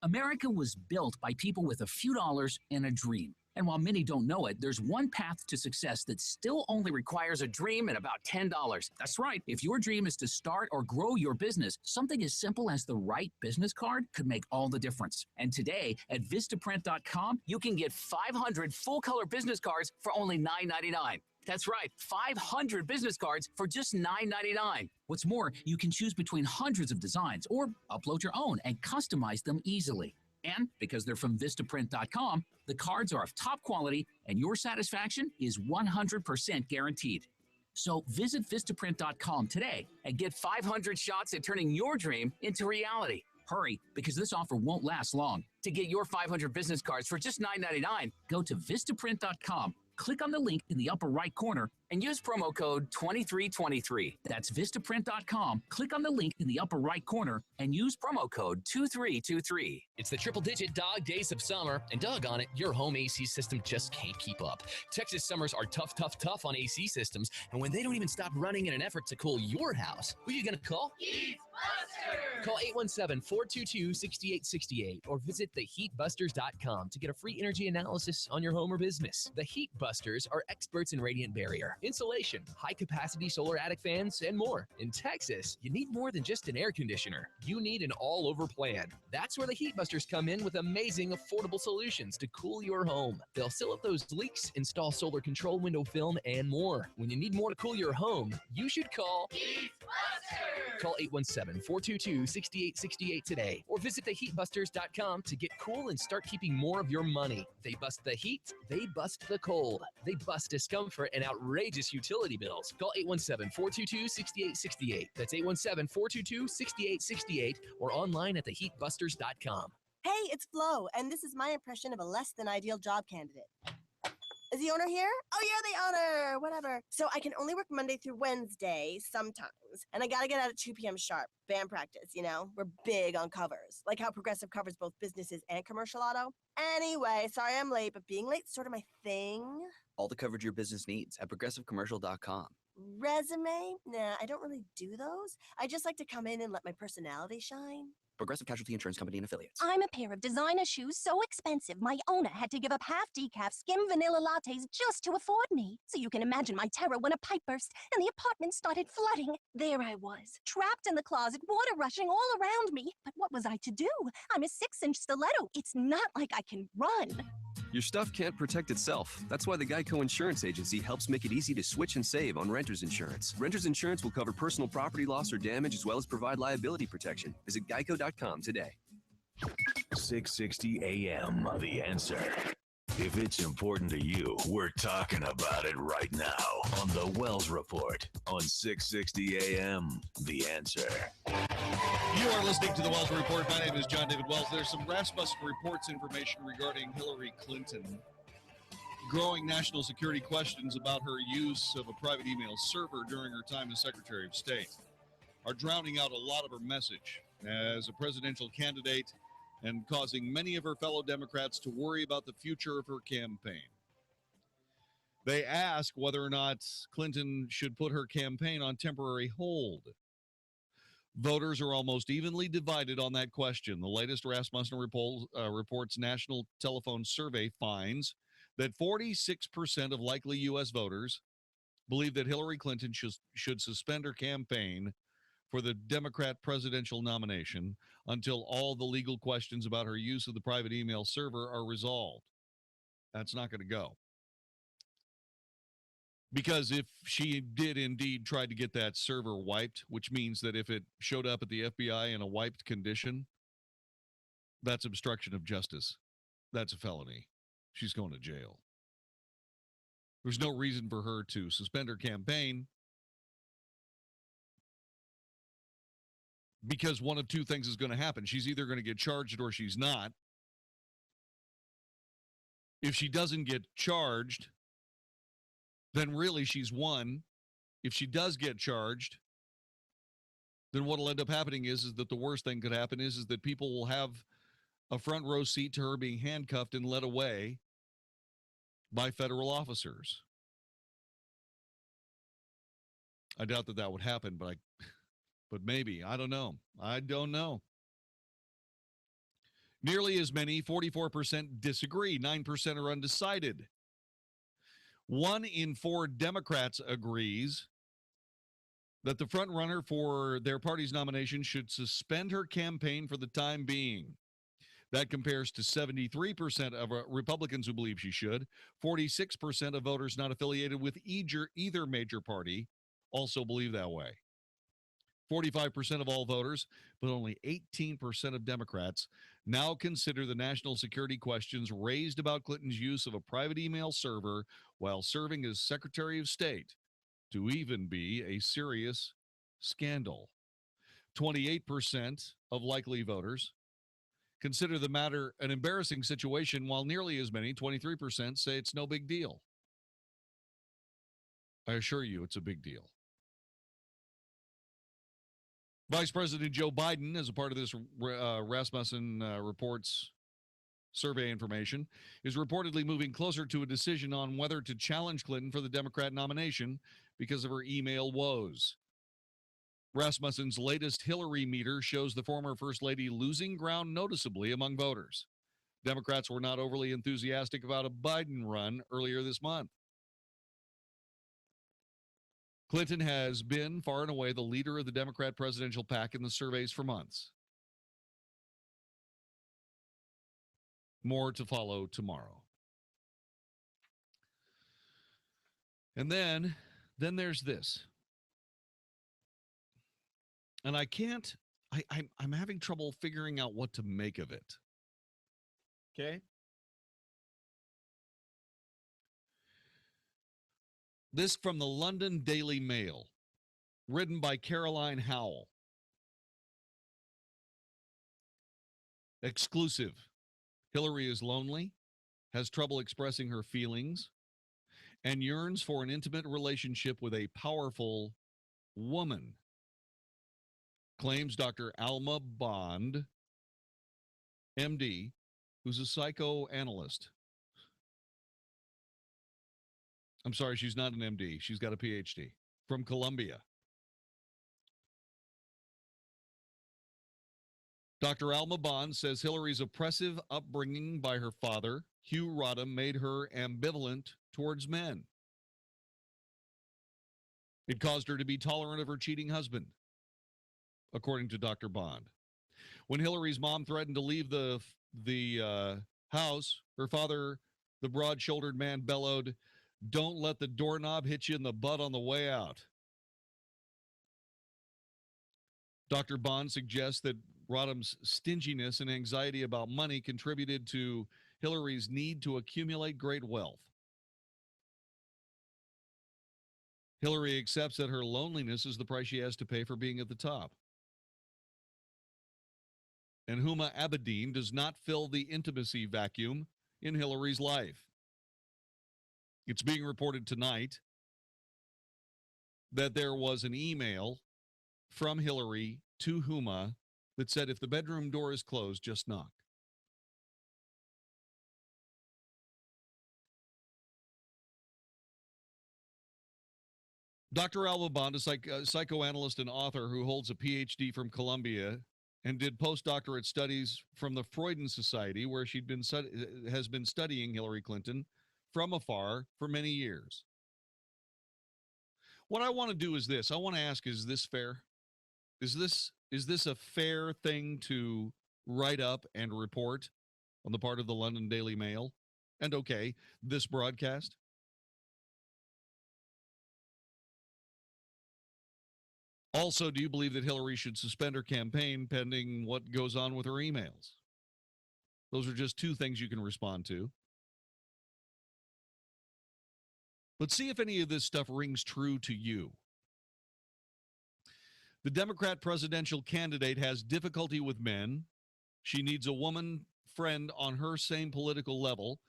America was built by people with a few dollars and a dream. And while many don't know it, there's one path to success that still only requires a dream and about $10. That's right. If your dream is to start or grow your business, something as simple as the right business card could make all the difference. And today at Vistaprint.com, you can get 500 full-color business cards for only $9.99. That's right, 500 business cards for just $9.99. What's more, you can choose between hundreds of designs or upload your own and customize them easily. And because they're from Vistaprint.com, the cards are of top quality and your satisfaction is 100% guaranteed. So visit Vistaprint.com today and get 500 shots at turning your dream into reality. Hurry, because this offer won't last long. To get your 500 business cards for just $9.99, go to Vistaprint.com. Click on the link in the upper right corner and use promo code 2323. That's Vistaprint.com. Click on the link in the upper right corner and use promo code 2323. It's the triple-digit dog days of summer, and doggone it, your home AC system just can't keep up. Texas summers are tough, tough, tough on AC systems, and when they don't even stop running in an effort to cool your house, who are you going to call? Call 817-422-6868 or visit theheatbusters.com to get a free energy analysis on your home or business. The Heat Busters are experts in radiant barrier, insulation, high-capacity solar attic fans, and more. In Texas, you need more than just an air conditioner. You need an all-over plan. That's where the Heat Busters come in with amazing, affordable solutions to cool your home. They'll seal up those leaks, install solar control window film, and more. When you need more to cool your home, you should call Heat Busters. Call 817-422-6868 today or visit theheatbusters.com to get cool and start keeping more of your money. They bust the heat, they bust the cold, they bust discomfort and outrageous utility bills. Call 817-422-6868. That's 817-422-6868 or online at theheatbusters.com. Hey, it's Flo, and this is my impression of a less than ideal job candidate. Is the owner here? Oh, you're the owner, whatever. So I can only work Monday through Wednesday sometimes, and I gotta get out at 2 p.m. sharp. Band practice, you know? We're big on covers, like how Progressive covers both businesses and commercial auto. Anyway, sorry I'm late, but being late's sort of my thing. All the coverage your business needs at progressivecommercial.com. Resume? Nah, I don't really do those. I just like to come in and let my personality shine. Progressive Casualty Insurance Company and Affiliates. I'm a pair of designer shoes so expensive, my owner had to give up half decaf skim vanilla lattes just to afford me. So you can imagine my terror when a pipe burst and the apartment started flooding. There I was, trapped in the closet, water rushing all around me. But what was I to do? I'm a 6-inch stiletto. It's not like I can run. Your stuff can't protect itself. That's why the Geico Insurance Agency helps make it easy to switch and save on renter's insurance. Renter's insurance will cover personal property loss or damage as well as provide liability protection. Visit geico.com today. 660 AM, The Answer. If it's important to you, we're talking about it right now on the Wells Report on 660 AM, The Answer. You are listening to the Wells Report. My name is Jon-David Wells. There's some Rasmussen Reports information regarding Hillary Clinton. Growing national security questions about her use of a private email server during her time as Secretary of State are drowning out a lot of her message as a presidential candidate and causing many of her fellow Democrats to worry about the future of her campaign. They ask whether or not Clinton should put her campaign on temporary hold. Voters are almost evenly divided on that question. The latest Rasmussen Reports National Telephone Survey finds that 46% of likely U.S. voters believe that Hillary Clinton should suspend her campaign for the Democrat presidential nomination until all the legal questions about her use of the private email server are resolved. That's not going to go. Because if she did indeed try to get that server wiped, which means that if it showed up at the FBI in a wiped condition, that's obstruction of justice. That's a felony. She's going to jail. There's no reason for her to suspend her campaign because one of two things is going to happen. She's either going to get charged or she's not. If she doesn't get charged, then really she's won. If she does get charged, then what will end up happening is that the worst thing could happen is that people will have a front row seat to her being handcuffed and led away by federal officers. I doubt that that would happen, but maybe. I don't know. I don't know. Nearly as many, 44% disagree. 9% are undecided. 1 in 4 Democrats agrees that the front runner for their party's nomination should suspend her campaign for the time being. That compares to 73% of Republicans who believe she should. 46% of voters not affiliated with either major party also believe that way. 45% of all voters, but only 18% of Democrats now consider the national security questions raised about Clinton's use of a private email server while serving as Secretary of State to even be a serious scandal. 28% of likely voters consider the matter an embarrassing situation, while nearly as many, 23%, say it's no big deal. I assure you it's a big deal. Vice President Joe Biden, as a part of this Rasmussen reports survey information, is reportedly moving closer to a decision on whether to challenge Clinton for the Democrat nomination because of her email woes. Rasmussen's latest Hillary meter shows the former First Lady losing ground noticeably among voters. Democrats were not overly enthusiastic about a Biden run earlier this month. Clinton has been far and away the leader of the Democrat presidential pack in the surveys for months. More to follow tomorrow. And then there's this. And I'm having trouble figuring out what to make of it. Okay? This from the London Daily Mail, written by Caroline Howell. Exclusive. Hillary is lonely, has trouble expressing her feelings, and yearns for an intimate relationship with a powerful woman, claims Dr. Alma Bond, MD, who's a psychoanalyst. I'm sorry, she's not an MD. She's got a PhD from Columbia. Dr. Alma Bond says Hillary's oppressive upbringing by her father, Hugh Rodham, made her ambivalent towards men. It caused her to be tolerant of her cheating husband, according to Dr. Bond. When Hillary's mom threatened to leave the house, her father, the broad-shouldered man, bellowed, "Don't let the doorknob hit you in the butt on the way out." Dr. Bond suggests that Rodham's stinginess and anxiety about money contributed to Hillary's need to accumulate great wealth. Hillary accepts that her loneliness is the price she has to pay for being at the top. And Huma Abedin does not fill the intimacy vacuum in Hillary's life. It's being reported tonight that there was an email from Hillary to Huma that said, if the bedroom door is closed, just knock. Dr. Alma Bond, a psychoanalyst and author who holds a PhD from Columbia and did postdoctorate studies from the Freudian Society, where has been studying Hillary Clinton from afar for many years. What I want to do is this. I want to ask, is this fair? Is this a fair thing to write up and report on the part of the London Daily Mail? And okay, this broadcast? Also, do you believe that Hillary should suspend her campaign pending what goes on with her emails? Those are just two things you can respond to. Let's see if any of this stuff rings true to you. The Democrat presidential candidate has difficulty with men. She needs a woman friend on her same political level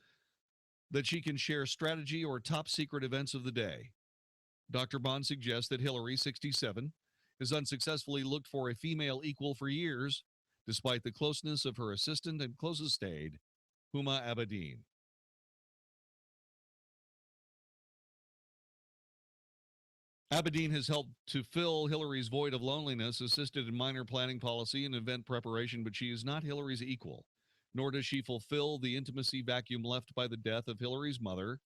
that she can share strategy or top secret events of the day. Dr. Bond suggests that Hillary, 67, has unsuccessfully looked for a female equal for years, despite the closeness of her assistant and closest aide, Huma Abedin. Abedin has helped to fill Hillary's void of loneliness, assisted in minor planning policy and event preparation, but she is not Hillary's equal, nor does she fulfill the intimacy vacuum left by the death of Hillary's mother,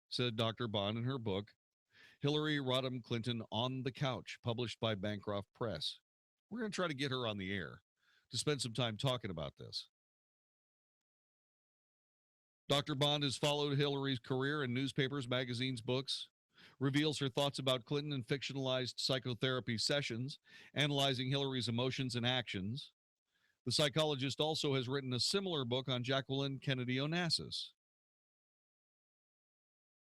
said Dr. Bond in her book, Hillary Rodham Clinton on the Couch, published by Bancroft Press. We're going to try to get her on the air to spend some time talking about this. Dr. Bond has followed Hillary's career in newspapers, magazines, books, reveals her thoughts about Clinton in fictionalized psychotherapy sessions, analyzing Hillary's emotions and actions. The psychologist also has written a similar book on Jacqueline Kennedy Onassis.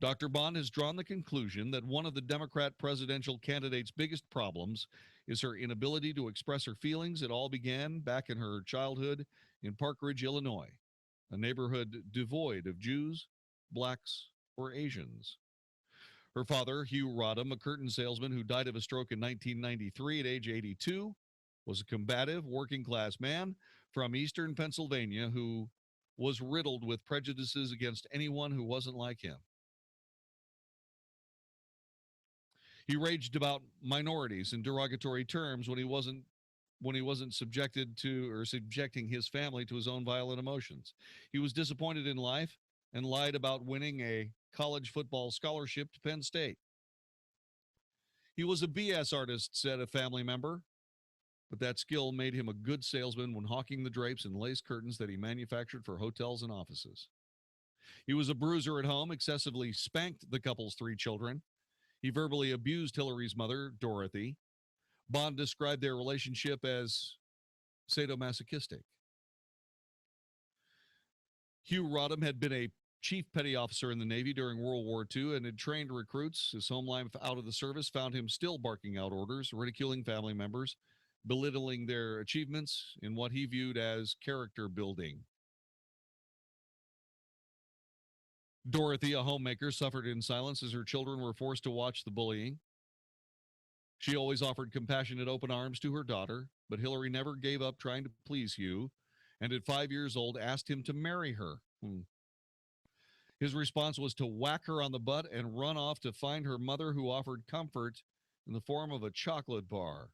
Dr. Bond has drawn the conclusion that one of the Democrat presidential candidate's biggest problems is her inability to express her feelings. It all began back in her childhood in Park Ridge, Illinois, a neighborhood devoid of Jews, blacks, or Asians. Her father, Hugh Rodham, a curtain salesman who died of a stroke in 1993 at age 82, was a combative, working-class man from eastern Pennsylvania who was riddled with prejudices against anyone who wasn't like him. He raged about minorities in derogatory terms when he wasn't subjecting his family to his own violent emotions. He was disappointed in life and lied about winning a college football scholarship to Penn State. He was a BS artist, said a family member, but that skill made him a good salesman when hawking the drapes and lace curtains that he manufactured for hotels and offices. He was a bruiser at home, excessively spanked the couple's 3 children. He verbally abused Hillary's mother, Dorothy. Bond described their relationship as sadomasochistic. Hugh Rodham had been a chief petty officer in the Navy during World War II and had trained recruits. His home life out of the service found him still barking out orders, ridiculing family members, belittling their achievements in what he viewed as character building. Dorothy, a homemaker, suffered in silence as her children were forced to watch the bullying. She always offered compassionate open arms to her daughter, but Hillary never gave up trying to please Hugh, and at 5 years old asked him to marry her. His response was to whack her on the butt and run off to find her mother, who offered comfort in the form of a chocolate bar.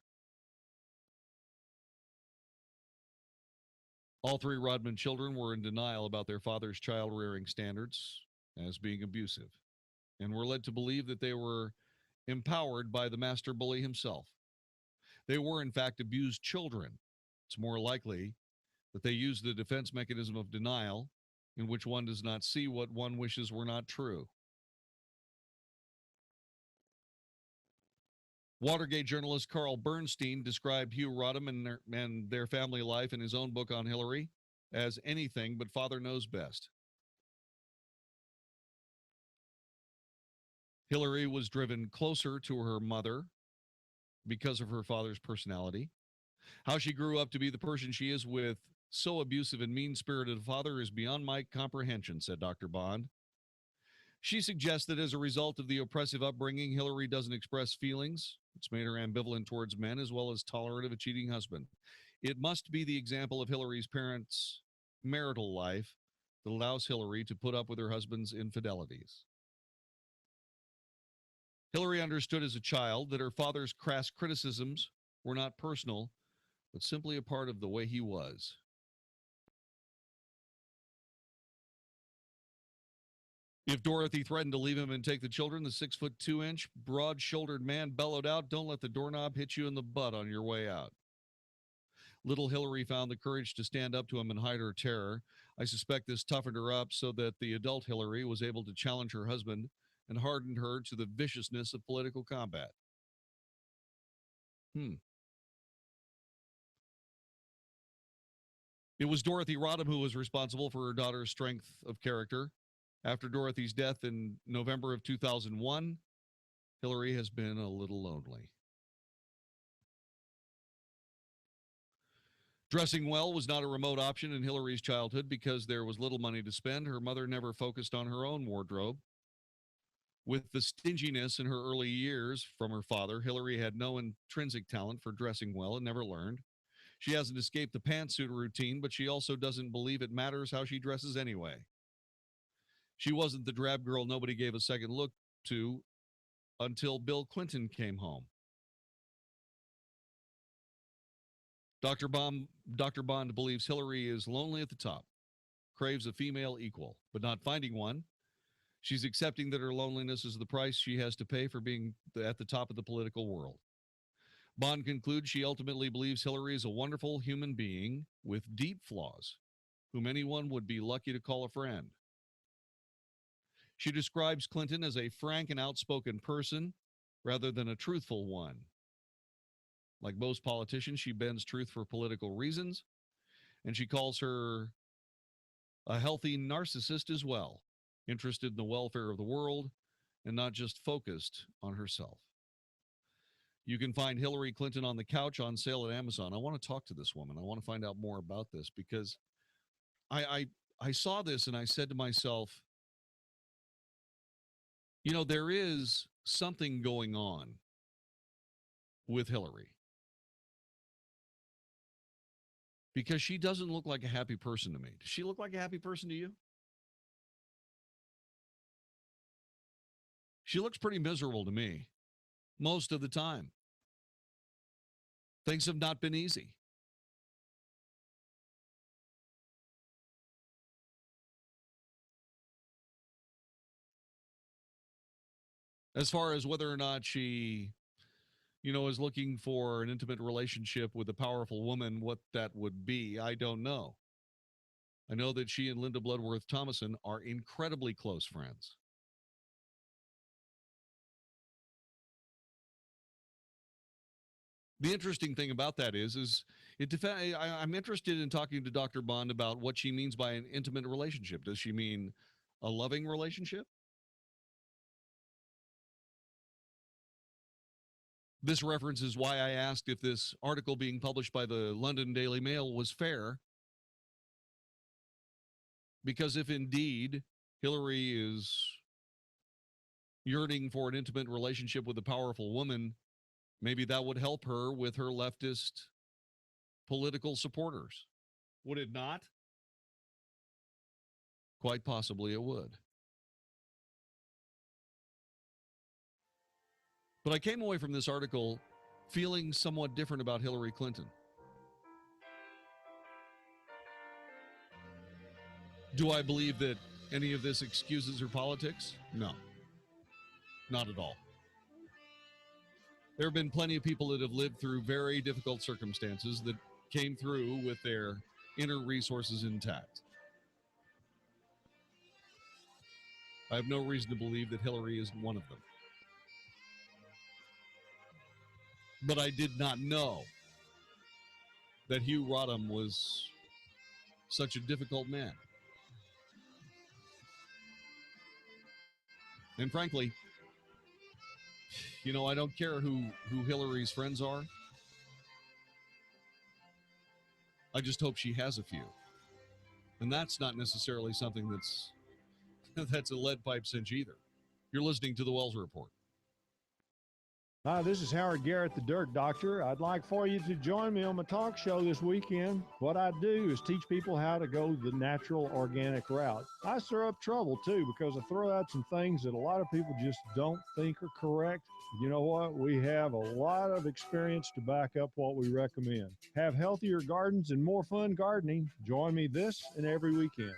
All 3 Rodman children were in denial about their father's child-rearing standards as being abusive, and were led to believe that they were empowered by the master bully himself. They were, in fact, abused children. It's more likely that they used the defense mechanism of denial, in which one does not see what one wishes were not true. Watergate journalist Carl Bernstein described Hugh Rodham and their family life in his own book on Hillary as anything but father knows best. Hillary was driven closer to her mother because of her father's personality. How she grew up to be the person she is with so abusive and mean-spirited a father is beyond my comprehension, said Dr. Bond. She suggests that as a result of the oppressive upbringing, Hillary doesn't express feelings. It's made her ambivalent towards men as well as tolerant of a cheating husband. It must be the example of Hillary's parents' marital life that allows Hillary to put up with her husband's infidelities. Hillary understood as a child that her father's crass criticisms were not personal, but simply a part of the way he was. If Dorothy threatened to leave him and take the children, the 6'2" broad-shouldered man bellowed out, "Don't let the doorknob hit you in the butt on your way out." Little Hillary found the courage to stand up to him and hide her terror. I suspect this toughened her up so that the adult Hillary was able to challenge her husband and hardened her to the viciousness of political combat. It was Dorothy Rodham who was responsible for her daughter's strength of character. After Dorothy's death in November of 2001, Hillary has been a little lonely. Dressing well was not a remote option in Hillary's childhood because there was little money to spend. Her mother never focused on her own wardrobe. With the stinginess in her early years from her father, Hillary had no intrinsic talent for dressing well and never learned. She hasn't escaped the pantsuit routine, but she also doesn't believe it matters how she dresses anyway. She wasn't the drab girl nobody gave a second look to until Bill Clinton came home. Dr. Bond believes Hillary is lonely at the top, craves a female equal, but not finding one. She's accepting that her loneliness is the price she has to pay for being at the top of the political world. Bond concludes she ultimately believes Hillary is a wonderful human being with deep flaws, whom anyone would be lucky to call a friend. She describes Clinton as a frank and outspoken person rather than a truthful one. Like most politicians, she bends truth for political reasons, and she calls her a healthy narcissist as well, interested in the welfare of the world and not just focused on herself. You can find Hillary Clinton on the Couch on sale at Amazon. I want to talk to this woman. I want to find out more about this because I saw this and I said to myself, you know, there is something going on with Hillary because she doesn't look like a happy person to me. Does she look like a happy person to you? She looks pretty miserable to me most of the time. Things have not been easy. As far as whether or not she, is looking for an intimate relationship with a powerful woman, what that would be, I don't know. I know that she and Linda Bloodworth Thomason are incredibly close friends. The interesting thing about that is I'm interested in talking to Dr. Bond about what she means by an intimate relationship. Does she mean a loving relationship? This reference is why I asked if this article being published by the London Daily Mail was fair. Because if indeed Hillary is yearning for an intimate relationship with a powerful woman, maybe that would help her with her leftist political supporters. Would it not? Quite possibly it would. But I came away from this article feeling somewhat different about Hillary Clinton. Do I believe that any of this excuses her politics? No, not at all. There have been plenty of people that have lived through very difficult circumstances that came through with their inner resources intact. I have no reason to believe that Hillary is one of them. But I did not know that Hugh Rodham was such a difficult man. And frankly, I don't care who Hillary's friends are. I just hope she has a few. And that's not necessarily something that's a lead pipe cinch either. You're listening to the Wells Report. Hi, this is Howard Garrett, the Dirt Doctor. I'd like for you to join me on my talk show this weekend. What I do is teach people how to go the natural, organic route. I stir up trouble, too, because I throw out some things that a lot of people just don't think are correct. You know what? We have a lot of experience to back up what we recommend. Have healthier gardens and more fun gardening. Join me this and every weekend.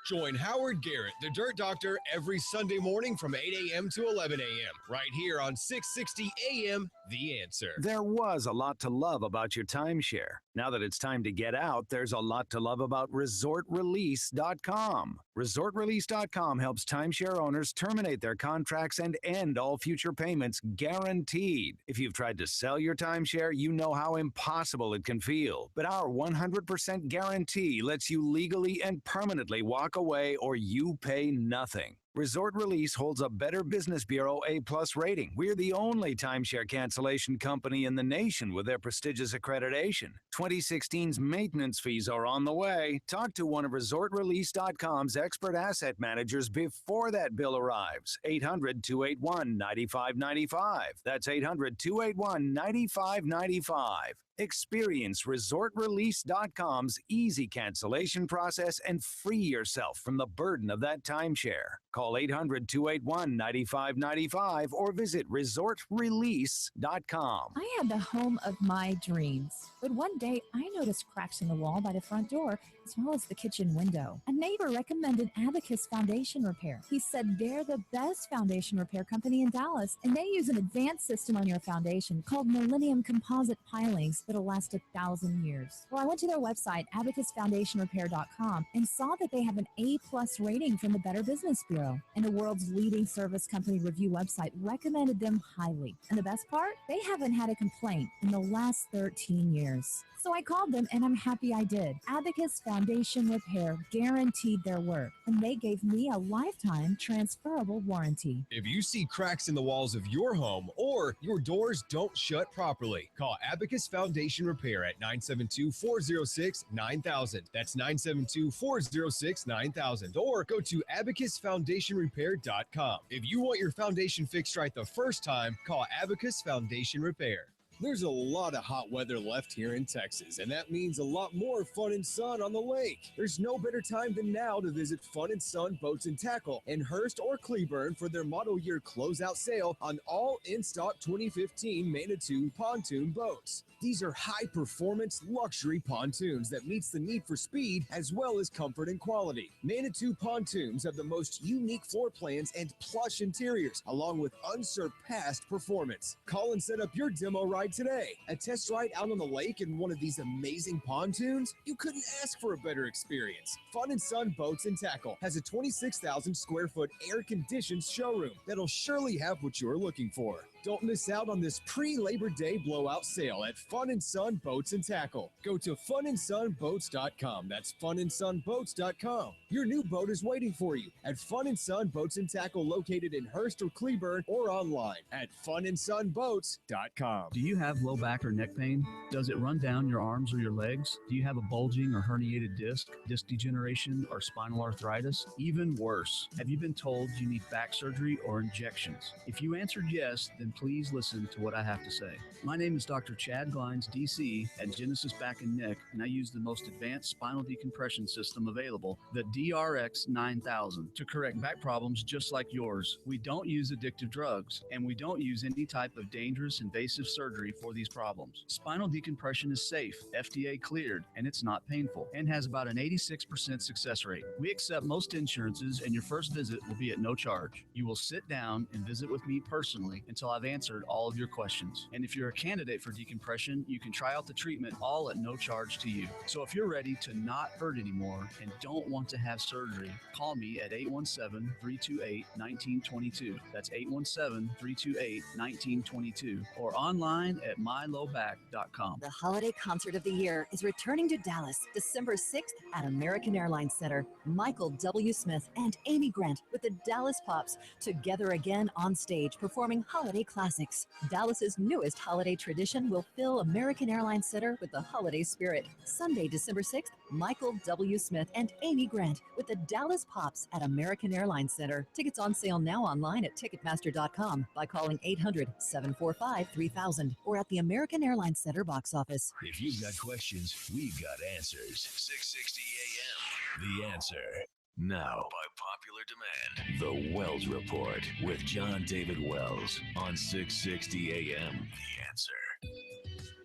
Join Howard Garrett, the Dirt Doctor, every Sunday morning from 8 a.m. to 11 a.m. right here on 660 a.m. The Answer. There was a lot to love about your timeshare. Now that it's time to get out, there's a lot to love about ResortRelease.com. ResortRelease.com helps timeshare owners terminate their contracts and end all future payments guaranteed. If you've tried to sell your timeshare, you know how impossible it can feel. But our 100% guarantee lets you legally and permanently walk away or you pay nothing. Resort Release holds a Better Business Bureau A+ rating. We're the only timeshare cancellation company in the nation with their prestigious accreditation. 2016's maintenance fees are on the way. Talk to one of ResortRelease.com's expert asset managers before that bill arrives. 800-281-9595. That's 800-281-9595. Experience ResortRelease.com's easy cancellation process and free yourself from the burden of that timeshare. Call 800-281-9595 or visit ResortRelease.com. I had the home of my dreams, but one day I noticed cracks in the wall by the front door as well as the kitchen window. A neighbor recommended Abacus Foundation Repair. He said they're the best foundation repair company in Dallas, and they use an advanced system on your foundation called Millennium Composite Pilings that'll last 1,000 years. Well, I went to their website, abacusfoundationrepair.com, and saw that they have an A+ rating from the Better Business Bureau, and the world's leading service company review website recommended them highly. And the best part? They haven't had a complaint in the last 13 years. So I called them, and I'm happy I did. Abacus Foundation Repair guaranteed their work, and they gave me a lifetime transferable warranty. If you see cracks in the walls of your home or your doors don't shut properly, call Abacus Foundation Repair at 972-406-9000. That's 972-406-9000. Or go to abacusfoundationrepair.com. If you want your foundation fixed right the first time, call Abacus Foundation Repair. There's a lot of hot weather left here in Texas, and that means a lot more fun and sun on the lake. There's no better time than now to visit Fun and Sun Boats and Tackle in Hurst or Cleburne for their model year closeout sale on all in-stock 2015 Manitou pontoon boats. These are high-performance luxury pontoons that meets the need for speed as well as comfort and quality. Manitou pontoons have the most unique floor plans and plush interiors, along with unsurpassed performance. Call and set up your demo ride today. A test ride out on the lake in one of these amazing pontoons? You couldn't ask for a better experience. Fun and Sun Boats and Tackle has a 26,000 square foot air-conditioned showroom that'll surely have what you're looking for. Don't miss out on this pre-Labor Day blowout sale at Fun and Sun Boats and Tackle. Go to funandsunboats.com. That's funandsunboats.com. Your new boat is waiting for you at Fun and Sun Boats and Tackle, located in Hurst or Cleburne, or online at funandsunboats.com. Do you have low back or neck pain? Does it run down your arms or your legs? Do you have a bulging or herniated disc degeneration, or spinal arthritis? Even worse, have you been told you need back surgery or injections? If you answered yes, then please listen to what I have to say. My name is Dr. Chad Glines, DC, at Genesis Back and Neck, and I use the most advanced spinal decompression system available, the DRX 9000, to correct back problems just like yours. We don't use addictive drugs, and we don't use any type of dangerous invasive surgery for these problems. Spinal decompression is safe, FDA cleared, and it's not painful, and has about an 86% success rate. We accept most insurances, and your first visit will be at no charge. You will sit down and visit with me personally until I've answered all of your questions. And if you're a candidate for decompression, you can try out the treatment all at no charge to you. So if you're ready to not hurt anymore and don't want to have surgery, call me at 817-328-1922. That's 817-328-1922, or online at mylowback.com. The holiday concert of the year is returning to Dallas December 6th at American Airlines Center. Michael W. Smith and Amy Grant with the Dallas Pops together again on stage performing holiday classics. Dallas's newest holiday tradition will fill American Airlines Center with the holiday spirit. Sunday, December 6th, Michael W. Smith and Amy Grant with the Dallas Pops at American Airlines Center. Tickets on sale now online at Ticketmaster.com by calling 800-745-3000 or at the American Airlines Center box office. If you've got questions, we've got answers. 660 AM. The Answer. Now, by popular demand, The Wells Report with Jon-David Wells on 660 AM. The Answer.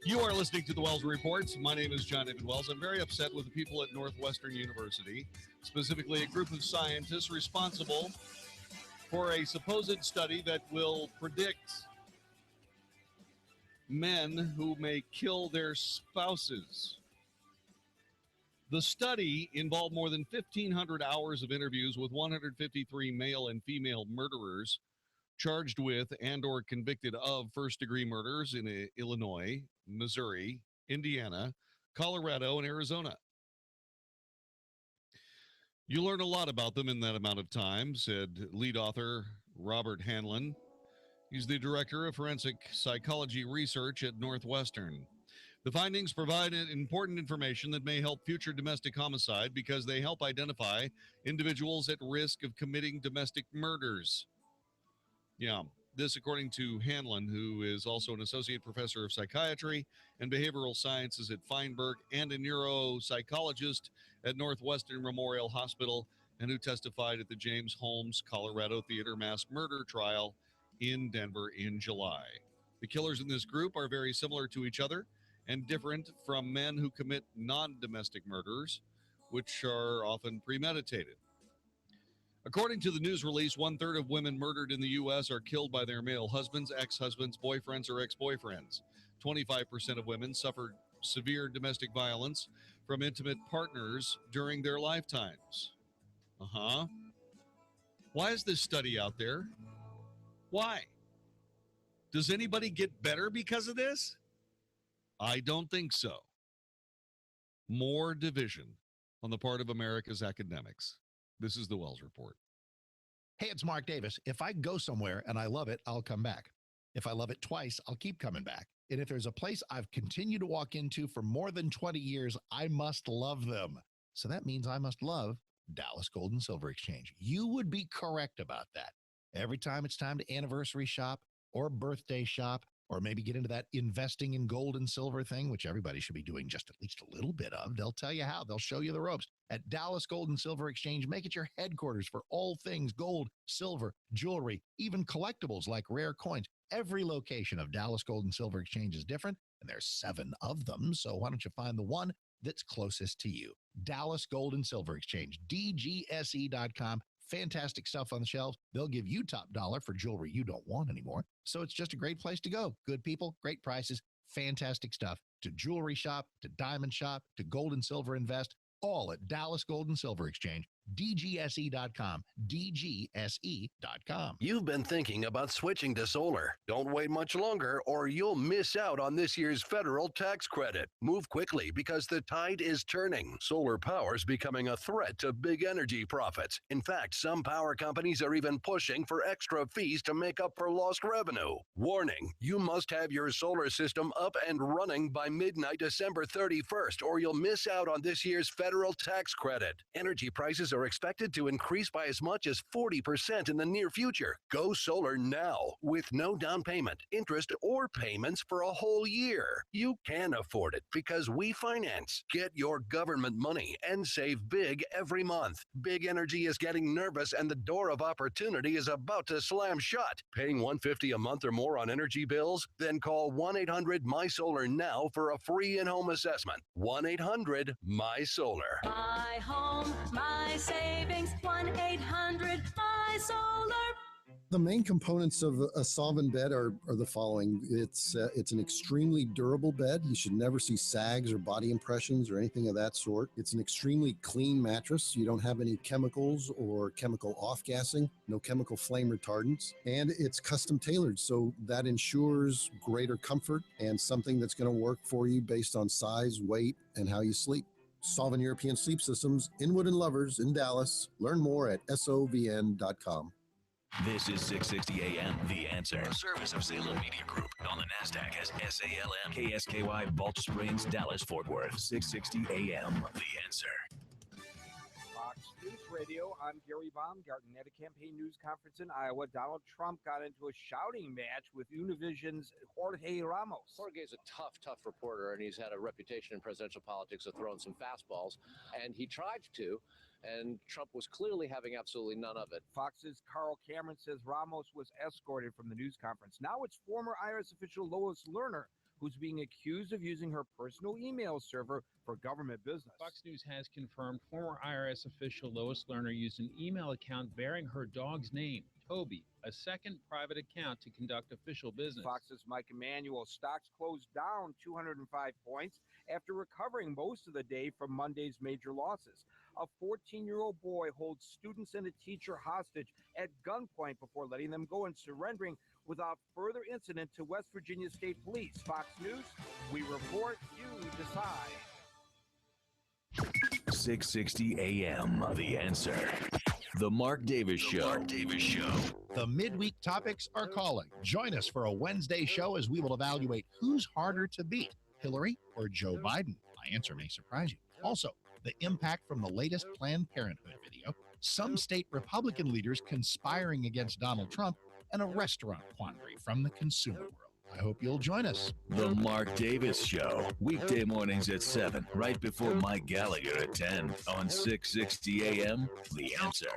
You are listening to the Wells Reports. My name is Jon-David Wells. I'm very upset with the people at Northwestern University, specifically a group of scientists responsible for a supposed study that will predict men who may kill their spouses. The study involved more than 1,500 hours of interviews with 153 male and female murderers charged with and or convicted of first-degree murders in Illinois, Missouri, Indiana, Colorado, and Arizona. You learn a lot about them in that amount of time, said lead author Robert Hanlon. He's the director of forensic psychology research at Northwestern. The findings provide important information that may help future domestic homicide because they help identify individuals at risk of committing domestic murders. Yeah, this according to Hanlon, who is also an associate professor of psychiatry and behavioral sciences at Feinberg and a neuropsychologist at Northwestern Memorial Hospital, and who testified at the James Holmes, Colorado Theater mass murder trial in Denver in July. The killers in this group are very similar to each other and different from men who commit non-domestic murders, which are often premeditated. According to the news release, 1/3 of women murdered in the U.S. are killed by their male husbands, ex-husbands, boyfriends, or ex-boyfriends. 25% of women suffered severe domestic violence from intimate partners during their lifetimes. Why is this study out there? Why? Does anybody get better because of this? I don't think so. More division on the part of America's academics. This is the Wells Report. Hey, it's Mark Davis. If I go somewhere and I love it, I'll come back. If I love it twice, I'll keep coming back. And if there's a place I've continued to walk into for more than 20 years, I must love them. So that means I must love Dallas Gold and Silver Exchange. You would be correct about that. Every time it's time to anniversary shop or birthday shop, or maybe get into that investing in gold and silver thing, which everybody should be doing just at least a little bit of. They'll tell you how. They'll show you the ropes. At Dallas Gold and Silver Exchange, make it your headquarters for all things gold, silver, jewelry, even collectibles like rare coins. Every location of Dallas Gold and Silver Exchange is different, and there's 7 of them. So why don't you find the one that's closest to you? Dallas Gold and Silver Exchange, DGSE.com. Fantastic stuff on the shelves. They'll give you top dollar for jewelry you don't want anymore. So it's just a great place to go. Good people, great prices, fantastic stuff. To jewelry shop, to diamond shop, to gold and silver invest, all at Dallas Gold and Silver Exchange. DGSE.com. DGSE.com. You've been thinking about switching to solar. Don't wait much longer or you'll miss out on this year's federal tax credit. Move quickly because the tide is turning. Solar power is becoming a threat to big energy profits. In fact, some power companies are even pushing for extra fees to make up for lost revenue. Warning, you must have your solar system up and running by midnight December 31st or you'll miss out on this year's federal tax credit. Energy prices are expected to increase by as much as 40% in the near future. Go solar now with no down payment, interest, or payments for a whole year. You can afford it because we finance. Get your government money and save big every month. Big Energy is getting nervous and the door of opportunity is about to slam shut. Paying $150 a month or more on energy bills? Then call 1-800-MY-SOLAR now for a free in-home assessment. 1-800-MY-SOLAR. My home, my savings, 1-800-MY-SOLAR. The main components of a Solvin bed are the following. It's an extremely durable bed. You should never see sags or body impressions or anything of that sort. It's an extremely clean mattress. You don't have any chemicals or chemical off-gassing, no chemical flame retardants, and it's custom tailored, so that ensures greater comfort and something that's going to work for you based on size, weight, and how you sleep. Solvin European Sleep Systems, Inwood and Lovers in Dallas. Learn more at sovn.com. This is 660 AM, The Answer. A service of Salem Media Group on the NASDAQ as SALM, KSKY, Balch Springs, Dallas, Fort Worth. 660 AM, The Answer. Fox News Radio, I'm Gary Baumgarten. At a campaign news conference in Iowa, Donald Trump got into a shouting match with Univision's Jorge Ramos. Jorge's a tough reporter, and he's had a reputation in presidential politics of throwing some fastballs, and he tried to, and Trump was clearly having absolutely none of it. Fox's Carl Cameron says Ramos was escorted from the news conference. Now it's former IRS official Lois Lerner who's being accused of using her personal email server for government business. Fox News has confirmed former IRS official Lois Lerner used an email account bearing her dog's name, Toby, a second private account to conduct official business. Fox's Mike Emanuel. Stocks closed down 205 points after recovering most of the day from Monday's major losses. A 14-year-old boy holds students and a teacher hostage at gunpoint before letting them go and surrendering without further incident to West Virginia State Police. Fox News, we report, you decide. 660 AM, The Answer. The Mark Davis Show. The midweek topics are calling. Join us for a Wednesday show as we will evaluate who's harder to beat, Hillary or Joe Biden. My answer may surprise you. Also, the impact from the latest Planned Parenthood video, some state Republican leaders conspiring against Donald Trump, and a restaurant quandary from the consumer world. I hope you'll join us. The Mark Davis Show. Weekday mornings at 7, right before Mike Gallagher at 10 on 660 AM, The Answer.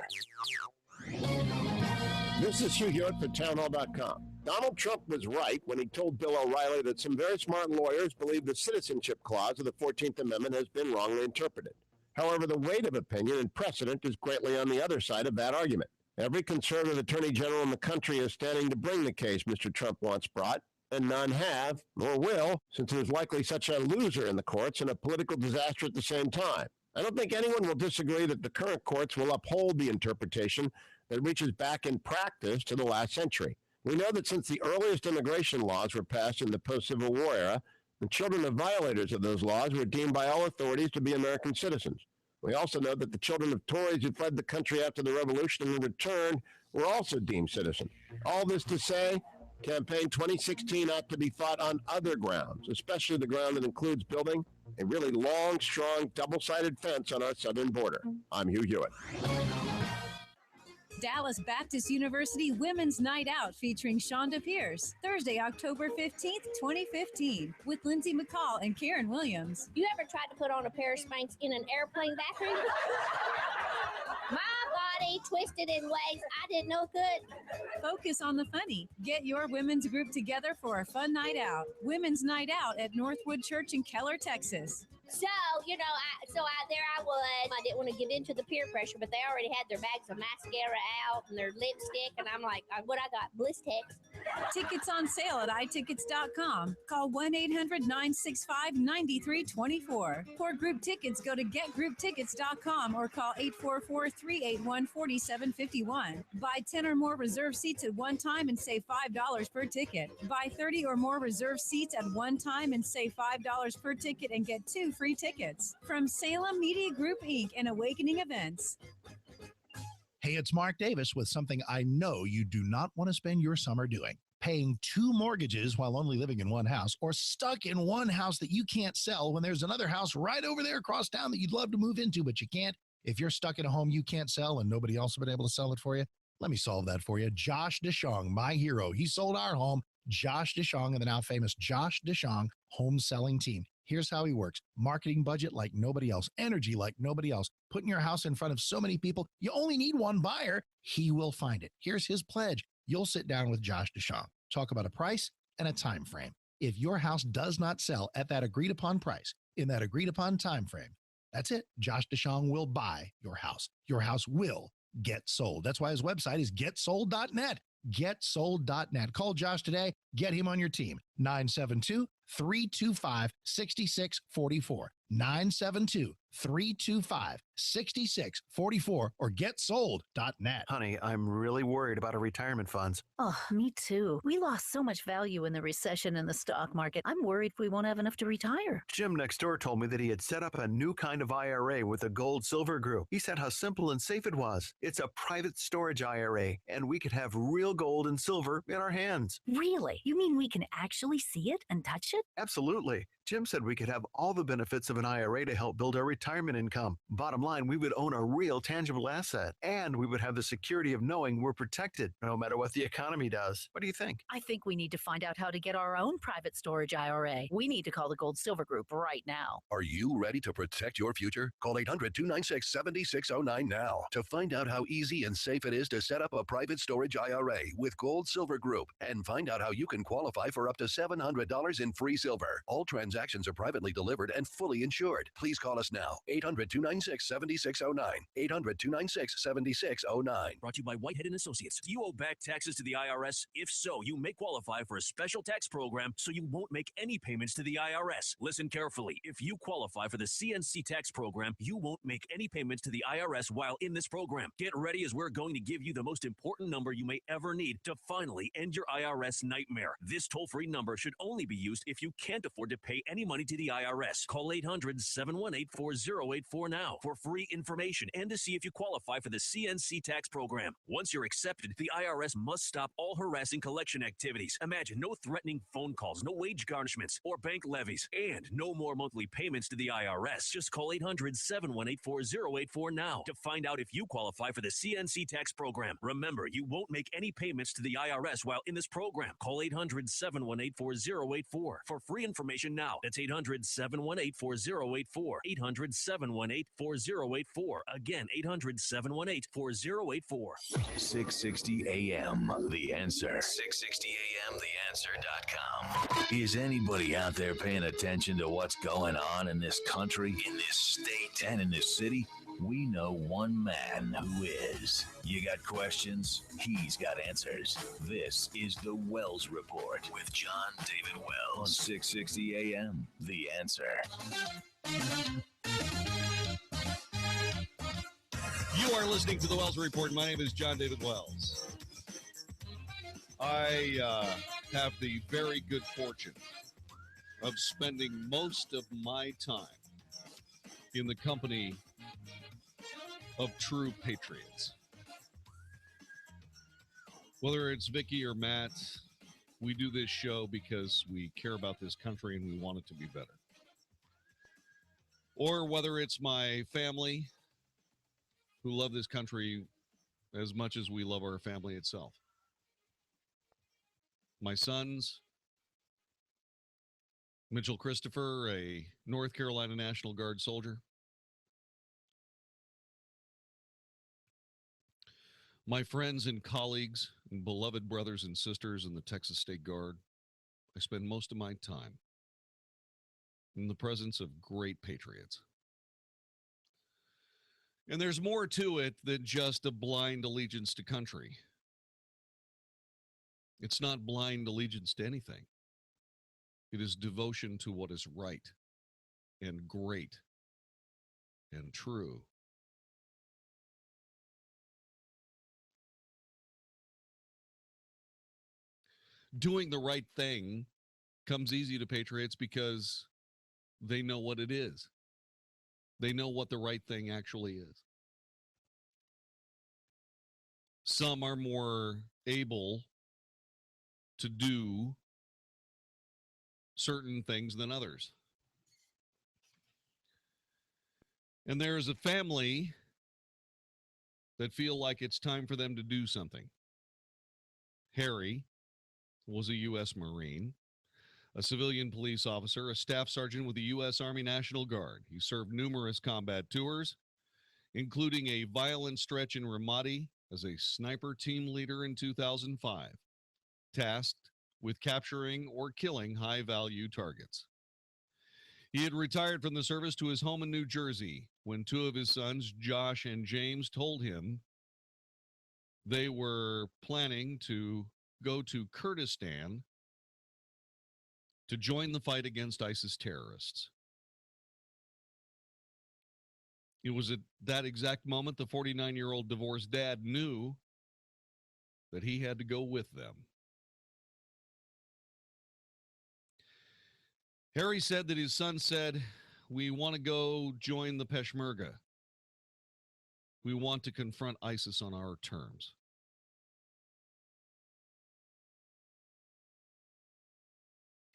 This is Hugh Hewitt for townhall.com. Donald Trump was right when he told Bill O'Reilly that some very smart lawyers believe the citizenship clause of the 14th Amendment has been wrongly interpreted. However, the weight of opinion and precedent is greatly on the other side of that argument. Every conservative attorney general in the country is standing to bring the case Mr. Trump wants brought, and none have, nor will, since he was likely such a loser in the courts and a political disaster at the same time. I don't think anyone will disagree that the current courts will uphold the interpretation that reaches back in practice to the last century. We know that since the earliest immigration laws were passed in the post-Civil War era, the children of violators of those laws were deemed by all authorities to be American citizens. We also know that the children of Tories who fled the country after the Revolution and returned were also deemed citizens. All this to say, campaign 2016 ought to be fought on other grounds, especially the ground that includes building a really long, strong, double-sided fence on our southern border. I'm Hugh Hewitt. Dallas Baptist University Women's Night Out featuring Shonda Pierce, Thursday, October 15th, 2015, with Lindsay McCall and Karen Williams. You ever tried to put on a pair of Spanx in an airplane bathroom? My body twisted in ways I didn't know could. Focus on the funny. Get your women's group together for a fun night out. Women's Night Out at Northwood Church in Keller, Texas. So, there I was. I didn't want to give in to the peer pressure, but they already had their bags of mascara out and their lipstick, and I'm like, what I got? Blistex. Tickets on sale at iTickets.com. Call 1-800-965-9324. For group tickets, go to getgrouptickets.com or call 844-381-4751. Buy 10 or more reserved seats at one time and save $5 per ticket. Buy 30 or more reserved seats at one time and save $5 per ticket and get 2 free tickets. From Salem Media Group, Inc. and Awakening Events. Hey, it's Mark Davis with something I know you do not want to spend your summer doing. Paying 2 mortgages while only living in one house, or stuck in one house that you can't sell when there's another house right over there across town that you'd love to move into, but you can't. If you're stuck in a home you can't sell and nobody else has been able to sell it for you, let me solve that for you. Josh DeShong, my hero. He sold our home. Josh DeShong and the now famous Josh DeShong home selling team. Here's how he works. Marketing budget like nobody else. Energy like nobody else. Putting your house in front of so many people. You only need one buyer. He will find it. Here's his pledge. You'll sit down with Josh DeShong. Talk about a price and a time frame. If your house does not sell at that agreed upon price, in that agreed upon time frame, that's it. Josh DeShong will buy your house. Your house will get sold. That's why his website is getsold.net. Getsold.net. Call Josh today. Get him on your team. 972-325-6644. 972-325-6644 or getsold.net. Honey, I'm really worried about our retirement funds. Oh, me too. We lost so much value in the recession in the stock market. I'm worried we won't have enough to retire. Jim next door told me that he had set up a new kind of IRA with a gold-silver group. He said how simple and safe it was. It's a private storage IRA, and we could have real gold and silver in our hands. Really? You mean we can actually see it and touch it? Absolutely. Jim said we could have all the benefits of an IRA to help build our retirement income. Bottom line, we would own a real tangible asset, and we would have the security of knowing we're protected no matter what the economy does. What do you think? I think we need to find out how to get our own private storage IRA. We need to call the Gold Silver Group right now. Are you ready to protect your future? Call 800-296-7609 now to find out how easy and safe it is to set up a private storage IRA with Gold Silver Group and find out how you can qualify for up to $700 in free silver. All transactions are privately delivered and fully insured. Please call us now. 800-296-7609. 800-296-7609. Brought to you by Whitehead & Associates. Do you owe back taxes to the IRS? If so, you may qualify for a special tax program so you won't make any payments to the IRS. Listen carefully. If you qualify for the CNC tax program, you won't make any payments to the IRS while in this program. Get ready, as we're going to give you the most important number you may ever need to finally end your IRS nightmare. This toll-free number should only be used if you can't afford to pay any money to the IRS. Call 800-718-4084 now for free information and to see if you qualify for the CNC tax program. Once you're accepted, the IRS must stop all harassing collection activities. Imagine no threatening phone calls, no wage garnishments or bank levies, and no more monthly payments to the IRS. Just call 800-718-4084 now to find out if you qualify for the CNC tax program. Remember, you won't make any payments to the IRS while in this program. Call 800-718-4084 for free information now. That's 800-718-4084. 800-718-4084. Again, 800-718-4084. 660 AM, The Answer. 660 AM, TheAnswer.com. Is anybody out there paying attention to what's going on in this country, in this state, and in this city? We know one man who is. You got questions? He's got answers. This is the Wells Report with Jon-David Wells on 660 AM, The Answer. You are listening to the Wells Report. My name is Jon-David Wells. I have the very good fortune of spending most of my time in the company of true patriots. Whether it's Vicky or Matt, we do this show because we care about this country and we want it to be better. Or whether it's my family who love this country as much as we love our family itself. My sons, Mitchell Christopher, a North Carolina National Guard soldier. My friends and colleagues and beloved brothers and sisters in the Texas State Guard. I spend most of my time in the presence of great patriots. And there's more to it than just a blind allegiance to country. It's not blind allegiance to anything. It is devotion to what is right and great and true. Doing the right thing comes easy to patriots because they know what it is. They know what the right thing actually is. Some are more able to do certain things than others. And there's a family that feel like it's time for them to do something. Harry was a U.S. Marine, a civilian police officer, a staff sergeant with the U.S. Army National Guard. He served numerous combat tours, including a violent stretch in Ramadi as a sniper team leader in 2005, tasked with capturing or killing high-value targets. He had retired from the service to his home in New Jersey when two of his sons, Josh and James, told him they were planning to go to Kurdistan to join the fight against ISIS terrorists. It was at that exact moment the 49-year-old divorced dad knew that he had to go with them. Harry said that his son said, "We want to go join the Peshmerga. We want to confront ISIS on our terms."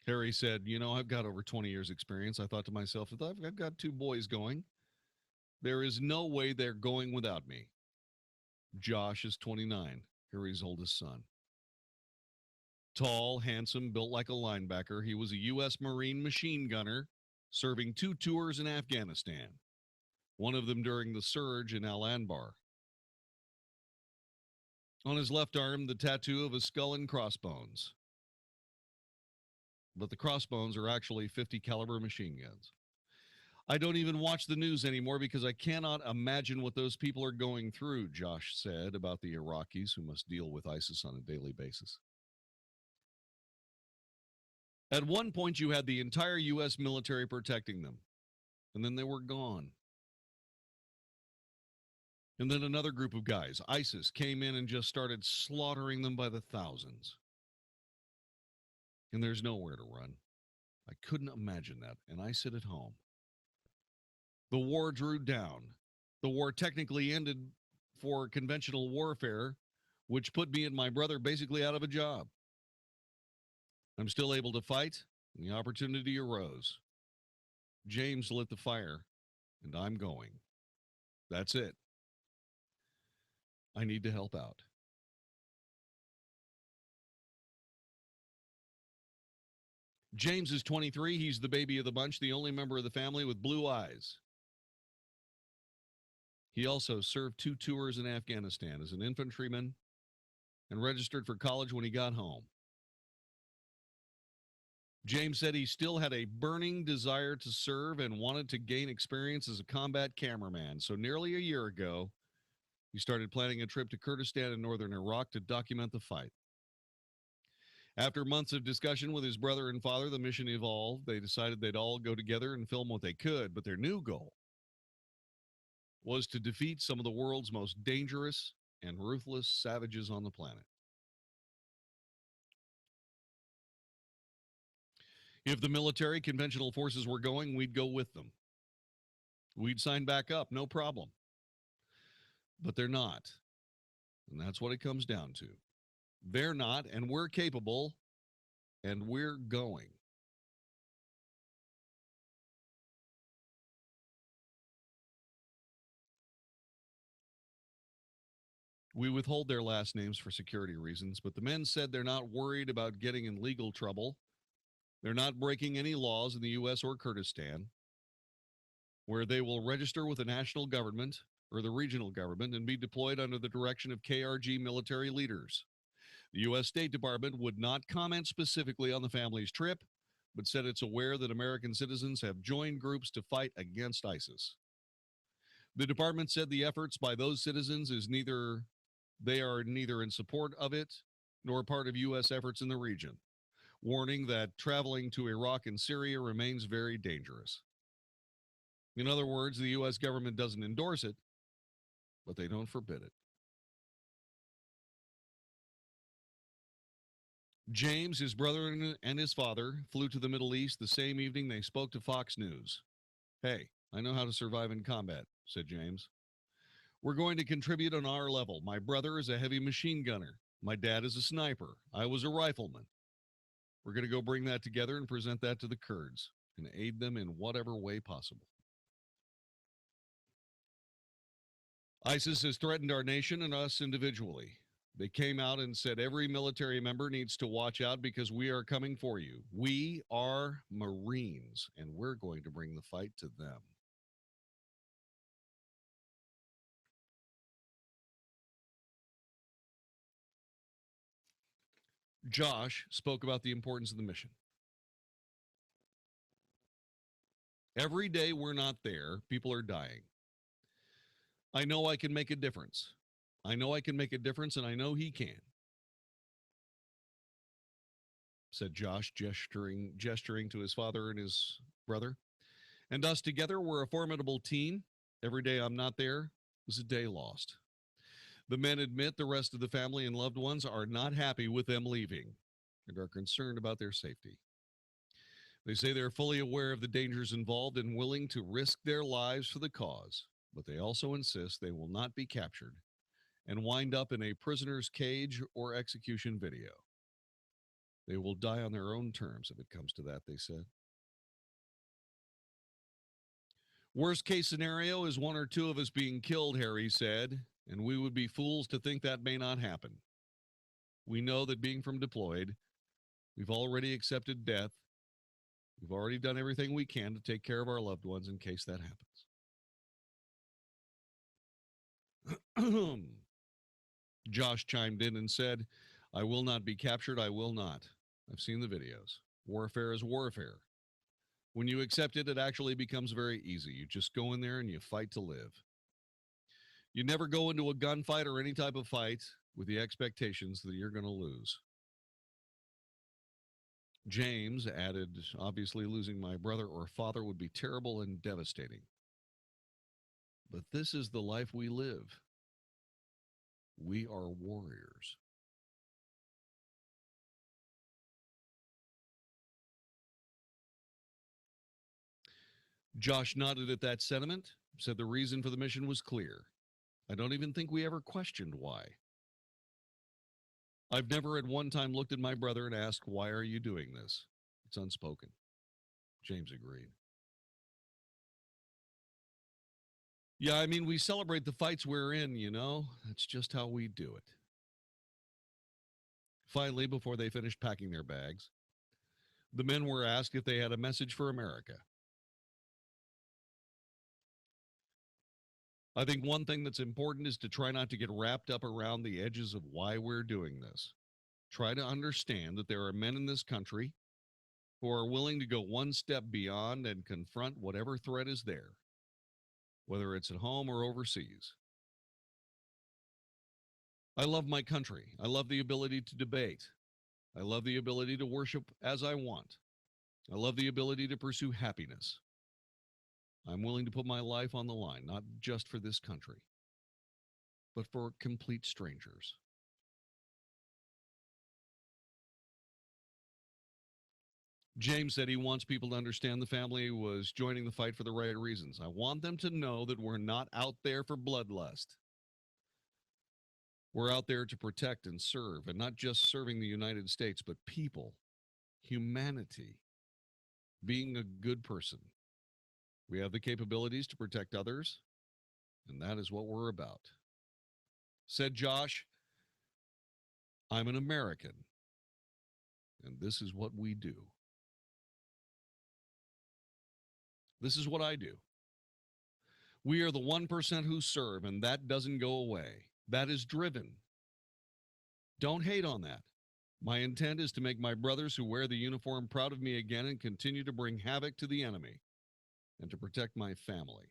Harry said, I've got over 20 years experience. I thought to myself, if I've got two boys going, there is no way they're going without me. Josh is 29, Harry's oldest son. Tall, handsome, built like a linebacker. He was a U.S. Marine machine gunner serving 2 tours in Afghanistan, one of them during the surge in Al Anbar. On his left arm, the tattoo of a skull and crossbones. But the crossbones are actually 50 caliber machine guns. I don't even watch the news anymore because I cannot imagine what those people are going through, Josh said about the Iraqis who must deal with ISIS on a daily basis. At one point, you had the entire U.S. military protecting them, and then they were gone. And then another group of guys, ISIS, came in and just started slaughtering them by the thousands. And there's nowhere to run. I couldn't imagine that, and I sit at home. The war drew down. The war technically ended for conventional warfare, which put me and my brother basically out of a job. I'm still able to fight, and the opportunity arose. James lit the fire, and I'm going. That's it. I need to help out. James is 23. He's the baby of the bunch, the only member of the family with blue eyes. He also served 2 tours in Afghanistan as an infantryman and registered for college when he got home. James said he still had a burning desire to serve and wanted to gain experience as a combat cameraman. So nearly a year ago, he started planning a trip to Kurdistan in northern Iraq to document the fight. After months of discussion with his brother and father, the mission evolved. They decided they'd all go together and film what they could, but their new goal was to defeat some of the world's most dangerous and ruthless savages on the planet. If the military, conventional forces were going, we'd go with them. We'd sign back up, no problem. But they're not. And that's what it comes down to. They're not, and we're capable, and we're going. We withhold their last names for security reasons, but the men said they're not worried about getting in legal trouble. They're not breaking any laws in the U.S. or Kurdistan, where they will register with the national government or the regional government and be deployed under the direction of KRG military leaders. The U.S. State Department would not comment specifically on the family's trip, but said it's aware that American citizens have joined groups to fight against ISIS. The department said the efforts by those citizens they are neither in support of it nor part of U.S. efforts in the region, warning that traveling to Iraq and Syria remains very dangerous. In other words, the U.S. government doesn't endorse it, but they don't forbid it. James, his brother, and his father flew to the Middle East the same evening they spoke to Fox News. Hey, I know how to survive in combat, said James. We're going to contribute on our level. My brother is a heavy machine gunner. My dad is a sniper. I was a rifleman. We're going to go bring that together and present that to the Kurds and aid them in whatever way possible. ISIS has threatened our nation and us individually. They came out and said every military member needs to watch out because we are coming for you. We are Marines, and we're going to bring the fight to them. Josh spoke about the importance of the mission. Every day we're not there, people are dying. I know I can make a difference. I know I can make a difference, and I know he can, said Josh, gesturing to his father and his brother. And us together, we're a formidable team. Every day I'm not there is a day lost. The men admit the rest of the family and loved ones are not happy with them leaving and are concerned about their safety. They say they're fully aware of the dangers involved and willing to risk their lives for the cause, but they also insist they will not be captured and wind up in a prisoner's cage or execution video. They will die on their own terms if it comes to that, they said. Worst case scenario is one or two of us being killed, Harry said, and we would be fools to think that may not happen. We know that being from deployed, we've already accepted death. We've already done everything we can to take care of our loved ones in case that happens. Josh chimed in and said, I will not be captured. I will not. I've seen the videos. Warfare is warfare. When you accept it, it actually becomes very easy. You just go in there and you fight to live. You never go into a gunfight or any type of fight with the expectations that you're going to lose. James added, obviously losing my brother or father would be terrible and devastating. But this is the life we live. We are warriors. Josh nodded at that sentiment, said the reason for the mission was clear. I don't even think we ever questioned why. I've never at one time looked at my brother and asked, why are you doing this? It's unspoken. James agreed. Yeah, I mean, we celebrate the fights we're in, you know. That's just how we do it. Finally, before they finished packing their bags, the men were asked if they had a message for America. I think one thing that's important is to try not to get wrapped up around the edges of why we're doing this. Try to understand that there are men in this country who are willing to go one step beyond and confront whatever threat is there, whether it's at home or overseas. I love my country. I love the ability to debate. I love the ability to worship as I want. I love the ability to pursue happiness. I'm willing to put my life on the line, not just for this country, but for complete strangers. James said he wants people to understand the family was joining the fight for the right reasons. I want them to know that we're not out there for bloodlust. We're out there to protect and serve, and not just serving the United States, but people, humanity, being a good person. We have the capabilities to protect others, and that is what we're about. Said Josh, I'm an American, and this is what we do. This is what I do. We are the 1% who serve, and that doesn't go away. That is driven. Don't hate on that. My intent is to make my brothers who wear the uniform proud of me again and continue to bring havoc to the enemy and to protect my family.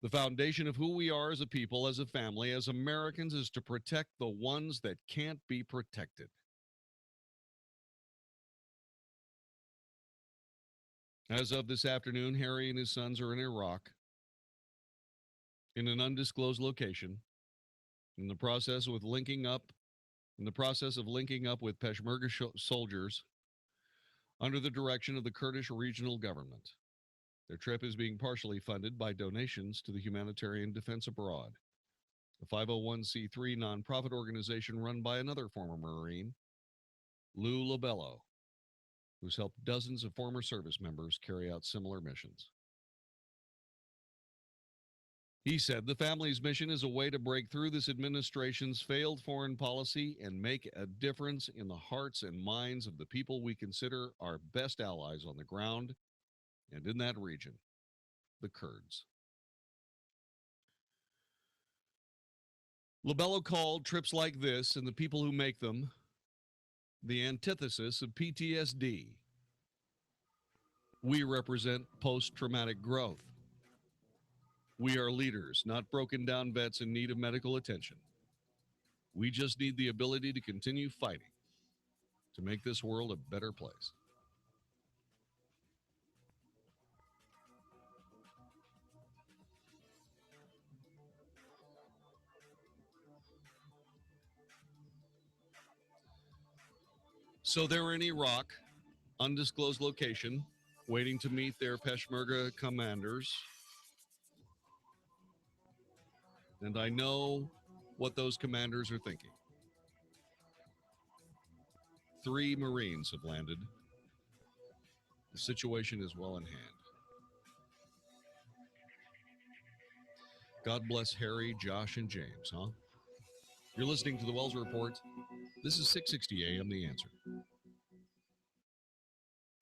The foundation of who we are as a people, as a family, as Americans, is to protect the ones that can't be protected. As of this afternoon, Harry and his sons are in Iraq, in an undisclosed location, in the process of linking up with Peshmerga soldiers under the direction of the Kurdish regional government. Their trip is being partially funded by donations to the Humanitarian Defense Abroad, a 501c3 nonprofit organization run by another former Marine, Lou Lobello, who's helped dozens of former service members carry out similar missions. He said the family's mission is a way to break through this administration's failed foreign policy and make a difference in the hearts and minds of the people we consider our best allies on the ground and in that region, the Kurds. Lobello called trips like this and the people who make them the antithesis of PTSD. We represent post-traumatic growth. We are leaders, not broken down vets in need of medical attention. We just need the ability to continue fighting to make this world a better place. So they're in Iraq, undisclosed location, waiting to meet their Peshmerga commanders. And I know what those commanders are thinking. 3 Marines have landed. The situation is well in hand. God bless Harry, Josh, and James, huh? You're listening to the Wells Report. This is 660 AM, The Answer.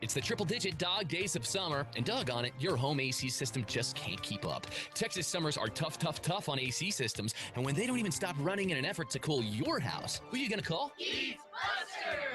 It's the triple-digit dog days of summer, and doggone it, your home AC system just can't keep up. Texas summers are tough, tough, tough on AC systems, and when they don't even stop running in an effort to cool your house, who are you going to call?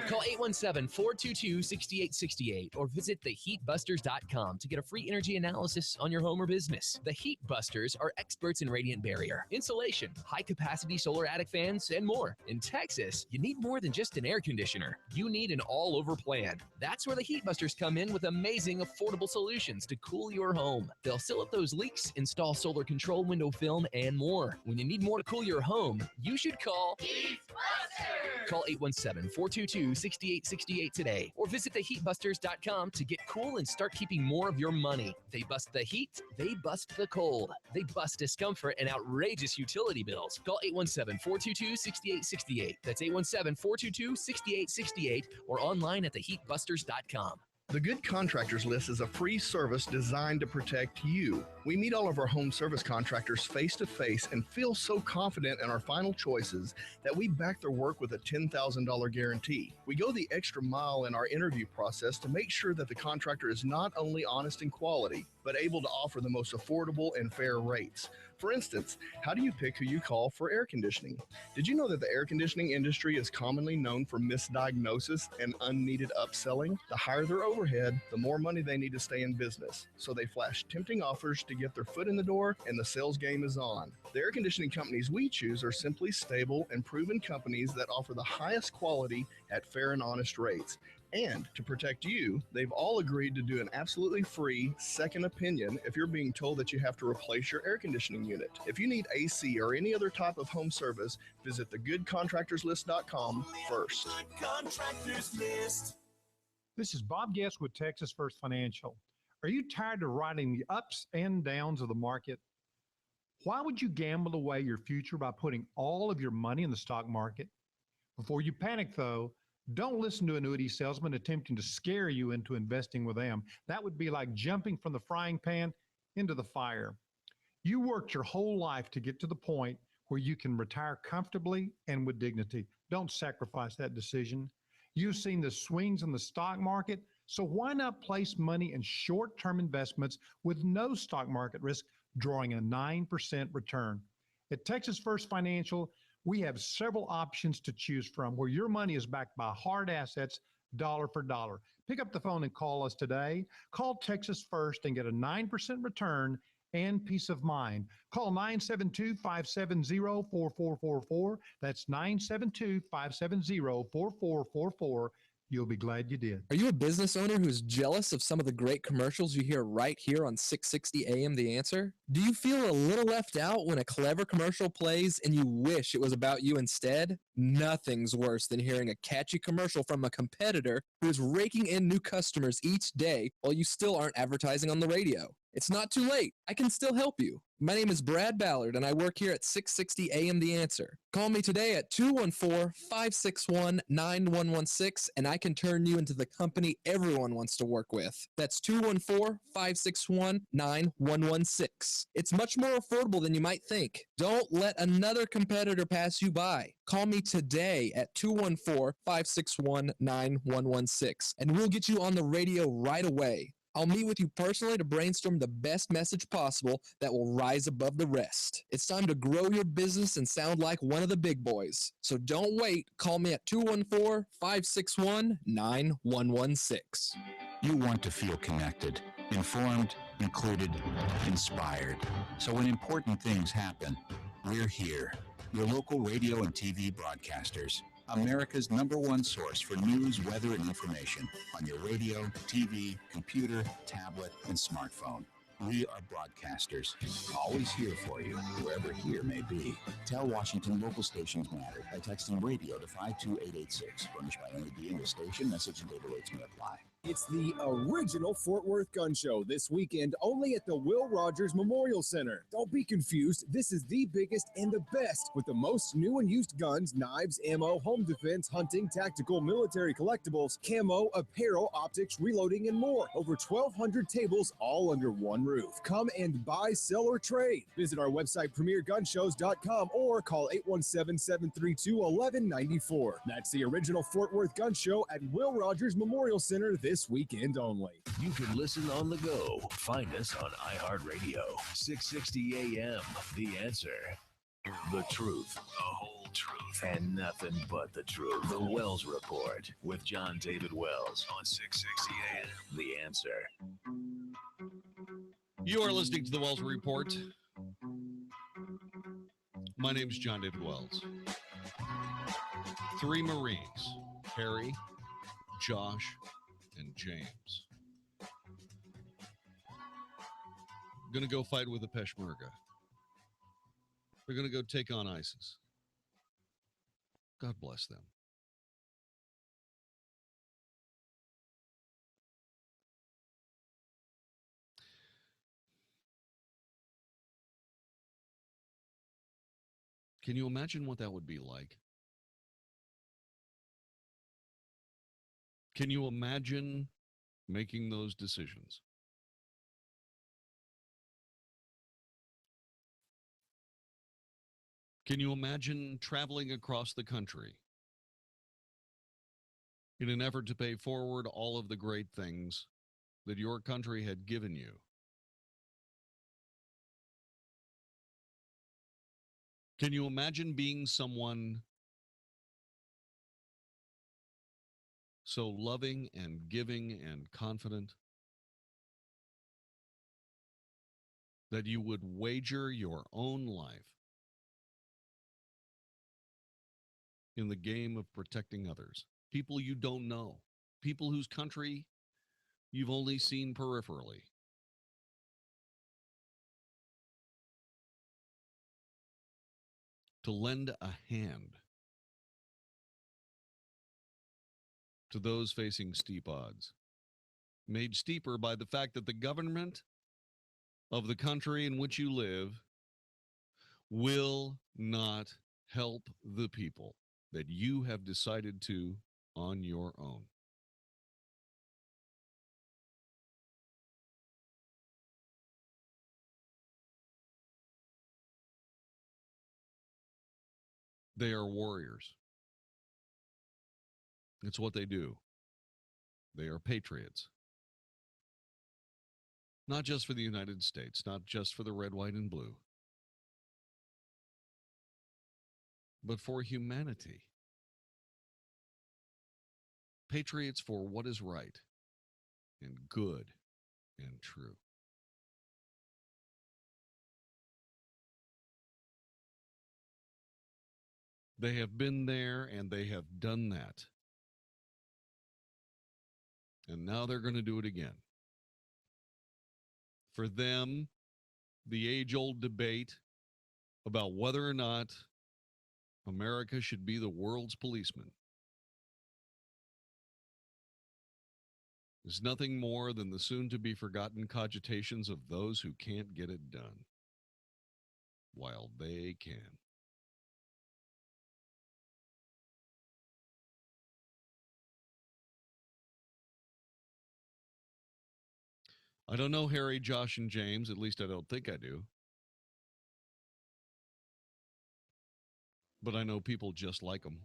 Call 817-422-6868 or visit theheatbusters.com to get a free energy analysis on your home or business. The Heat Busters are experts in radiant barrier, insulation, high-capacity solar attic fans, and more. In Texas, you need more than just an air conditioner. You need an all-over plan. That's where the Heat Busters come in with amazing, affordable solutions to cool your home. They'll seal up those leaks, install solar control window film, and more. When you need more to cool your home, you should call Heat Busters. Call 817-422-6868 today or visit theheatbusters.com to get cool and start keeping more of your money. They bust the heat, they bust the cold. They bust discomfort and outrageous utility bills. Call 817-422-6868. That's 817-422-6868 or online at theheatbusters.com. The Good Contractors List is a free service designed to protect you. We meet all of our home service contractors face-to-face and feel so confident in our final choices that we back their work with a $10,000 guarantee. We go the extra mile in our interview process to make sure that the contractor is not only honest in quality, but able to offer the most affordable and fair rates. For instance, how do you pick who you call for air conditioning? Did you know that the air conditioning industry is commonly known for misdiagnosis and unneeded upselling? The higher their overhead, the more money they need to stay in business. So they flash tempting offers to get their foot in the door, and the sales game is on. The air conditioning companies we choose are simply stable and proven companies that offer the highest quality at fair and honest rates. And to protect you, they've all agreed to do an absolutely free second opinion if you're being told that you have to replace your air conditioning unit. If you need AC or any other type of home service, visit thegoodcontractorslist.com first. This is Bob Guest with Texas First Financial. Are you tired of riding the ups and downs of the market? Why would you gamble away your future by putting all of your money in the stock market? Before you panic, though, don't listen to annuity salesmen attempting to scare you into investing with them. That would be like jumping from the frying pan into the fire. You worked your whole life to get to the point where you can retire comfortably and with dignity. Don't sacrifice that decision. You've seen the swings in the stock market, so why not place money in short-term investments with no stock market risk, drawing a 9% return? At Texas First Financial, we have several options to choose from where your money is backed by hard assets, dollar for dollar. Pick up the phone and call us today. Call Texas First and get a 9% return and peace of mind. Call 972-570-4444. That's 972-570-4444. You'll be glad you did. Are you a business owner who's jealous of some of the great commercials you hear right here on 660 AM The Answer? Do you feel a little left out when a clever commercial plays and you wish it was about you instead? Nothing's worse than hearing a catchy commercial from a competitor who is raking in new customers each day while you still aren't advertising on the radio. It's not too late. I can still help you. My name is Brad Ballard, and I work here at 660 AM The Answer. Call me today at 214-561-9116, and I can turn you into the company everyone wants to work with. That's 214-561-9116. It's much more affordable than you might think. Don't let another competitor pass you by. Call me today at 214-561-9116, and we'll get you on the radio right away. I'll meet with you personally to brainstorm the best message possible that will rise above the rest. It's time to grow your business and sound like one of the big boys. So don't wait. Call me at 214-561-9116. You want to feel connected, informed, included, inspired. So when important things happen, we're here. Your local radio and TV broadcasters. America's #1 source for news, weather, and information on your radio, TV, computer, tablet, and smartphone. We are broadcasters, always here for you, wherever here may be. Tell Washington local stations matter by texting radio to 52886. Furnished by NAB and the station. Message and data rates may apply. It's the original Fort Worth Gun Show this weekend only at the Will Rogers Memorial Center. Don't be confused. This is the biggest and the best with the most new and used guns, knives, ammo, home defense, hunting, tactical, military collectibles, camo, apparel, optics, reloading, and more. Over 1,200 tables all under one roof. Come and buy, sell, or trade. Visit our website, premiergunshows.com, or call 817-732-1194. That's the original Fort Worth Gun Show at Will Rogers Memorial Center this weekend only. You can listen on the go. Find us on iHeartRadio. 660 AM. The Answer. The truth, the whole truth, and nothing but the truth. The Wells Report with Jon-David Wells on 660 AM. The Answer. You are listening to the Wells Report. My name's Jon-David Wells. 3 Marines, Harry, Josh, and James, going to go fight with the Peshmerga. They're going to go take on ISIS. God bless them. Can you imagine what that would be like? Can you imagine making those decisions? Can you imagine traveling across the country in an effort to pay forward all of the great things that your country had given you? Can you imagine being someone so loving and giving and confident that you would wager your own life in the game of protecting others? People you don't know, people whose country you've only seen peripherally. To lend a hand to those facing steep odds, made steeper by the fact that the government of the country in which you live will not help the people that you have decided to on your own. They are warriors. It's what they do. They are patriots. Not just for the United States, not just for the red, white, and blue, but for humanity. Patriots for what is right and good and true. They have been there and they have done that. And now they're going to do it again. For them, the age-old debate about whether or not America should be the world's policeman is nothing more than the soon-to-be-forgotten cogitations of those who can't get it done, while they can. I don't know Harry, Josh, and James. At least I don't think I do. But I know people just like them.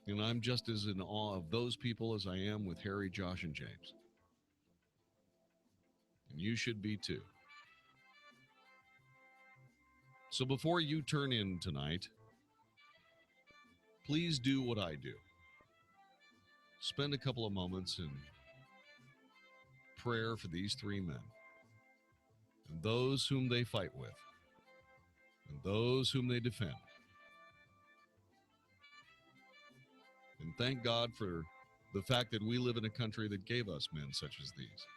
And I'm just as in awe of those people as I am with Harry, Josh, and James. And you should be too. So before you turn in tonight, please do what I do. Spend a couple of moments in prayer for these 3 men and those whom they fight with and those whom they defend. And thank God for the fact that we live in a country that gave us men such as these.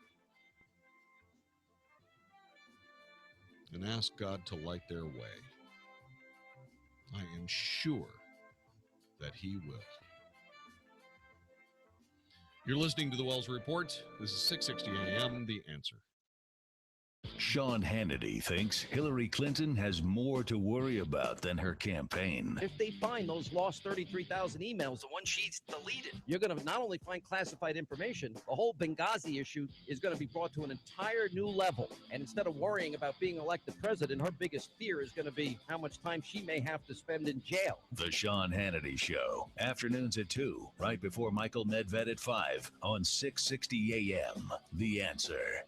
And ask God to light their way. I am sure that he will. You're listening to the Wells Report. This is 660 AM, The Answer. Sean Hannity thinks Hillary Clinton has more to worry about than her campaign. If they find those lost 33,000 emails, the one she's deleted, you're going to not only find classified information, the whole Benghazi issue is going to be brought to an entire new level. And instead of worrying about being elected president, her biggest fear is going to be how much time she may have to spend in jail. The Sean Hannity Show, afternoons at 2, right before Michael Medved at 5 on 660 AM. The Answer.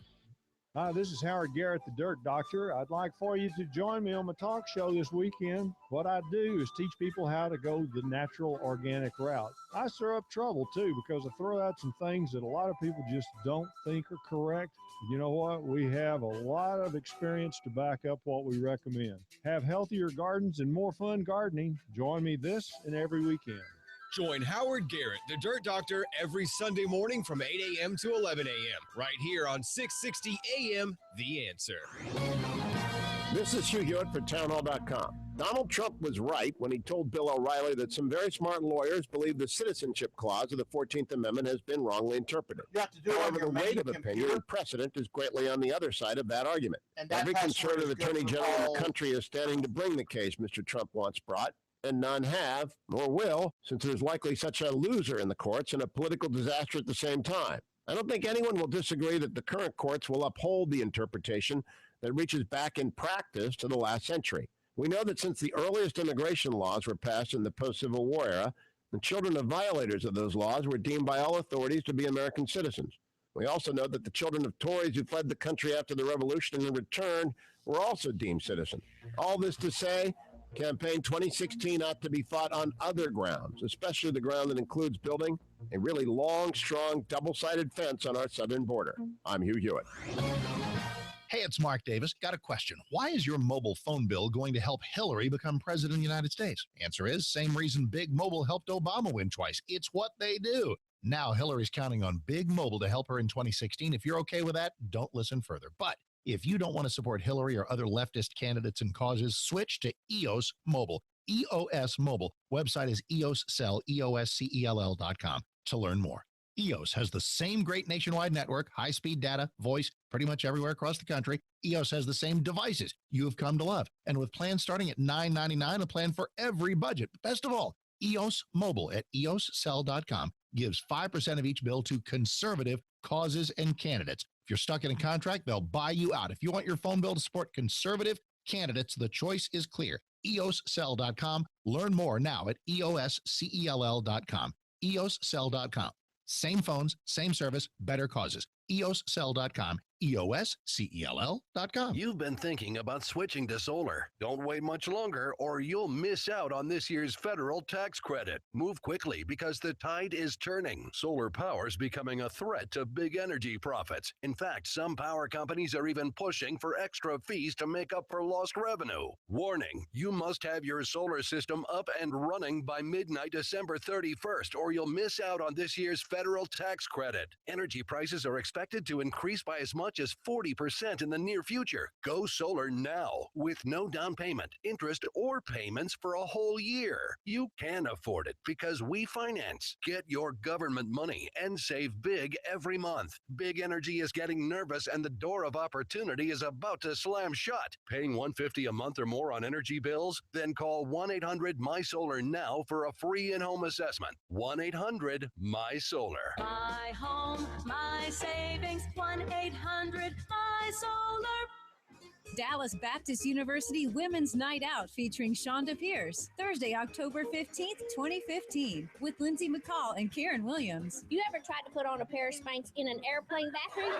Hi, this is Howard Garrett, the Dirt Doctor. I'd like for you to join me on my talk show this weekend. What I do is teach people how to go the natural, organic route. I stir up trouble, too, because I throw out some things that a lot of people just don't think are correct. You know what? We have a lot of experience to back up what we recommend. Have healthier gardens and more fun gardening. Join me this and every weekend. Join Howard Garrett, the Dirt Doctor, every Sunday morning from 8 a.m. to 11 a.m. right here on 660 a.m. The Answer. This is Hugh Hewitt for townhall.com. Donald Trump was right when he told Bill O'Reilly that some very smart lawyers believe the citizenship clause of the 14th Amendment has been wrongly interpreted. You have to do it on However, your the main weight of computer. opinion and precedent is greatly on the other side of that argument. And that Every password conservative is good attorney for general in all- the country is standing to bring the case Mr. Trump wants brought, and none have, nor will, since there's likely such a loser in the courts and a political disaster at the same time. I don't think anyone will disagree that the current courts will uphold the interpretation that reaches back in practice to the last century. We know that since the earliest immigration laws were passed in the post-Civil War era, the children of violators of those laws were deemed by all authorities to be American citizens. We also know that the children of Tories who fled the country after the Revolution and returned were also deemed citizens. All this to say, Campaign 2016 ought to be fought on other grounds, especially the ground that includes building a really long, strong, double-sided fence on our southern border. I'm Hugh Hewitt. Hey, it's Mark Davis. Got a question. Why is your mobile phone bill going to help Hillary become president of the United States? Answer is, same reason Big Mobile helped Obama win twice. It's what they do. Now Hillary's counting on Big Mobile to help her in 2016. If you're okay with that, don't listen further. But if you don't want to support Hillary or other leftist candidates and causes, switch to EOS Mobile. EOS Mobile. Website is EOScell, EOScell.com to learn more. EOS has the same great nationwide network, high-speed data, voice, pretty much everywhere across the country. EOS has the same devices you have come to love. And with plans starting at $9.99, a plan for every budget. Best of all, EOS Mobile at EOScell.com gives 5% of each bill to conservative causes and candidates. If you're stuck in a contract, they'll buy you out. If you want your phone bill to support conservative candidates, the choice is clear. EOScell.com. Learn more now at EOScell.com. EOScell.com. Same phones, same service, better causes. EOScell.com. EOScell.com. You've been thinking about switching to solar. Don't wait much longer or you'll miss out on this year's federal tax credit. Move quickly because the tide is turning. Solar power is becoming a threat to big energy profits. In fact, some power companies are even pushing for extra fees to make up for lost revenue. Warning, you must have your solar system up and running by midnight December 31st or you'll miss out on this year's federal tax credit. Energy prices are expected to increase by as much as 40% in the near future. Go solar now with no down payment, interest, or payments for a whole year. You can afford it because we finance. Get your government money and save big every month. Big Energy is getting nervous and the door of opportunity is about to slam shut. Paying $150 a month or more on energy bills? Then call 1-800-MY-SOLAR now for a free in-home assessment. 1-800-MY-SOLAR. My home, my savings, 1-800-MY-SOLAR. Dallas Baptist University Women's Night Out featuring Shonda Pierce, Thursday, October 15th, 2015, with Lindsay McCall and Karen Williams. You ever tried to put on a pair of Spanx in an airplane bathroom?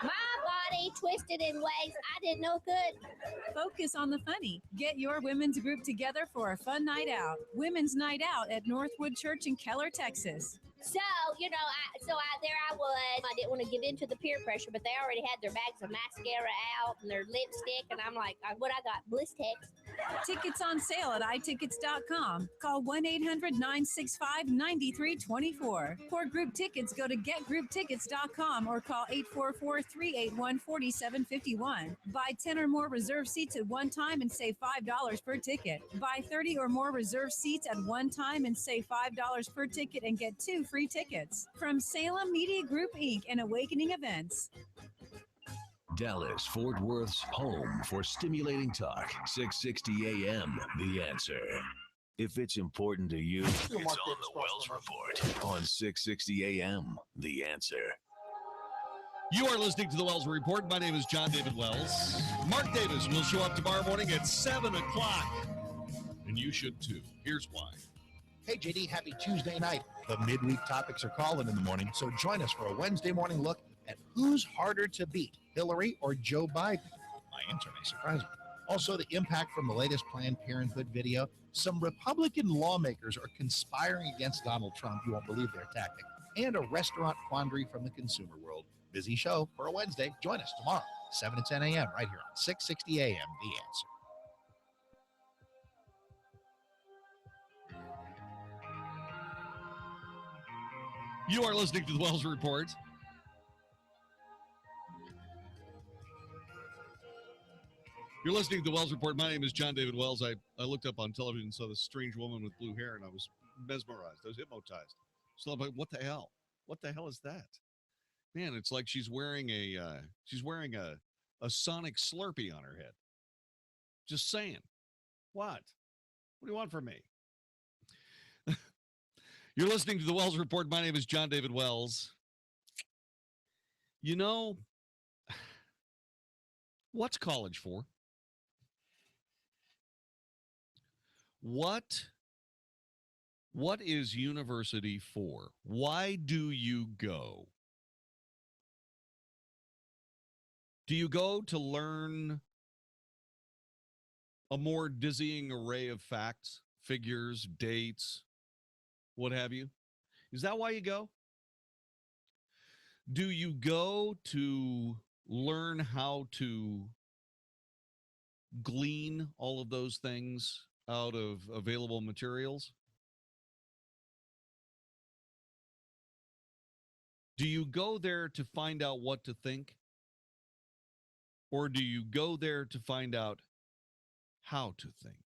My body twisted in ways I didn't know could. Focus on the funny. Get your women's group together for a fun night out. Women's Night Out at Northwood Church in Keller, Texas. So, there I was. I didn't want to give in to the peer pressure, but they already had their bags of mascara out and their lipstick, and I'm like, what I got? Blistex. Tickets on sale at itickets.com. Call 1-800-965-9324. For group tickets, go to getgrouptickets.com or call 844-381-4751. Buy 10 or more reserved seats at one time and save $5 per ticket. Buy 30 or more reserved seats at one time and save $5 per ticket and get 2 free tickets. From Salem Media Group, Inc. and Awakening Events. Dallas Fort Worth's home for stimulating talk. 660 AM, The Answer. If it's important to you, it's on the Wells Report on 660 AM, The Answer. You are listening to the Wells Report. My name is Jon-David Wells. Mark Davis will show up tomorrow morning at 7 o'clock. And you should too. Here's why. Hey, JD, happy Tuesday night. The midweek topics are calling in the morning, so join us for a Wednesday morning look at who's harder to beat, Hillary or Joe Biden. My answer may surprise you. Also, the impact from the latest Planned Parenthood video. Some Republican lawmakers are conspiring against Donald Trump. You won't believe their tactic. And a restaurant quandary from the consumer world. Busy show for a Wednesday. Join us tomorrow, 7 to 10 a.m. right here on 660 AM, The Answer. You are listening to the Wells Report. You're listening to the Wells Report. My name is Jon-David Wells. I looked up on television and saw this strange woman with blue hair, and I was mesmerized. I was hypnotized. So I'm like, what the hell? What the hell is that? Man, it's like she's wearing a Sonic Slurpee on her head. Just saying. What? What do you want from me? You're listening to the Wells Report. My name is Jon-David Wells. You know, what's college for? What is university for? Why do you go? Do you go to learn a more dizzying array of facts, figures, dates, what have you? Is that why you go? Do you go to learn how to glean all of those things out of available materials? Do you go there to find out what to think? Or do you go there to find out how to think?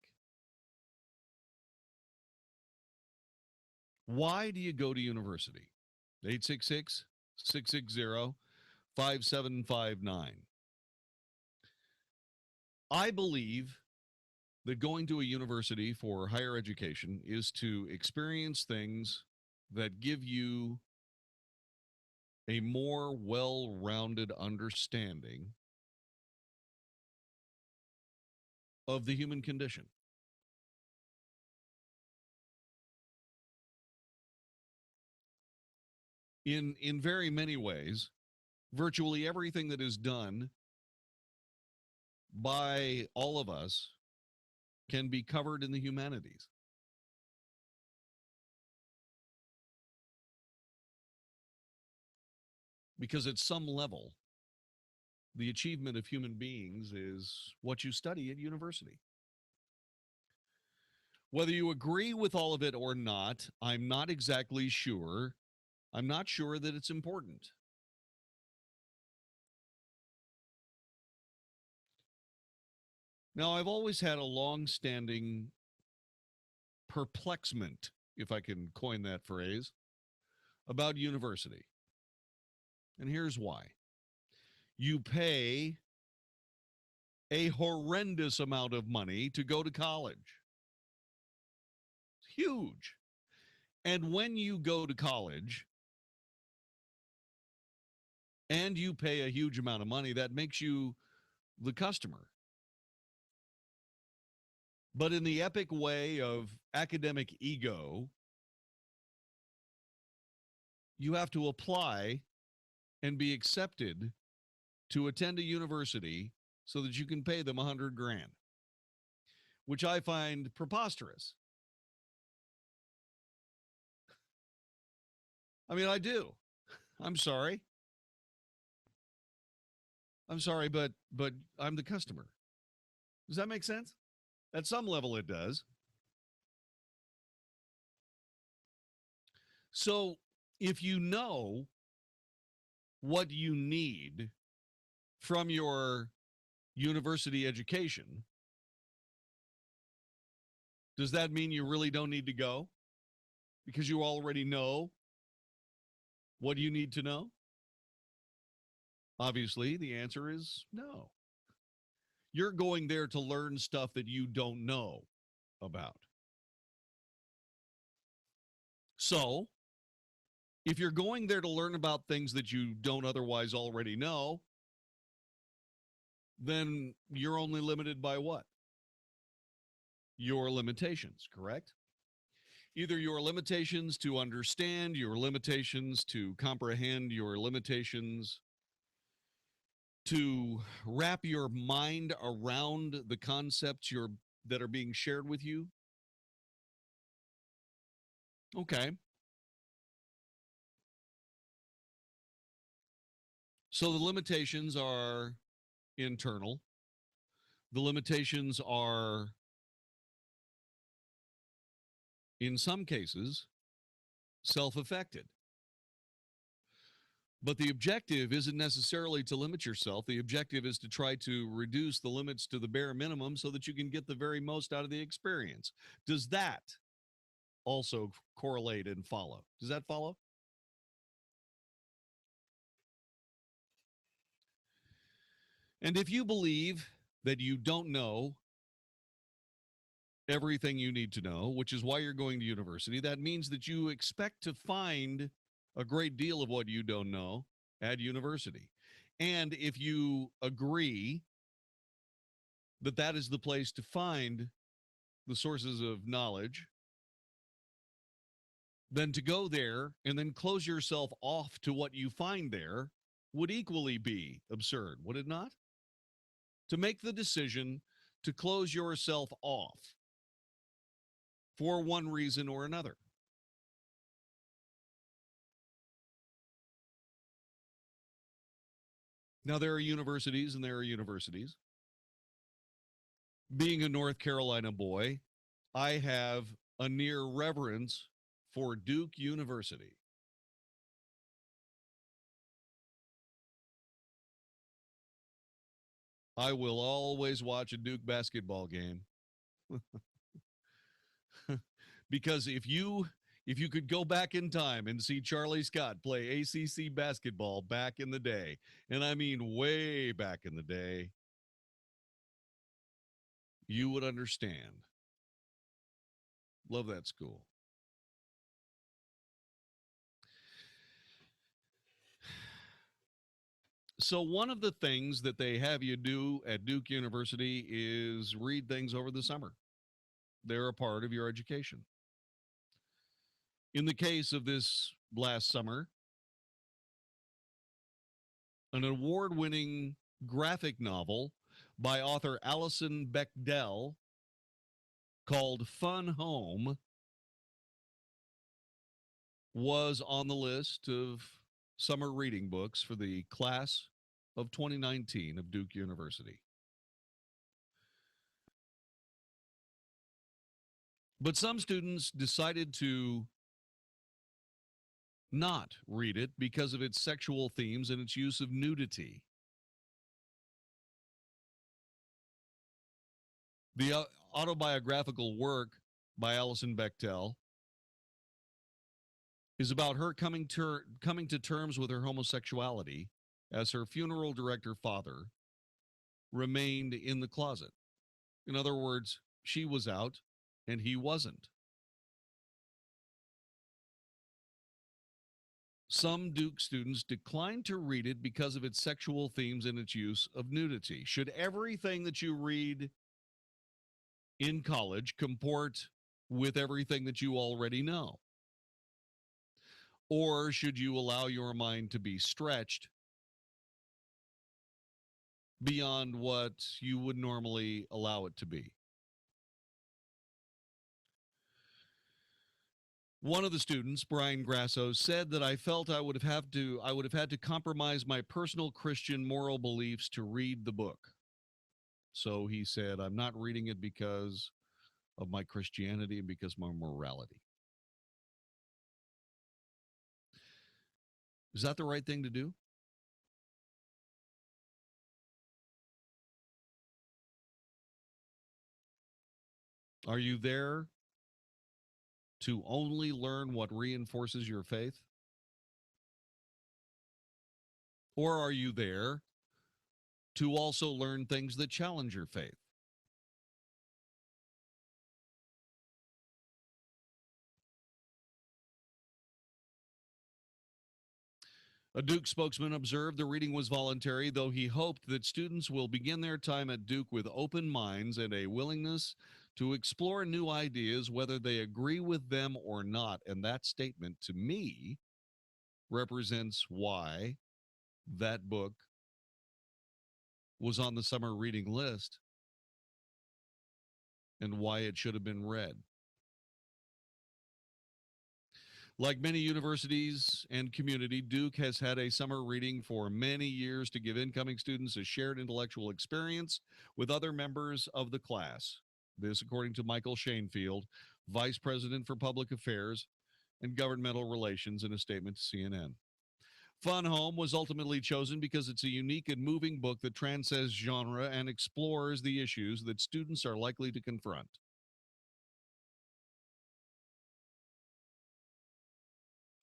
Why do you go to university? 866-660-5759. I believe that going to a university for higher education is to experience things that give you a more well-rounded understanding of the human condition. In very many ways, virtually everything that is done by all of us can be covered in the humanities. Because at some level, the achievement of human beings is what you study at university. Whether you agree with all of it or not, I'm not exactly sure. I'm not sure that it's important. Now, I've always had a long-standing perplexment, if I can coin that phrase, about university. And here's why. You pay a horrendous amount of money to go to college. It's huge. And when you go to college and you pay a huge amount of money, that makes you the customer. But in the epic way of academic ego, you have to apply and be accepted to attend a university so that you can pay them $100,000, which I find preposterous. I mean, I do. I'm sorry. I'm sorry, but I'm the customer. Does that make sense? At some level, it does. So if you know what you need from your university education, does that mean you really don't need to go? Because you already know what you need to know? Obviously, the answer is no. You're going there to learn stuff that you don't know about. So, if you're going there to learn about things that you don't otherwise already know, then you're only limited by what? Your limitations, correct? Either your limitations to understand, your limitations to comprehend, your limitations to wrap your mind around the concepts that are being shared with you. Okay. So the limitations are internal. The limitations are, in some cases, self-affected. But the objective isn't necessarily to limit yourself. The objective is to try to reduce the limits to the bare minimum so that you can get the very most out of the experience. Does that also correlate and follow? Does that follow? And if you believe that you don't know everything you need to know, which is why you're going to university, that means that you expect to find a great deal of what you don't know at university. And if you agree that that is the place to find the sources of knowledge, then to go there and then close yourself off to what you find there would equally be absurd, would it not? To make the decision to close yourself off for one reason or another. Now, there are universities and there are universities. Being a North Carolina boy, I have a near reverence for Duke University. I will always watch a Duke basketball game. Because if you could go back in time and see Charlie Scott play ACC basketball back in the day, and I mean way back in the day, you would understand. Love that school. So one of the things that they have you do at Duke University is read things over the summer. They're a part of your education. In the case of this last summer, an award-winning graphic novel by author Alison Bechdel called Fun Home was on the list of summer reading books for the class of 2019 of Duke University. But some students decided to not read it because of its sexual themes and its use of nudity. The autobiographical work by Alison Bechdel is about her coming to terms with her homosexuality as her funeral director father remained in the closet. In other words, she was out and he wasn't. Some Duke students declined to read it because of its sexual themes and its use of nudity. Should everything that you read in college comport with everything that you already know? Or should you allow your mind to be stretched beyond what you would normally allow it to be? One of the students, Brian Grasso, said that I felt I would have had to compromise my personal Christian moral beliefs to read the book. So he said, I'm not reading it because of my Christianity and because of my morality. Is that the right thing to do? Are you there to only learn what reinforces your faith? Or are you there to also learn things that challenge your faith? A Duke spokesman observed the reading was voluntary, though he hoped that students will begin their time at Duke with open minds and a willingness to explore new ideas, whether they agree with them or not. And that statement, to me, represents why that book was on the summer reading list and why it should have been read. Like many universities and community, Duke has had a summer reading for many years to give incoming students a shared intellectual experience with other members of the class. This, according to Michael Shanefield, Vice President for Public Affairs and Governmental Relations, in a statement to CNN. Fun Home was ultimately chosen because it's a unique and moving book that transcends genre and explores the issues that students are likely to confront.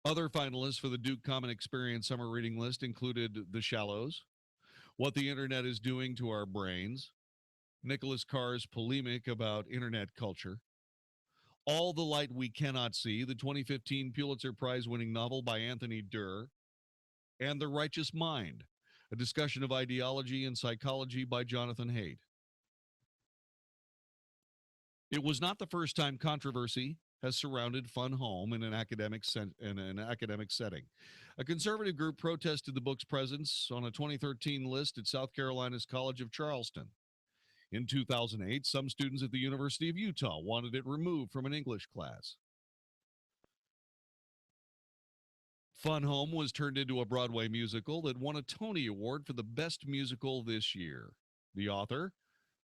Other finalists for the Duke Common Experience Summer Reading List included The Shallows, What the Internet is Doing to Our Brains, Nicholas Carr's polemic about internet culture, All the Light We Cannot See, the 2015 Pulitzer Prize-winning novel by Anthony Doerr, and The Righteous Mind, a discussion of ideology and psychology by Jonathan Haidt. It was not the first time controversy has surrounded Fun Home in an academic setting. A conservative group protested the book's presence on a 2013 list at South Carolina's College of Charleston. In 2008, some students at the University of Utah wanted it removed from an English class. Fun Home was turned into a Broadway musical that won a Tony Award for the best musical this year. The author,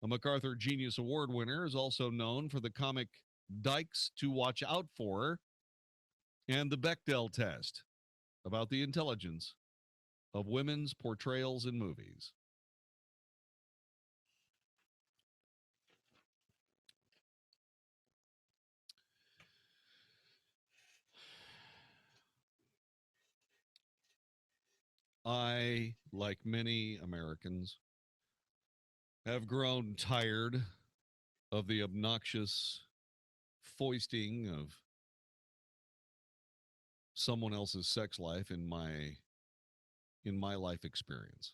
a MacArthur Genius Award winner, is also known for the comic Dykes to Watch Out For and the Bechdel Test, about the intelligence of women's portrayals in movies. I, like many Americans, have grown tired of the obnoxious foisting of someone else's sex life in my life experience.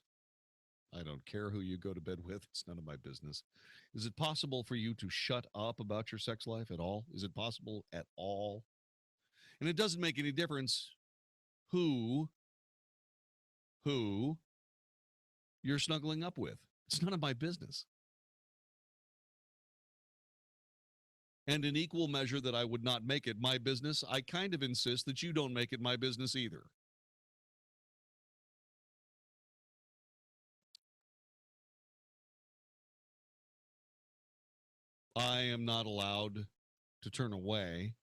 I don't care who you go to bed with. It's none of my business. Is it possible for you to shut up about your sex life at all? Is it possible at all? And it doesn't make any difference who you're snuggling up with. It's none of my business. And in equal measure that I would not make it my business, I kind of insist that you don't make it my business either. I am not allowed to turn away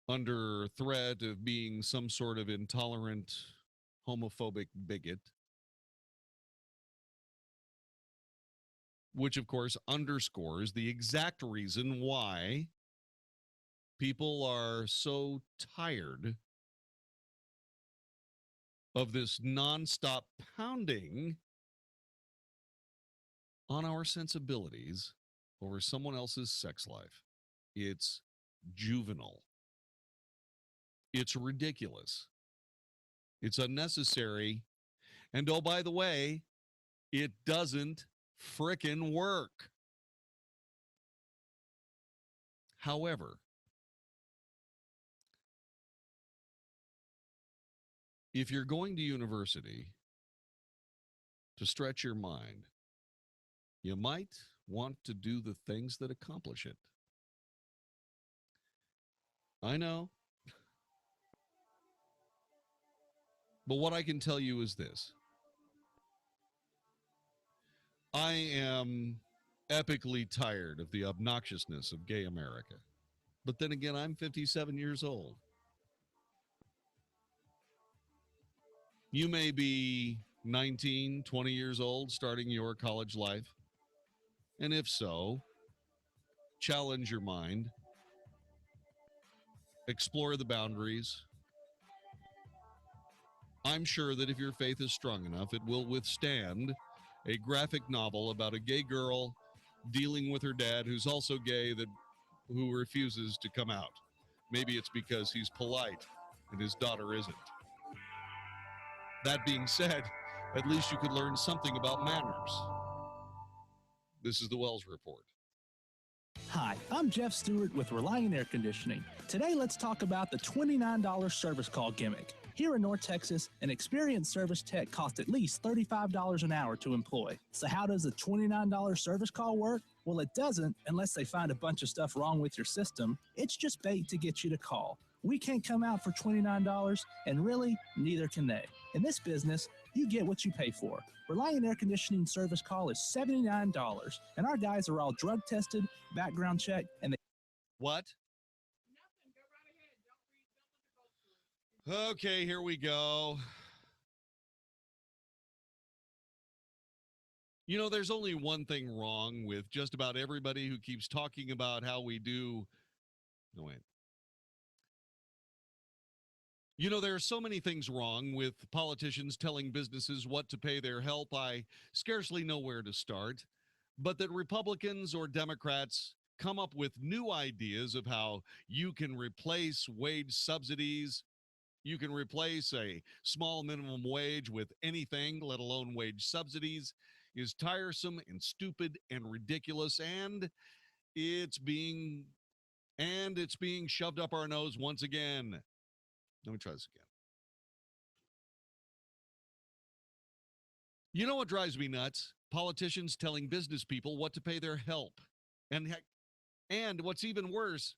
under threat of being some sort of intolerant, homophobic bigot, which of course underscores the exact reason why people are so tired of this nonstop pounding on our sensibilities over someone else's sex life. It's juvenile. It's ridiculous. It's unnecessary. And oh, by the way, it doesn't frickin' work. However, if you're going to university to stretch your mind, you might want to do the things that accomplish it. I know. But what I can tell you is this. I am epically tired of the obnoxiousness of gay America. But then again, I'm 57 years old. You may be 19, 20 years old, starting your college life. And if so, challenge your mind, explore the boundaries. I'm sure that if your faith is strong enough, it will withstand a graphic novel about a gay girl dealing with her dad, who's also gay, who refuses to come out. Maybe it's because he's polite and his daughter isn't. That being said, at least you could learn something about manners. This is the Wells Report. Hi, I'm Jeff Stewart with Reliant Air Conditioning. Today, let's talk about the $29 service call gimmick. Here in North Texas, an experienced service tech costs at least $35 an hour to employ. So how does a $29 service call work? Well, it doesn't unless they find a bunch of stuff wrong with your system. It's just bait to get you to call. We can't come out for $29, and really, neither can they. In this business, you get what you pay for. Reliant Air Conditioning service call is $79, and our guys are all drug tested, background checked, and they... What? Okay, here we go. You know, there's only one thing wrong with just about everybody who keeps talking about how we do... No, wait. You know, there are so many things wrong with politicians telling businesses what to pay their help, I scarcely know where to start. But that Republicans or Democrats come up with new ideas of how you can replace wage subsidies. You can replace a small minimum wage with anything, let alone wage subsidies, is tiresome and stupid and ridiculous, and it's being shoved up our nose once again. Let me try this again. You know what drives me nuts? Politicians telling business people what to pay their help. And what's even worse,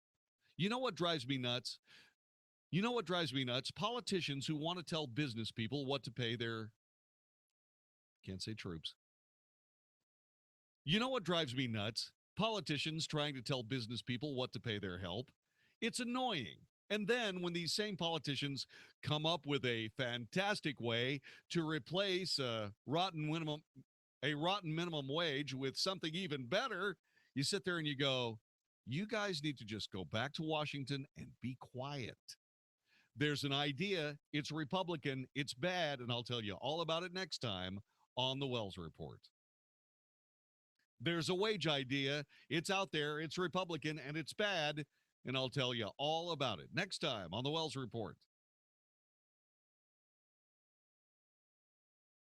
you know what drives me nuts? You know what drives me nuts? Politicians who want to tell business people what to pay their, can't say troops. You know what drives me nuts? Politicians trying to tell business people what to pay their help. It's annoying. And then when these same politicians come up with a fantastic way to replace a rotten minimum wage with something even better, you sit there and you go, you guys need to just go back to Washington and be quiet. There's an idea, it's Republican, it's bad, and I'll tell you all about it next time on the Wells Report. There's a wage idea, it's out there, it's Republican, and it's bad, and I'll tell you all about it next time on the Wells Report.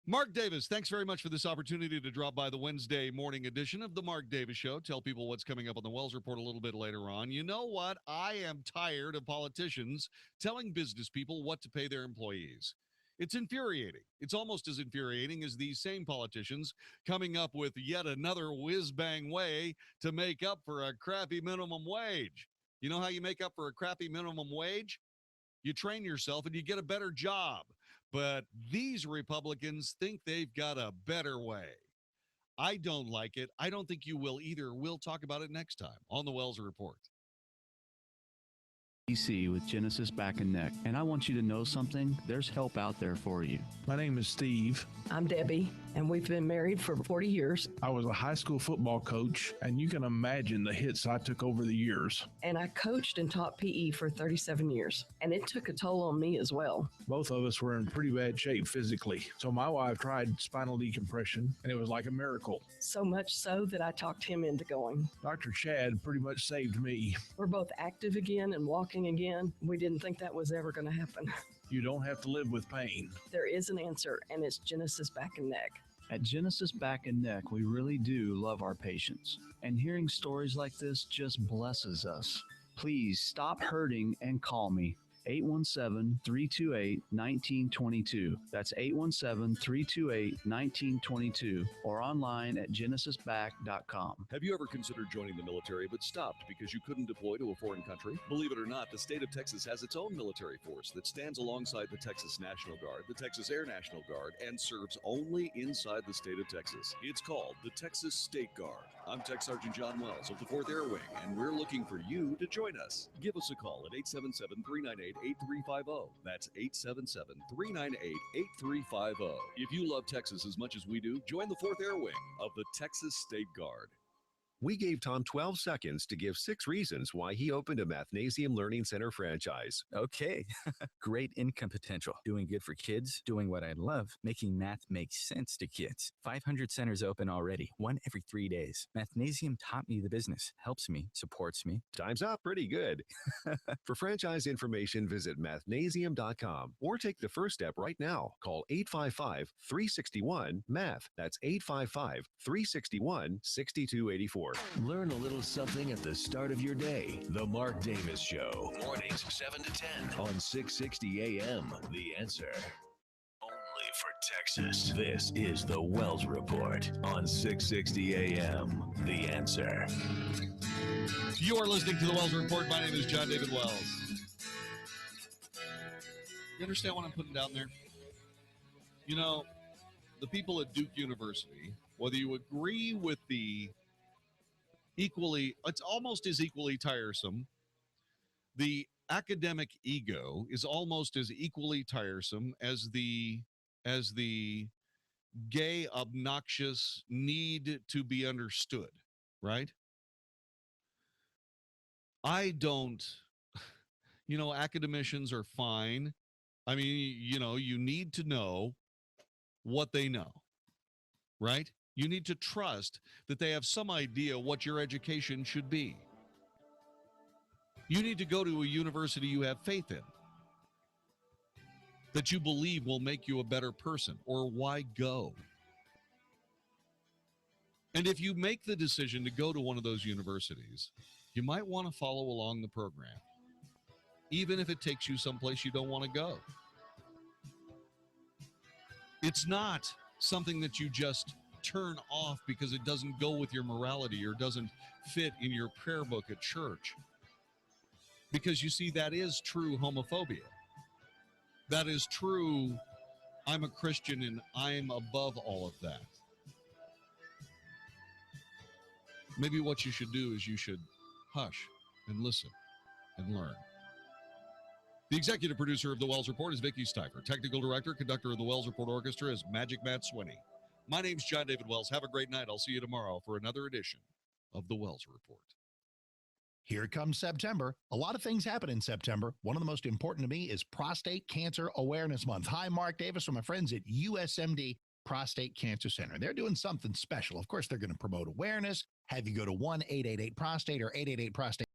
Mark Davis, thanks very much for this opportunity to drop by the Wednesday morning edition of the Mark Davis Show. Tell people what's coming up on the Wells Report a little bit later on. You know what? I am tired of politicians telling business people what to pay their employees. It's infuriating. It's almost as infuriating as these same politicians coming up with yet another whiz-bang way to make up for a crappy minimum wage. You know how you make up for a crappy minimum wage? You train yourself and you get a better job. But these Republicans think they've got a better way. I don't like it. I don't think you will either. We'll talk about it next time on the Wells Report. DC with Genesis Back and Neck, and I want you to know something. There's help out there for you. My name is Steve. I'm Debbie, and we've been married for 40 years. I was a high school football coach, and you can imagine the hits I took over the years. And I coached and taught PE for 37 years, and it took a toll on me as well. Both of us were in pretty bad shape physically, so my wife tried spinal decompression, and it was like a miracle. So much so that I talked him into going. Dr. Chad pretty much saved me. We're both active again and walking again. We didn't think that was ever going to happen. You don't have to live with pain. There is an answer, and it's Genesis Back and Neck. At Genesis Back and Neck, we really do love our patients, and hearing stories like this just blesses us. Please stop hurting and call me. 817-328-1922. That's 817-328-1922 or online at genesisback.com. Have you ever considered joining the military but stopped because you couldn't deploy to a foreign country? Believe it or not, the state of Texas has its own military force that stands alongside the Texas National Guard, the Texas Air National Guard, and serves only inside the state of Texas. It's called the Texas State Guard. I'm Tech Sergeant John Wells of the 4th Air Wing, and we're looking for you to join us. Give us a call at 877-398-8350. That's 877-398-8350. If you love Texas as much as we do, join the 4th Air Wing of the Texas State Guard. We gave Tom 12 seconds to give 6 reasons why he opened a Mathnasium Learning Center franchise. Okay. Great income potential. Doing good for kids. Doing what I love. Making math make sense to kids. 500 centers open already. 1 every 3 days. Mathnasium taught me the business. Helps me. Supports me. Time's up. Pretty good. For franchise information, visit mathnasium.com or take the first step right now. Call 855-361-MATH. That's 855-361-6284. Learn a little something at the start of your day. The Mark Davis Show. Mornings 7 to 10 on 660 AM. The Answer. Only for Texas. This is the Wells Report on 660 AM. The Answer. You are listening to the Wells Report. My name is Jon-David Wells. You understand what I'm putting down there? You know, the people at Duke University, whether you agree with the it's almost as equally tiresome. The academic ego is almost as equally tiresome as the gay, obnoxious need to be understood, right? Academicians are fine. I mean, you need to know what they know, right? You need to trust that they have some idea what your education should be. You need to go to a university you have faith in, that you believe will make you a better person, or why go? And if you make the decision to go to one of those universities, you might want to follow along the program, even if it takes you someplace you don't want to go. It's not something that you just turn off because it doesn't go with your morality or doesn't fit in your prayer book at church. Because you see, that is true homophobia. That is true, I'm a Christian and I'm above all of that. Maybe what you should do is you should hush and listen and learn. The executive producer of the Wells Report is Vicki Steifer. Technical director, conductor of the Wells Report Orchestra is Magic Matt Swinney. My name's Jon-David Wells. Have a great night. I'll see you tomorrow for another edition of the Wells Report. Here comes September. A lot of things happen in September. One of the most important to me is Prostate Cancer Awareness Month. Hi, Mark Davis from my friends at USMD Prostate Cancer Center. They're doing something special. Of course, they're going to promote awareness, have you go to 1-888-PROSTATE or 888-PROSTATE.